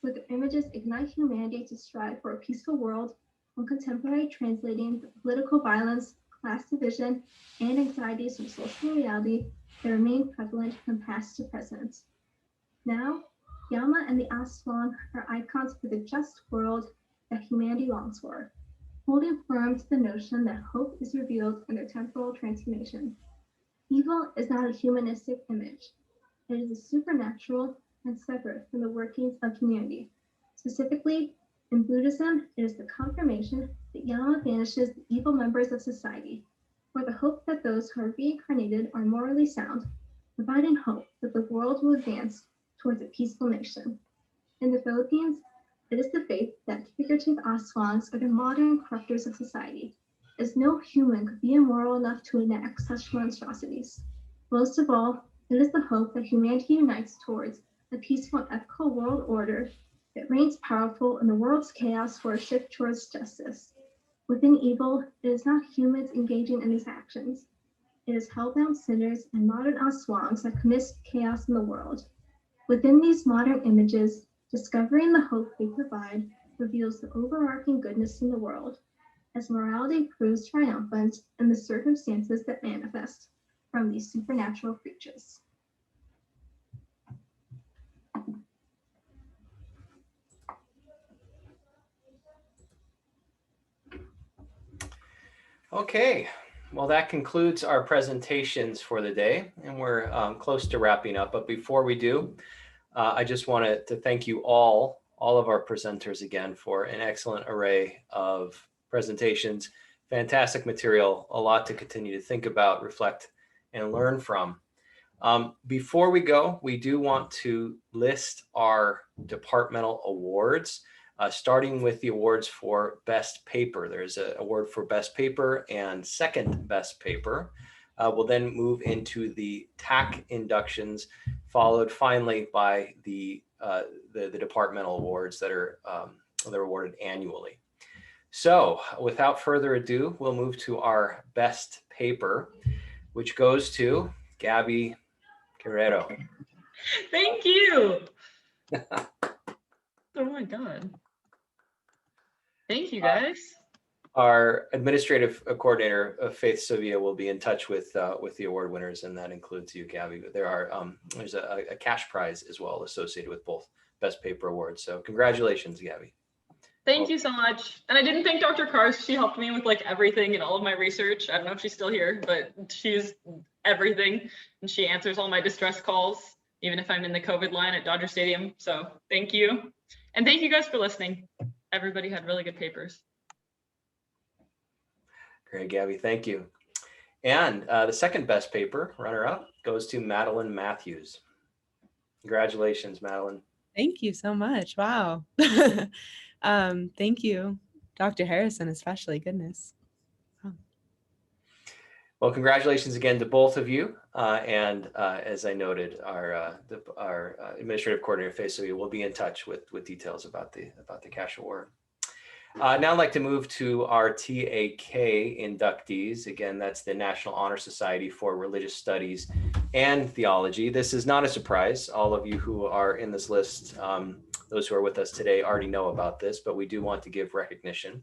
with their images ignite humanity to strive for a peaceful world, while contemporary translating the political violence, class division, and anxieties from social reality that remain prevalent from past to present. Now, Yama and the aswang are icons for the just world that humanity longs for, holding firm to the notion that hope is revealed in their temporal transformation. Evil is not a humanistic image. It is a supernatural and separate from the workings of humanity. Specifically, in Buddhism, it is the confirmation that Yama banishes the evil members of society, or the hope that those who are reincarnated are morally sound, providing hope that the world will advance towards a peaceful nation. In the Philippines, it is the faith that figurative aswangs are the modern corruptors of society, as no human could be immoral enough to enact such monstrosities. Most of all, it is the hope that humanity unites towards a peaceful and ethical world order that reigns powerful in the world's chaos for a shift towards justice. Within evil, it is not humans engaging in these actions. It is hellbound sinners and modern aswangs that commit chaos in the world. Within these modern images, discovering the hope they provide reveals the overarching goodness in the world, as morality proves triumphant in the circumstances that manifest from these supernatural creatures. Okay, well, that concludes our presentations for the day, and we're close to wrapping up. But before we do, I just wanted to thank you all of our presenters again for an excellent array of presentations, fantastic material, a lot to continue to think about, reflect, and learn from. Before we go, we do want to list our departmental awards, starting with the awards for best paper. There's an award for best paper and second best paper. We'll then move into the TAC inductions, followed finally by the departmental awards that are they're awarded annually. So without further ado, we'll move to our best paper, which goes to Gabby Guerrero. Thank you. Oh my God. Thank you, guys. Our administrative coordinator, Faith Sevilla, will be in touch with the award winners, and that includes you, Gabby. There are there's a cash prize as well associated with both best paper awards. So congratulations, Gabby. Thank you so much. And I didn't thank Dr. Karst. She helped me with like everything and all of my research. I don't know if she's still here, but she's everything. And she answers all my distress calls, even if I'm in the COVID line at Dodger Stadium. So thank you. And thank you guys for listening. Everybody had really good papers. Great, Gabby, thank you. And the second best paper runner-up goes to Madeline Matthews. Congratulations, Madeline. Thank you so much. Wow. Thank you, Dr. Harrison, especially. Goodness. Oh. Well, congratulations again to both of you. And as I noted, our administrative coordinator, Faith Sevilla, will be in touch with details about the cash award. Now I'd like to move to our TAK inductees. Again, that's the National Honor Society for Religious Studies and Theology. This is not a surprise. All of you who are in this list, those who are with us today already know about this, but we do want to give recognition.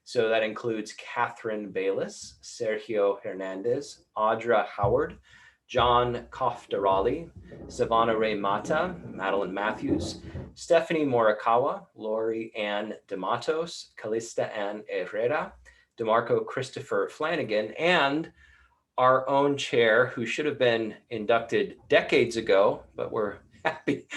So that includes Catherine Bayless, Sergio Hernandez, Audra Howard, John Kofdarali, Savannah Ray Mata, Madeline Matthews, Stephanie Morikawa, Lori Ann DeMatos, Calista Ann Herrera, DeMarco Christopher Flanagan, and our own chair, who should have been inducted decades ago, but we're happy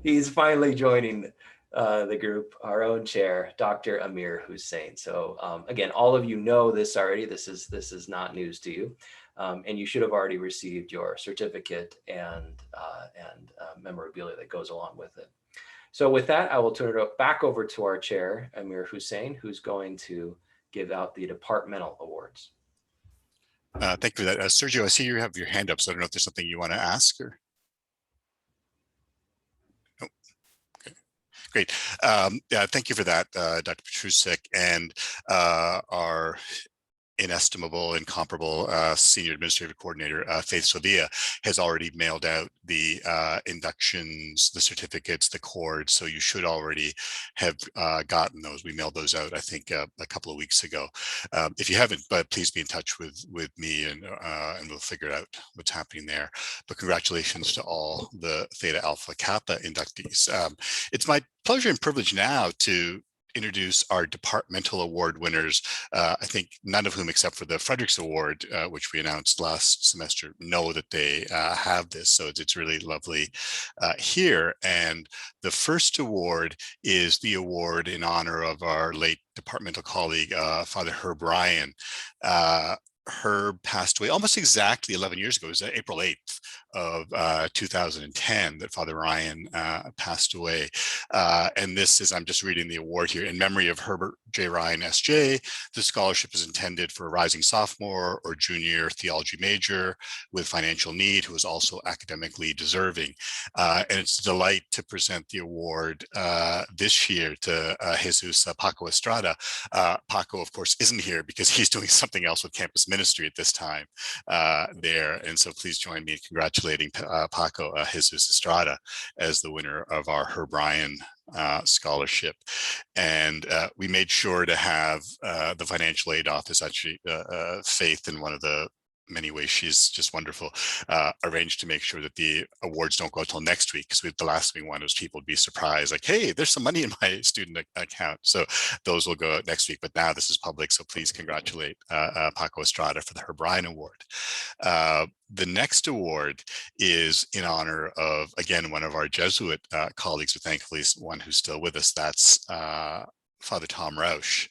he's finally joining the group, our own chair, Dr. Amir Hussain. So again, all of you know this already. This is not news to you. And you should have already received your certificate and memorabilia that goes along with it. So with that, I will turn it back over to our chair, Amir Hussain, who's going to give out the departmental awards. Thank you for that. Sergio, I see you have your hand up, so I don't know if there's something you want to ask or. Oh, okay, great. Yeah, thank you for that, Dr. Petrusek, and our inestimable, incomparable senior administrative coordinator, Faith Sevilla, has already mailed out the inductions, the certificates, the cords. So you should already have gotten those. We mailed those out, I think, a couple of weeks ago. If you haven't, but please be in touch with me, and we'll figure out what's happening there. But congratulations to all the Theta Alpha Kappa inductees. It's my pleasure and privilege now to introduce our departmental award winners. I think none of whom, except for the Fredericks Award, which we announced last semester, know that they have this. So it's really lovely here. And the first award is the award in honor of our late departmental colleague, Father Herb Ryan. Herb passed away almost exactly 11 years ago. It was April 8th of 2010 that Father Ryan passed away. And this is, I'm just reading the award here, in memory of Herbert J. Ryan, S.J. The scholarship is intended for a rising sophomore or junior theology major with financial need who is also academically deserving. And it's a delight to present the award this year to Jesus Paco Estrada. Paco, of course, isn't here because he's doing something else with campus ministry at this time there. And so please join me in congratulating Paco Jesus Estrada as the winner of our Herb Ryan scholarship. And we made sure to have the financial aid office, actually Faith, in one of the many ways she's just wonderful, arranged to make sure that the awards don't go until next week, because the last thing we want is people to be surprised, like, hey, there's some money in my student account. So those will go out next week, but now this is public, so please congratulate Paco Estrada for the Herb Ryan Award. The next award is in honor of, again, one of our Jesuit colleagues, but thankfully one who's still with us. That's Father Tom Rausch.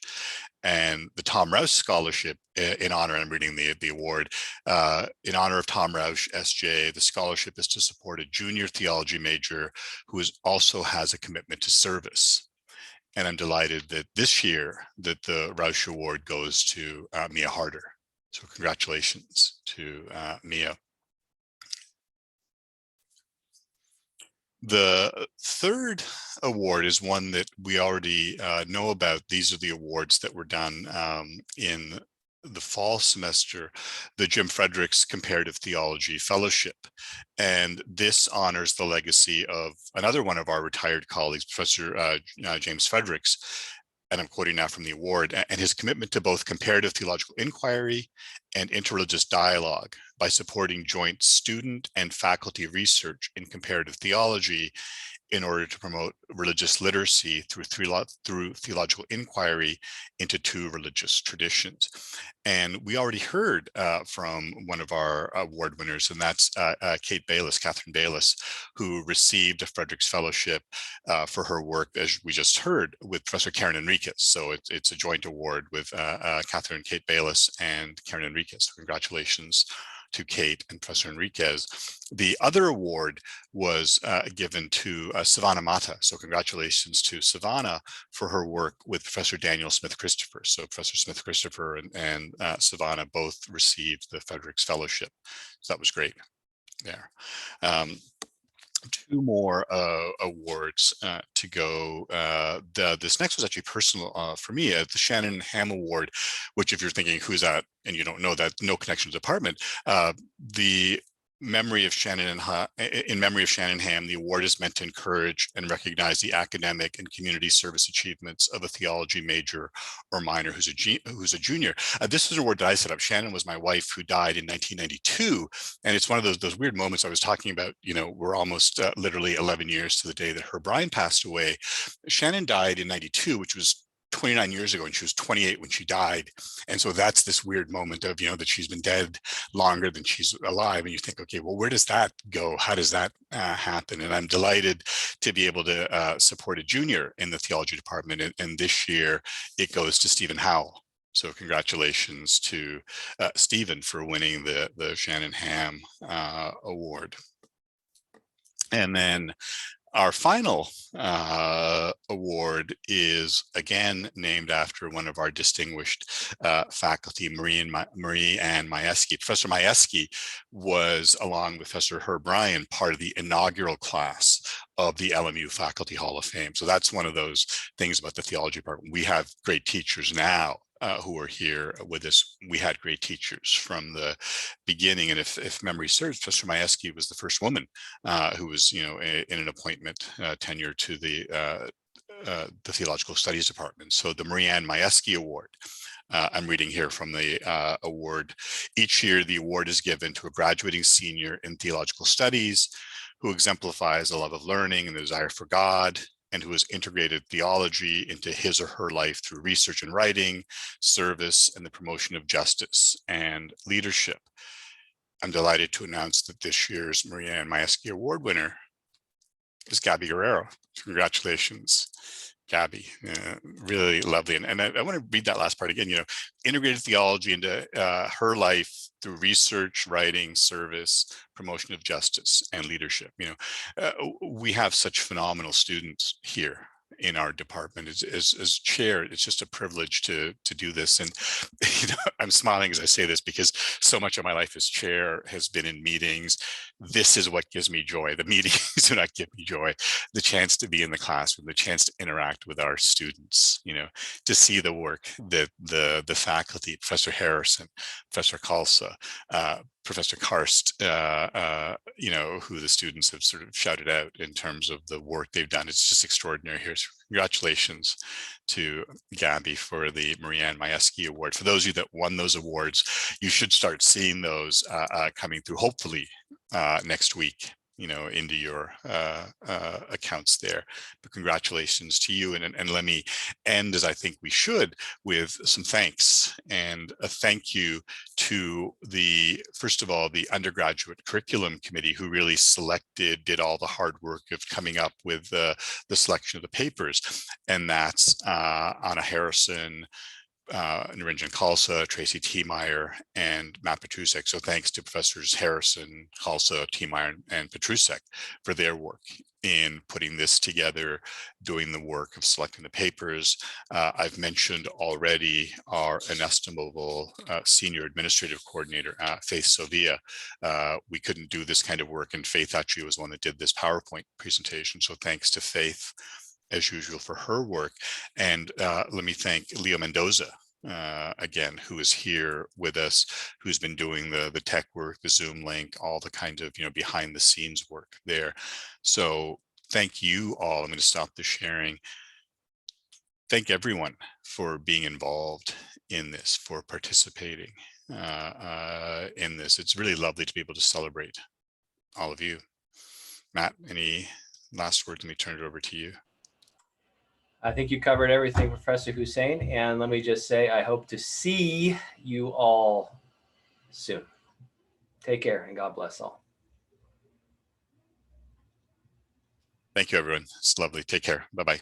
And the Tom Rausch Scholarship, in honor, I'm reading the award, in honor of Tom Rausch, SJ, the scholarship is to support a junior theology major who also has a commitment to service. And I'm delighted that this year that the Rausch Award goes to Mia Harder. So congratulations to Mia. The third award is one that we already know about. These are the awards that were done in the fall semester, the Jim Fredericks Comparative Theology Fellowship. And this honors the legacy of another one of our retired colleagues, Professor James Fredericks, and I'm quoting now from the award, and his commitment to both comparative theological inquiry and interreligious dialogue by supporting joint student and faculty research in comparative theology in order to promote religious literacy through theological inquiry into two religious traditions. And we already heard from one of our award winners, and that's Catherine Bayless, who received a Fredericks Fellowship for her work, as we just heard, with Professor Karen Enriquez. So it's a joint award with Catherine and Kate Bayless and Karen Enriquez. So congratulations to Kate and Professor Enriquez. The other award was given to Savannah Mata. So congratulations to Savannah for her work with Professor Daniel Smith-Christopher. So Professor Smith-Christopher and Savannah both received the Fredericks Fellowship. So that was great there. Two more awards to go. This next was actually personal for me, the Shannon Ham Award, which, if you're thinking who's that and you don't know that, no connection to the department, the memory of Shannon in memory of Shannon Ham, the award is meant to encourage and recognize the academic and community service achievements of a theology major or minor who's a junior. This is an award that I set up. Shannon was my wife, who died in 1992, and it's one of those weird moments I was talking about. You know, we're almost literally 11 years to the day that Herb Ryan passed away. Shannon died in 92, which was 29 years ago, and she was 28 when she died. And so that's this weird moment of, that she's been dead longer than she's alive. And you think, okay, well, where does that go? How does that happen? And I'm delighted to be able to support a junior in the theology department. And this year it goes to Stephen Howell. So congratulations to Stephen for winning the Shannon Ham Award. And then our final award is again named after one of our distinguished faculty, Marie Ann Majewski. Professor Majewski was, along with Professor Herb Ryan, part of the inaugural class of the LMU Faculty Hall of Fame. So that's one of those things about the theology department. We have great teachers now who are here with us. We had great teachers from the beginning, and if memory serves, Professor Majewski was the first woman who was, in an appointment tenure to the Theological Studies Department. So the Marie Ann Majewski Award. I'm reading here from the award. Each year, the award is given to a graduating senior in theological studies who exemplifies a love of learning and the desire for God, and who has integrated theology into his or her life through research and writing, service, and the promotion of justice and leadership. I'm delighted to announce that this year's Marie Ann Majewski Award winner is Gabby Guerrero. Congratulations, Gabby. Really lovely. And I want to read that last part again. Integrated theology into her life through research, writing, service, promotion of justice, and leadership. We have such phenomenal students here in our department. As chair, it's just a privilege to do this. And I'm smiling as I say this, because so much of my life as chair has been in meetings, this is what gives me joy. The meetings do not give me joy. The chance to be in the classroom, the chance to interact with our students, to see the work that the faculty, Professor Harrison, Professor Kalsa, Professor Karst, who the students have sort of shouted out in terms of the work they've done. It's just extraordinary here. So congratulations to Gabby for the Marianne Majewski Award. For those of you that won those awards, you should start seeing those coming through, hopefully next week, into your accounts there. But congratulations to you. And let me end, as I think we should, with some thanks. And a thank you to first of all, the undergraduate curriculum committee, who really did all the hard work of coming up with the selection of the papers. And that's Anna Harrison, Narinjan Khalsa, Tracy Tiemeyer, and Matt Petrusek. So thanks to Professors Harrison, Khalsa, Tiemeyer, and Petrusek for their work in putting this together, doing the work of selecting the papers. I've mentioned already our inestimable senior administrative coordinator, Faith Sovia. We couldn't do this kind of work, and Faith actually was the one that did this PowerPoint presentation. So thanks to Faith, as usual, for her work. And let me thank Leo Mendoza again, who is here with us, who's been doing the tech work, the Zoom link, all the kind of behind the scenes work there. So thank you all. I'm going to stop the sharing. Thank everyone for being involved in this, for participating in this. It's really lovely to be able to celebrate all of you. Matt, any last words? Let me turn it over to you. I think you covered everything, Professor Hussein. And let me just say, I hope to see you all soon. Take care and God bless all. Thank you, everyone. It's lovely. Take care. Bye-bye.